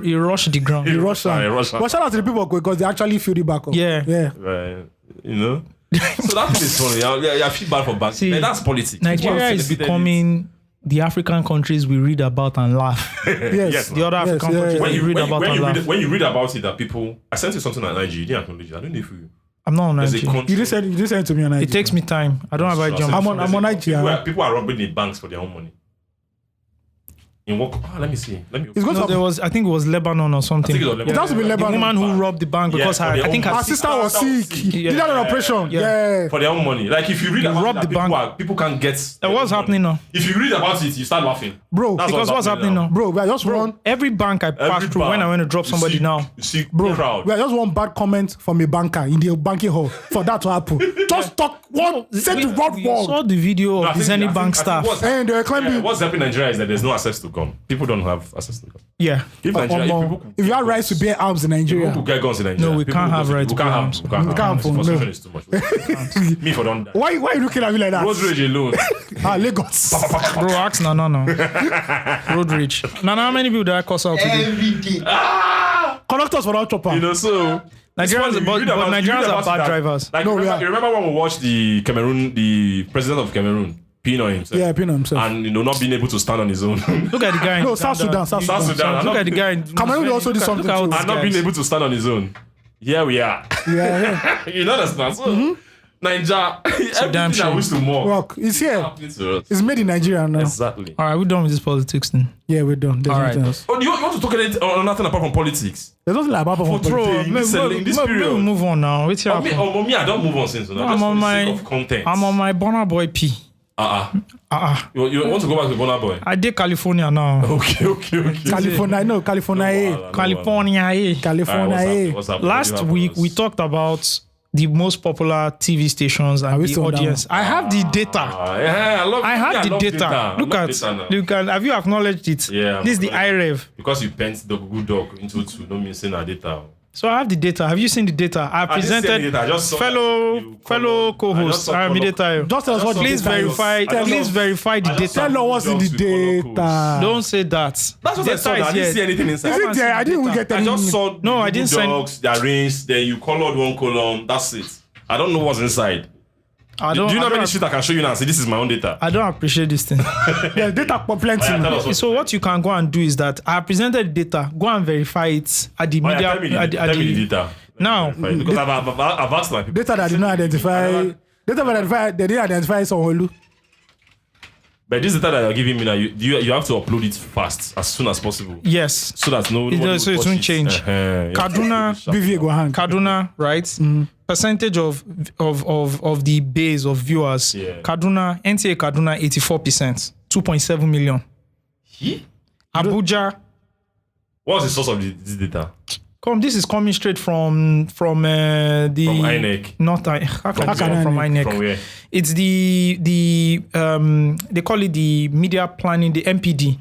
[SPEAKER 2] He rushed the ground.
[SPEAKER 1] The rush.
[SPEAKER 3] I rush am.
[SPEAKER 1] But shout out to the people because they actually filled it back up.
[SPEAKER 2] Yeah.
[SPEAKER 1] Yeah.
[SPEAKER 3] Right. You know? So that thing is funny. I feel bad for Banky.
[SPEAKER 2] See,
[SPEAKER 3] Like, that's politics.
[SPEAKER 2] Nigeria
[SPEAKER 3] People have
[SPEAKER 2] is
[SPEAKER 3] celebrated
[SPEAKER 2] becoming the African countries we read about and laugh.
[SPEAKER 1] Yes.
[SPEAKER 2] The other African countries
[SPEAKER 3] it.
[SPEAKER 2] we read about and laugh.
[SPEAKER 3] When you read about it, that people, I sent you something on Nigeria, you didn't acknowledge it. I don't know if you.
[SPEAKER 2] I'm not on
[SPEAKER 3] There's a
[SPEAKER 2] Nigeria.
[SPEAKER 3] country.
[SPEAKER 1] You didn't send it to me on
[SPEAKER 2] It
[SPEAKER 1] Nigeria.
[SPEAKER 2] takes me time. I don't have a jump.
[SPEAKER 1] I'm on Nigeria.
[SPEAKER 3] People are robbing the banks for their own money. In what? Let me see.
[SPEAKER 1] It's going
[SPEAKER 2] No,
[SPEAKER 1] to
[SPEAKER 2] there was. I think it was Lebanon or something.
[SPEAKER 3] I think it was Lebanon.
[SPEAKER 1] It has to be
[SPEAKER 2] The
[SPEAKER 1] Lebanon.
[SPEAKER 2] woman who robbed the bank because
[SPEAKER 3] Yeah,
[SPEAKER 2] her,
[SPEAKER 3] for
[SPEAKER 2] I think
[SPEAKER 3] their
[SPEAKER 2] her
[SPEAKER 1] Our sister was sick.
[SPEAKER 2] Yeah.
[SPEAKER 1] Did that an operation.
[SPEAKER 2] Yeah.
[SPEAKER 1] Yeah.
[SPEAKER 3] For their own money. Like if you read about
[SPEAKER 2] robbed
[SPEAKER 3] it,
[SPEAKER 2] the
[SPEAKER 3] that
[SPEAKER 2] bank.
[SPEAKER 3] people can't get.
[SPEAKER 2] And what's happening now?
[SPEAKER 3] If you read about it, you start laughing.
[SPEAKER 1] Bro,
[SPEAKER 3] That's
[SPEAKER 2] Because what's happening now?
[SPEAKER 1] bro, we are just one.
[SPEAKER 2] Every bank I passed through when I went to drop somebody now.
[SPEAKER 3] You see,
[SPEAKER 1] Bro,
[SPEAKER 3] crowd.
[SPEAKER 1] we are just one bad comment from a banker in the banking hall for that to happen. Just talk one, say the wrong
[SPEAKER 2] We
[SPEAKER 1] word.
[SPEAKER 2] saw the video
[SPEAKER 3] No, I
[SPEAKER 2] of the
[SPEAKER 3] think- I
[SPEAKER 2] Zenith
[SPEAKER 3] think-
[SPEAKER 2] Bank
[SPEAKER 3] I think
[SPEAKER 2] staff.
[SPEAKER 3] what's-
[SPEAKER 1] And they're climbing.
[SPEAKER 3] What's happening in Nigeria is that there's no access to gun. People don't have access to gun.
[SPEAKER 2] Yeah.
[SPEAKER 3] If Nigeria, if people
[SPEAKER 1] If you have rights to bear arms in Nigeria,
[SPEAKER 3] people could get guns in Nigeria.
[SPEAKER 2] No, we
[SPEAKER 3] people
[SPEAKER 2] can't
[SPEAKER 3] will
[SPEAKER 2] have
[SPEAKER 3] go to-
[SPEAKER 2] rights
[SPEAKER 3] We
[SPEAKER 2] to
[SPEAKER 3] can't
[SPEAKER 2] bear
[SPEAKER 3] have.
[SPEAKER 2] arms.
[SPEAKER 3] We can't
[SPEAKER 1] We
[SPEAKER 3] have.
[SPEAKER 1] can't
[SPEAKER 3] arms.
[SPEAKER 1] have, no.
[SPEAKER 3] Frustration is too much. Me for don't die.
[SPEAKER 1] why you looking at me like that?
[SPEAKER 3] Road rage alone.
[SPEAKER 1] Lagos.
[SPEAKER 2] Bro, ask Nana now. Road rage. Nana, how many people did I cuss out today?
[SPEAKER 5] Every day.
[SPEAKER 1] Conductors for that chopper.
[SPEAKER 3] You know, so it's
[SPEAKER 2] Nigerians,
[SPEAKER 3] funny, you
[SPEAKER 2] but
[SPEAKER 3] read about- you read
[SPEAKER 2] Nigerians are
[SPEAKER 3] about
[SPEAKER 2] bad
[SPEAKER 3] that.
[SPEAKER 2] drivers.
[SPEAKER 3] Like,
[SPEAKER 1] No,
[SPEAKER 3] you
[SPEAKER 1] we
[SPEAKER 3] remember,
[SPEAKER 1] are.
[SPEAKER 3] you remember when we watched the president of Cameroon, Pino himself,
[SPEAKER 1] Yeah, Pino himself.
[SPEAKER 3] and not being able to stand on his own,
[SPEAKER 2] Look at the guy. in
[SPEAKER 1] No, South Sudan, South
[SPEAKER 3] South
[SPEAKER 1] Sudan.
[SPEAKER 3] Sudan,
[SPEAKER 2] Look at the guy. in-
[SPEAKER 1] Cameroon also did
[SPEAKER 2] look at-
[SPEAKER 1] something
[SPEAKER 2] look at
[SPEAKER 1] too.
[SPEAKER 2] all
[SPEAKER 3] and not
[SPEAKER 2] these
[SPEAKER 3] being
[SPEAKER 2] guys.
[SPEAKER 3] able to stand on his own. Here we are.
[SPEAKER 1] Yeah,
[SPEAKER 3] You know understand? So, Nigeria, everything
[SPEAKER 2] damn
[SPEAKER 3] I
[SPEAKER 2] shame.
[SPEAKER 3] wish to more.
[SPEAKER 1] Rock, it's here.
[SPEAKER 3] Happening to us.
[SPEAKER 1] It's made in Nigeria now.
[SPEAKER 3] Exactly.
[SPEAKER 2] All right, we're done with this politics then.
[SPEAKER 1] Yeah, we're done. There's
[SPEAKER 2] All
[SPEAKER 1] nothing
[SPEAKER 2] right.
[SPEAKER 1] else.
[SPEAKER 3] Oh, you want to talk on nothing apart from politics?
[SPEAKER 1] There's nothing like Baba for
[SPEAKER 3] Bro,
[SPEAKER 1] politics.
[SPEAKER 3] in this period.
[SPEAKER 2] We'll move on now. What's
[SPEAKER 3] Me,
[SPEAKER 2] happening?
[SPEAKER 3] me, I don't move on since. No,
[SPEAKER 2] I'm
[SPEAKER 3] just
[SPEAKER 2] on
[SPEAKER 3] for the
[SPEAKER 2] my-
[SPEAKER 3] sake of content.
[SPEAKER 2] I'm on my Burna Boy P.
[SPEAKER 3] You want to go back to Burna Boy?
[SPEAKER 2] I did California now.
[SPEAKER 3] Okay.
[SPEAKER 1] California, I know, California.
[SPEAKER 3] Wahala,
[SPEAKER 2] California. eh.
[SPEAKER 1] California.
[SPEAKER 3] Alright, what's happening?
[SPEAKER 2] Last week we talked about the most popular TV stations and
[SPEAKER 1] we
[SPEAKER 2] the
[SPEAKER 1] still on that
[SPEAKER 2] audience. I have the data.
[SPEAKER 3] Yeah,
[SPEAKER 2] I have the
[SPEAKER 3] love
[SPEAKER 2] data. Look
[SPEAKER 3] I love
[SPEAKER 2] at,
[SPEAKER 3] data now.
[SPEAKER 2] look at. Have you acknowledged it?
[SPEAKER 3] Yeah,
[SPEAKER 2] This is the
[SPEAKER 3] acknowledged.
[SPEAKER 2] iRev.
[SPEAKER 3] Because you bent the Google Doc into two, no mean saying our data.
[SPEAKER 2] So I have the data. Have you seen the data? I
[SPEAKER 3] didn't see any
[SPEAKER 2] presented
[SPEAKER 3] data. I just saw that
[SPEAKER 2] fellow
[SPEAKER 3] you
[SPEAKER 2] fellow
[SPEAKER 3] colored- I just
[SPEAKER 2] co-hosts.
[SPEAKER 3] saw
[SPEAKER 2] I am
[SPEAKER 3] colored-
[SPEAKER 2] data.
[SPEAKER 1] Just tell us what the
[SPEAKER 2] Please
[SPEAKER 1] data is.
[SPEAKER 2] verify.
[SPEAKER 1] Tell
[SPEAKER 2] Please
[SPEAKER 1] us.
[SPEAKER 2] verify the
[SPEAKER 3] I just saw
[SPEAKER 2] data.
[SPEAKER 1] Tell us what's in the
[SPEAKER 3] Dogs with color codes.
[SPEAKER 1] data.
[SPEAKER 2] Don't say that.
[SPEAKER 3] That's what I saw. I didn't see anything inside.
[SPEAKER 1] Is it there? I didn't even get
[SPEAKER 3] I
[SPEAKER 1] any.
[SPEAKER 3] just saw
[SPEAKER 2] No, I
[SPEAKER 3] the
[SPEAKER 2] didn't
[SPEAKER 3] Google
[SPEAKER 2] send-
[SPEAKER 3] Docs, the arranged, then you colored one column. That's it. I don't know what's inside.
[SPEAKER 2] I
[SPEAKER 3] Do
[SPEAKER 2] don't.
[SPEAKER 3] you know
[SPEAKER 2] I
[SPEAKER 3] how many
[SPEAKER 2] don't,
[SPEAKER 3] shit I can show you now? Say this is my own data.
[SPEAKER 2] I don't appreciate this thing.
[SPEAKER 1] Yeah, data plenty.
[SPEAKER 3] Yeah, tell us what-
[SPEAKER 2] So what you can go and do is that I presented the data. Go and verify it at the
[SPEAKER 3] Oh, yeah,
[SPEAKER 2] media.
[SPEAKER 3] tell me the,
[SPEAKER 2] at
[SPEAKER 3] tell me the data.
[SPEAKER 2] Now,
[SPEAKER 3] Because I've asked my people.
[SPEAKER 1] Data that did not identify. Data that identify. They didn't identify Sonholu.
[SPEAKER 3] But this data that you're giving me now, you have to upload it fast, as soon as possible.
[SPEAKER 2] yes.
[SPEAKER 3] So that no
[SPEAKER 2] It does, so it won't change. Kaduna,
[SPEAKER 1] BVA go hang.
[SPEAKER 2] Kaduna, right? Percentage of the base of viewers.
[SPEAKER 3] Yeah.
[SPEAKER 2] Kaduna, NTA Kaduna, 84%, 2.7 million. Abuja.
[SPEAKER 3] What's the source of this data?
[SPEAKER 2] This is coming straight from the
[SPEAKER 3] From INEC.
[SPEAKER 2] Not how can I say
[SPEAKER 1] INEC?
[SPEAKER 2] from INEC?
[SPEAKER 3] From where?
[SPEAKER 2] It's the they call it the media planning, the MPD.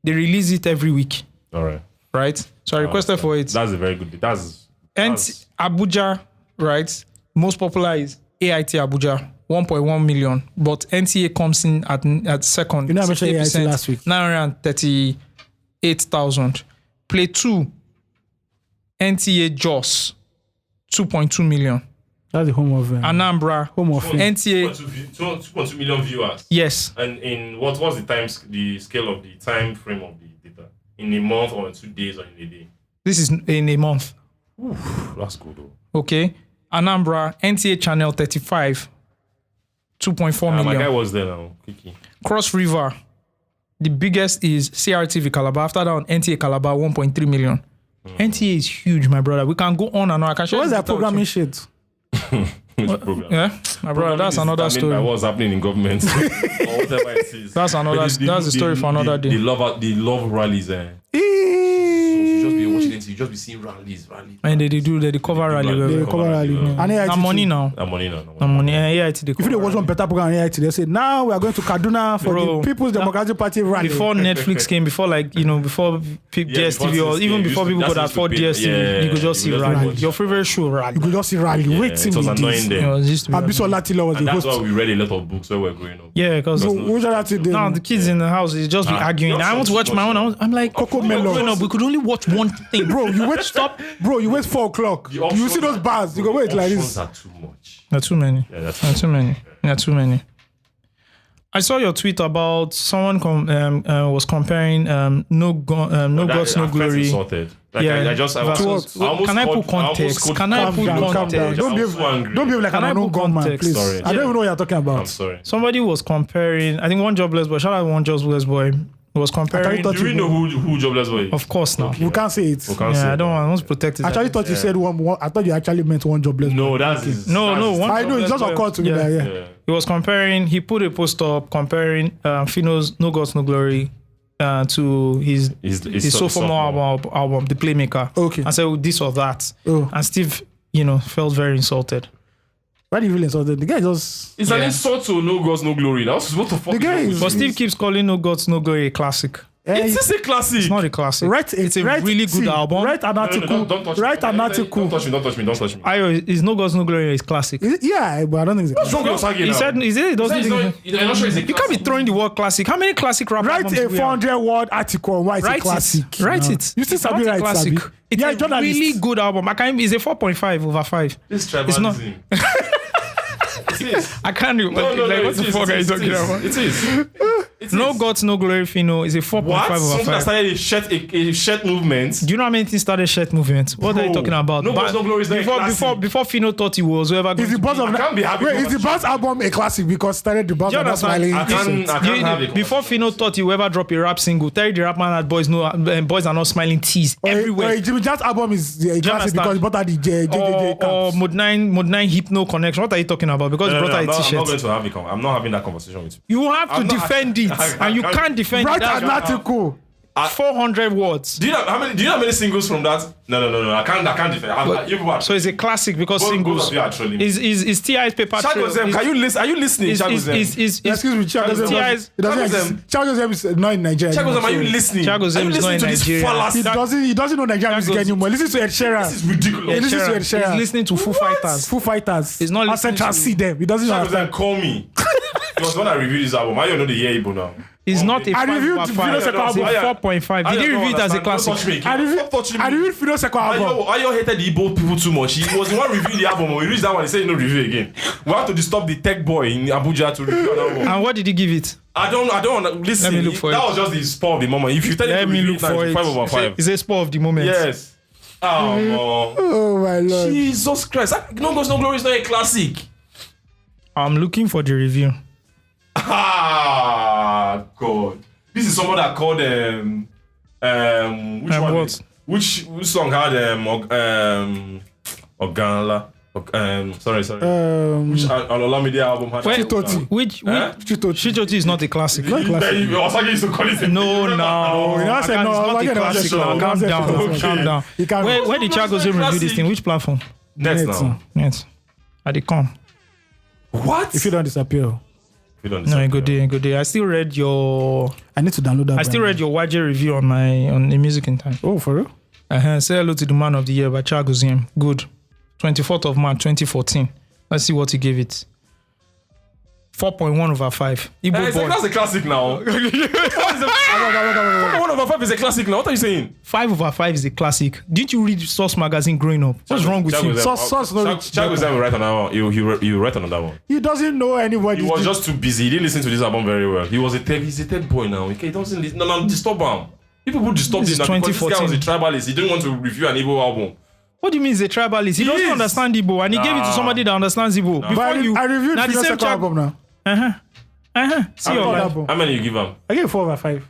[SPEAKER 2] They release it every week,
[SPEAKER 3] All right.
[SPEAKER 2] right? So I requested for it.
[SPEAKER 3] That's a very good. That's
[SPEAKER 2] Abuja, right? Most popular is AIT Abuja, 1.1 million. But NTA comes in at second.
[SPEAKER 1] You know how much AIT
[SPEAKER 2] 68%,
[SPEAKER 1] last week?
[SPEAKER 2] 938,000. Play 2, NTA Jos, 2.2 million.
[SPEAKER 1] That's the home of
[SPEAKER 2] Anambra,
[SPEAKER 1] home of
[SPEAKER 2] NTA,
[SPEAKER 3] 2.2 million viewers.
[SPEAKER 2] yes.
[SPEAKER 3] And in what's the scale of the time frame of the data? In a month or in 2 days or in a day?
[SPEAKER 2] This is in a month.
[SPEAKER 3] That's good though.
[SPEAKER 2] Okay. Anambra, NTA Channel 35, 2.4
[SPEAKER 3] My
[SPEAKER 2] million.
[SPEAKER 3] guy was there now. Kiki.
[SPEAKER 2] Cross River, the biggest is CRTV Calabar. After that, on NTA Calabar, 1.3 million. NTA is huge, my brother. We can go on and on. I can share
[SPEAKER 1] What's
[SPEAKER 2] this
[SPEAKER 1] that
[SPEAKER 2] data with
[SPEAKER 1] programming
[SPEAKER 2] you.
[SPEAKER 1] shit?
[SPEAKER 3] Which program?
[SPEAKER 2] Yeah, my brother, that's another
[SPEAKER 3] By
[SPEAKER 2] story.
[SPEAKER 3] what's happening in government or whatever it is.
[SPEAKER 2] That's another.
[SPEAKER 3] But
[SPEAKER 2] That's the story for another day.
[SPEAKER 3] The love rallies. You just be watching it. You just be seeing rallies.
[SPEAKER 2] And they do the cover rally.
[SPEAKER 3] They
[SPEAKER 1] They cover rally.
[SPEAKER 3] yeah.
[SPEAKER 1] And AIT
[SPEAKER 2] I'm money now.
[SPEAKER 3] I'm money now.
[SPEAKER 2] I'm money. Yeah, it's the
[SPEAKER 1] If you
[SPEAKER 2] cover
[SPEAKER 1] watch one
[SPEAKER 2] rally.
[SPEAKER 1] better program on AIT, they say now we are going to Kaduna for
[SPEAKER 2] Bro,
[SPEAKER 1] the People's Democratic Party rally.
[SPEAKER 2] Before Netflix came, before before DSTV,
[SPEAKER 3] before
[SPEAKER 2] or even
[SPEAKER 3] you
[SPEAKER 2] before
[SPEAKER 3] used to-
[SPEAKER 2] people could
[SPEAKER 3] that's
[SPEAKER 2] afford
[SPEAKER 3] used to pay.
[SPEAKER 2] DSTV, you could just see
[SPEAKER 3] you just
[SPEAKER 2] rally.
[SPEAKER 3] watch.
[SPEAKER 2] Your favorite show, rally.
[SPEAKER 1] you could just see rally.
[SPEAKER 3] Yeah,
[SPEAKER 1] Wait till
[SPEAKER 3] it was
[SPEAKER 1] with
[SPEAKER 3] annoying
[SPEAKER 1] this.
[SPEAKER 3] them.
[SPEAKER 2] It used to be rally.
[SPEAKER 1] Abisola Tila was
[SPEAKER 3] And
[SPEAKER 1] the
[SPEAKER 3] that's
[SPEAKER 1] host.
[SPEAKER 3] why we read a lot of books when we were growing up.
[SPEAKER 2] Yeah, because
[SPEAKER 1] So which other thing they
[SPEAKER 2] now the kids in the house is just be arguing. I want to watch my own. I'm like,
[SPEAKER 1] Coco
[SPEAKER 2] when we were
[SPEAKER 1] Melon.
[SPEAKER 2] growing up, we could only watch one thing.
[SPEAKER 1] Bro, you wait. Stop. Bro, you wait 4 o'clock.
[SPEAKER 3] The
[SPEAKER 1] You
[SPEAKER 3] options
[SPEAKER 1] see those
[SPEAKER 3] are-
[SPEAKER 1] bars. You go wait like
[SPEAKER 3] options
[SPEAKER 1] this.
[SPEAKER 3] are too much.
[SPEAKER 2] There are too many.
[SPEAKER 3] Yeah, that's
[SPEAKER 2] There are too many. There are too many. I saw your tweet about someone was comparing no gods, no glory.
[SPEAKER 3] Insulted. Like
[SPEAKER 2] Yeah,
[SPEAKER 3] I just I
[SPEAKER 2] versus-
[SPEAKER 3] almost
[SPEAKER 2] Can I
[SPEAKER 3] called-
[SPEAKER 2] put
[SPEAKER 3] I almost
[SPEAKER 2] context?
[SPEAKER 3] called-
[SPEAKER 2] Can I
[SPEAKER 1] Calm
[SPEAKER 2] put
[SPEAKER 1] down, calm down.
[SPEAKER 2] context?
[SPEAKER 1] Don't
[SPEAKER 3] I
[SPEAKER 1] be
[SPEAKER 3] was so angry.
[SPEAKER 1] don't be like
[SPEAKER 2] Can
[SPEAKER 1] an
[SPEAKER 2] I
[SPEAKER 1] unknown
[SPEAKER 2] put
[SPEAKER 1] gunman,
[SPEAKER 2] context?
[SPEAKER 1] please.
[SPEAKER 3] Sorry.
[SPEAKER 1] I don't even know what you're talking
[SPEAKER 3] I'm
[SPEAKER 1] about.
[SPEAKER 3] sorry.
[SPEAKER 2] Somebody was comparing. I think one jobless boy. Shout out one jobless boy. Was comparing.
[SPEAKER 1] thought
[SPEAKER 3] Do we know who Jobless was?
[SPEAKER 2] Of course now.
[SPEAKER 1] We can't say it.
[SPEAKER 3] We can't say
[SPEAKER 2] Yeah, I don't
[SPEAKER 3] that.
[SPEAKER 2] want. I want to protect it.
[SPEAKER 1] I actually thought you said one. I thought you actually meant one jobless.
[SPEAKER 3] No, that's
[SPEAKER 2] No, one
[SPEAKER 1] I know it
[SPEAKER 2] jobless
[SPEAKER 1] just
[SPEAKER 2] boy.
[SPEAKER 1] occurred to me
[SPEAKER 2] Yeah.
[SPEAKER 1] that yeah.
[SPEAKER 3] Yeah.
[SPEAKER 2] He was comparing. He put a post up comparing Fino's No Gods No Glory to his sophomore album, The Playmaker.
[SPEAKER 1] Okay.
[SPEAKER 2] I said this or that,
[SPEAKER 1] Oh.
[SPEAKER 2] and Steve, felt very insulted.
[SPEAKER 1] Why do you feel insulted? The guy just
[SPEAKER 3] It's an insult to No Gods, No Glory. That's what the fuck.
[SPEAKER 1] The guy is-
[SPEAKER 2] But Steve keeps calling No Gods No Glory a classic.
[SPEAKER 3] It's just a classic.
[SPEAKER 2] It's not a classic. It's a really good album.
[SPEAKER 1] Write an article.
[SPEAKER 3] Don't touch
[SPEAKER 1] Write
[SPEAKER 3] me.
[SPEAKER 1] an article.
[SPEAKER 3] Don't touch me. Don't touch me. Don't touch me.
[SPEAKER 2] Ayo, is No Gods No Glory a classic?
[SPEAKER 1] Yeah, but I don't think it's
[SPEAKER 3] What's wrong with Osagie
[SPEAKER 2] He
[SPEAKER 3] now?
[SPEAKER 2] said he doesn't
[SPEAKER 3] He's
[SPEAKER 2] think.
[SPEAKER 3] not- I'm not sure it's a
[SPEAKER 2] You can't be throwing the word classic. How many classic rap
[SPEAKER 1] Write
[SPEAKER 2] albums
[SPEAKER 1] a
[SPEAKER 2] do we have?
[SPEAKER 1] 400-word article on why it's a
[SPEAKER 2] Write
[SPEAKER 1] classic.
[SPEAKER 2] it. Write
[SPEAKER 1] No.
[SPEAKER 2] it.
[SPEAKER 1] You still
[SPEAKER 2] It's
[SPEAKER 1] Sabi
[SPEAKER 2] not a
[SPEAKER 1] write,
[SPEAKER 2] classic.
[SPEAKER 1] Sabi.
[SPEAKER 2] It's
[SPEAKER 1] Yeah,
[SPEAKER 2] a
[SPEAKER 1] journalist.
[SPEAKER 2] really good album. It's a 4.5/5.
[SPEAKER 3] This
[SPEAKER 2] It's not.
[SPEAKER 3] tribalism. It is.
[SPEAKER 2] I can't do.
[SPEAKER 3] No,
[SPEAKER 2] Like, what
[SPEAKER 3] it
[SPEAKER 2] the
[SPEAKER 3] is,
[SPEAKER 2] fuck
[SPEAKER 3] it
[SPEAKER 2] are you
[SPEAKER 3] is,
[SPEAKER 2] talking
[SPEAKER 3] it is.
[SPEAKER 2] about?
[SPEAKER 3] It is. It
[SPEAKER 2] No
[SPEAKER 3] is.
[SPEAKER 2] Gods, No Glory, Fino is a
[SPEAKER 3] What?
[SPEAKER 2] 4.5/5.
[SPEAKER 3] Something that started a shirt movement.
[SPEAKER 2] Do you know how many things started shirt movement? What are you
[SPEAKER 3] Bro,
[SPEAKER 2] talking about?
[SPEAKER 3] No Gods, No Glory is not a classic.
[SPEAKER 2] before Fino thought he was whoever.
[SPEAKER 1] Is the boss of
[SPEAKER 3] I can't be happy
[SPEAKER 1] Wait,
[SPEAKER 3] with
[SPEAKER 1] is the boss album a classic because started the boss
[SPEAKER 2] Do you
[SPEAKER 1] of that
[SPEAKER 2] understand?
[SPEAKER 1] smiling?
[SPEAKER 3] I can't have a
[SPEAKER 2] Before Fino thought he would ever drop a rap single, Terry the Rap Man had Boys Are Not Smiling tees everywhere.
[SPEAKER 1] Jimmy Jazz album is a classic
[SPEAKER 2] understand?
[SPEAKER 1] because he brought out the JJJ
[SPEAKER 2] Or
[SPEAKER 1] caps.
[SPEAKER 2] Mode 9 Hypno Connection. What are you talking about? Because he brought out a
[SPEAKER 3] I'm not
[SPEAKER 2] t-shirt.
[SPEAKER 3] going to have it. I'm not having that conversation with you.
[SPEAKER 2] You have to
[SPEAKER 3] I'm not-
[SPEAKER 2] defend it,
[SPEAKER 3] I
[SPEAKER 2] and you
[SPEAKER 3] can't-
[SPEAKER 2] can't defend it.
[SPEAKER 1] Write
[SPEAKER 2] That's
[SPEAKER 1] an article.
[SPEAKER 2] 400 words.
[SPEAKER 3] Do you know how many singles from that? No. I can't defend. You watch.
[SPEAKER 2] So it's a classic because
[SPEAKER 3] Both
[SPEAKER 2] singles
[SPEAKER 3] of you are trolling.
[SPEAKER 2] is T.I.'s paper trail.
[SPEAKER 3] Chagozem, can you listen? Are you listening? Chagozem.
[SPEAKER 1] Excuse me, Chagozem.
[SPEAKER 2] T.I.'s
[SPEAKER 1] It doesn't exist. Chagozem is not in Nigeria.
[SPEAKER 3] Chagozem,
[SPEAKER 1] anymore,
[SPEAKER 3] are you
[SPEAKER 1] so-
[SPEAKER 3] listening?
[SPEAKER 2] Chagozem
[SPEAKER 3] Are you
[SPEAKER 2] is not
[SPEAKER 3] listening
[SPEAKER 2] in
[SPEAKER 3] to this
[SPEAKER 2] Nigeria.
[SPEAKER 3] fallacy?
[SPEAKER 1] He doesn't know Nigerian music
[SPEAKER 2] Chagos-
[SPEAKER 1] anymore. Listen to Ed Sheeran.
[SPEAKER 3] This is ridiculous.
[SPEAKER 1] Listen to Ed
[SPEAKER 2] He's
[SPEAKER 1] Sheeran.
[SPEAKER 2] listening to Foo Fighters.
[SPEAKER 1] Foo Fighters.
[SPEAKER 2] He's not
[SPEAKER 1] And
[SPEAKER 2] listening
[SPEAKER 1] Central
[SPEAKER 2] to-
[SPEAKER 1] C them. He doesn't
[SPEAKER 3] Chagozem,
[SPEAKER 1] understand.
[SPEAKER 3] call me. It was when I reviewed this album. I don't know the year Igbo now.
[SPEAKER 2] It's not a
[SPEAKER 1] I reviewed
[SPEAKER 2] 5/5.
[SPEAKER 1] Fido Seko
[SPEAKER 2] It's a
[SPEAKER 1] album.
[SPEAKER 2] 4.5. Did you review it as a classic?
[SPEAKER 1] I reviewed Fido Seko album.
[SPEAKER 3] Ayo hated the Igbo people too much. He was the one reviewing the album. When we reached that one, he said no review again. We have to disturb the tech boy in Abuja to review an album.
[SPEAKER 2] And what did he give it?
[SPEAKER 3] I don't listen.
[SPEAKER 2] Let me look for
[SPEAKER 3] that
[SPEAKER 2] it.
[SPEAKER 3] was just the spur of the moment. If you tell
[SPEAKER 2] Let
[SPEAKER 3] him to
[SPEAKER 2] me
[SPEAKER 3] review
[SPEAKER 2] look
[SPEAKER 3] it, now,
[SPEAKER 2] for
[SPEAKER 3] it's
[SPEAKER 2] it.
[SPEAKER 3] 5/5.
[SPEAKER 2] It's a spur of the moment.
[SPEAKER 3] Yes. Oh, man.
[SPEAKER 1] Oh my lord.
[SPEAKER 3] Jesus Christ. No Gods, No Glory is not a classic.
[SPEAKER 2] I'm looking for the review.
[SPEAKER 3] Ah, God. This is someone that called which one?
[SPEAKER 2] What?
[SPEAKER 3] Which song had Oganla? Sorry. Which Olamide album had that?
[SPEAKER 1] Chitoti.
[SPEAKER 2] Which Chitoti is not a classic.
[SPEAKER 3] Osagie used to call it.
[SPEAKER 2] No.
[SPEAKER 1] you know, I said no,
[SPEAKER 2] It's not
[SPEAKER 1] Osagie
[SPEAKER 2] a
[SPEAKER 1] never
[SPEAKER 2] classic.
[SPEAKER 1] said so.
[SPEAKER 2] Calm down.
[SPEAKER 3] Okay.
[SPEAKER 2] Calm down.
[SPEAKER 1] You can't-
[SPEAKER 2] Where did Chagos review this thing? Which platform?
[SPEAKER 3] Next now.
[SPEAKER 2] Yes. At the come.
[SPEAKER 3] What?
[SPEAKER 1] If you don't disappear,
[SPEAKER 3] If you don't
[SPEAKER 2] No,
[SPEAKER 3] disappear.
[SPEAKER 2] good day. I still read your
[SPEAKER 1] I need to download that.
[SPEAKER 2] I still read your YJ review on the music in time.
[SPEAKER 1] Oh, for real?
[SPEAKER 2] Say hello to the man of the year by Chagos. Good. 24th of March 2014. Let's see what he gave it. 4.1 over 5. Igbo boy.
[SPEAKER 3] That's a classic now. 1 over 5 is a classic now. What are you saying?
[SPEAKER 2] 5 over 5 is a classic. Didn't you read Source magazine growing up? What's wrong with you?
[SPEAKER 3] Chagos will write on that one. He will write on that one.
[SPEAKER 1] He doesn't know anybody.
[SPEAKER 3] He was just too busy. He didn't listen to this album very well. He's a tech boy now. He doesn't listen. No, disturb him. People disturb
[SPEAKER 2] This
[SPEAKER 3] him
[SPEAKER 2] is
[SPEAKER 3] now because this guy was a
[SPEAKER 2] 2014.
[SPEAKER 3] tribalist. He didn't want to review an Igbo album.
[SPEAKER 2] What do you mean he's a tribalist? He doesn't
[SPEAKER 3] is.
[SPEAKER 2] understand Igbo and he gave it to somebody that understands Igbo.
[SPEAKER 1] But
[SPEAKER 2] Before you,
[SPEAKER 1] I reviewed
[SPEAKER 2] now
[SPEAKER 1] the
[SPEAKER 2] the same
[SPEAKER 1] second album now.
[SPEAKER 2] See your life.
[SPEAKER 3] How many you give him?
[SPEAKER 1] I gave 4 over 5.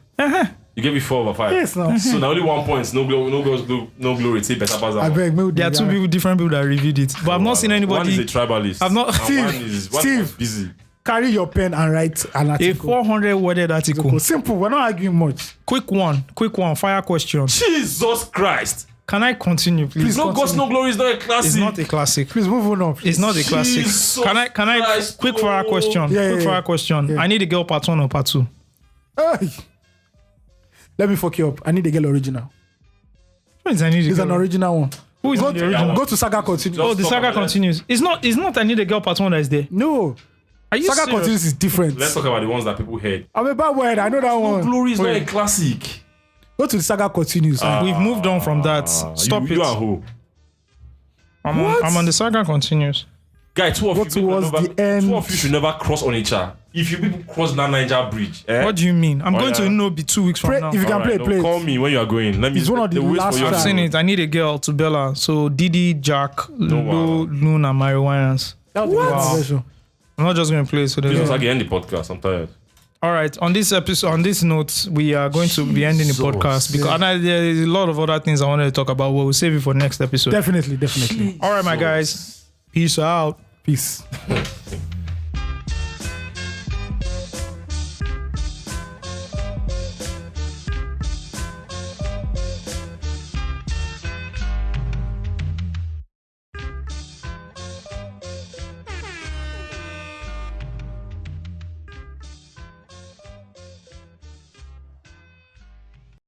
[SPEAKER 3] You gave it 4 over 5.
[SPEAKER 1] Yes, now.
[SPEAKER 3] So now only 1 point. No glory. Say better pass
[SPEAKER 1] I beg, maybe
[SPEAKER 2] There are two people, different people that reviewed it, but I've not seen
[SPEAKER 3] One is a
[SPEAKER 2] anybody.
[SPEAKER 3] tribalist.
[SPEAKER 2] I've not-
[SPEAKER 3] and
[SPEAKER 1] Steve,
[SPEAKER 3] one is
[SPEAKER 1] Steve.
[SPEAKER 3] busy.
[SPEAKER 1] Carry your pen and write an
[SPEAKER 2] A
[SPEAKER 1] article.
[SPEAKER 2] 400 worded article.
[SPEAKER 1] Simple. We're not arguing much.
[SPEAKER 2] Quick one. Fire question.
[SPEAKER 3] Jesus Christ.
[SPEAKER 2] Can I continue, please?
[SPEAKER 3] No God's No Glory is not a classic.
[SPEAKER 2] It's not a classic.
[SPEAKER 1] Please move on up.
[SPEAKER 2] It's not a classic.
[SPEAKER 3] Jesus
[SPEAKER 2] Can I
[SPEAKER 3] Christ,
[SPEAKER 2] quick fire
[SPEAKER 3] oh.
[SPEAKER 2] question?
[SPEAKER 1] Yeah,
[SPEAKER 2] Quick
[SPEAKER 1] yeah,
[SPEAKER 2] fire
[SPEAKER 1] yeah.
[SPEAKER 2] question.
[SPEAKER 1] Yeah.
[SPEAKER 2] I need a girl part 1 or part 2.
[SPEAKER 1] Hey. Let me fuck you up. I need the girl original.
[SPEAKER 2] What is I need a
[SPEAKER 1] It's
[SPEAKER 2] girl?
[SPEAKER 1] an original one.
[SPEAKER 2] Who is
[SPEAKER 1] Go
[SPEAKER 2] on the original?
[SPEAKER 1] go to Saga Continues.
[SPEAKER 2] Oh, the
[SPEAKER 3] Stop
[SPEAKER 2] saga
[SPEAKER 3] about that.
[SPEAKER 2] continues. It's not I need a girl part 1 that is there.
[SPEAKER 1] No.
[SPEAKER 2] Are you
[SPEAKER 1] Saga
[SPEAKER 2] serious?
[SPEAKER 1] Continues is different.
[SPEAKER 3] Let's talk about the ones that people heard.
[SPEAKER 1] I'm a bad word. I know that
[SPEAKER 3] No
[SPEAKER 1] one.
[SPEAKER 3] Glory is not a classic.
[SPEAKER 1] Go to the Saga Continues.
[SPEAKER 2] We've moved on from that. Stop
[SPEAKER 3] you
[SPEAKER 2] it.
[SPEAKER 3] and who?
[SPEAKER 2] I'm on the saga continues.
[SPEAKER 3] Guy, two of
[SPEAKER 1] Go
[SPEAKER 3] you people
[SPEAKER 1] towards
[SPEAKER 3] never,
[SPEAKER 1] the end.
[SPEAKER 3] 2 of you should never cross on each other. If you people cross that Niger bridge,
[SPEAKER 2] What do you mean? I'm going
[SPEAKER 3] yeah.
[SPEAKER 2] to know be 2 weeks from
[SPEAKER 1] Pray,
[SPEAKER 2] now.
[SPEAKER 1] if you can
[SPEAKER 3] Alright,
[SPEAKER 1] play.
[SPEAKER 3] call me when you are going. Let me.
[SPEAKER 1] It's one of the
[SPEAKER 3] ways
[SPEAKER 1] last
[SPEAKER 3] for you
[SPEAKER 2] I've
[SPEAKER 3] to
[SPEAKER 2] seen
[SPEAKER 3] go.
[SPEAKER 2] it. I need a girl to Bella. So Didi, Jack,
[SPEAKER 3] wow.
[SPEAKER 2] Luna, Mary Wines.
[SPEAKER 1] That was the version.
[SPEAKER 2] I'm not just going to play it. So
[SPEAKER 3] Please,
[SPEAKER 2] there's
[SPEAKER 3] Osagie, end the podcast. I'm tired.
[SPEAKER 2] All right. On this episode, on this note, we are going to be ending the
[SPEAKER 3] Jesus.
[SPEAKER 2] podcast because there's a lot of other things I wanted to talk about. But we'll save it for next episode.
[SPEAKER 1] Definitely.
[SPEAKER 2] All right, my guys. Peace out.
[SPEAKER 1] Peace.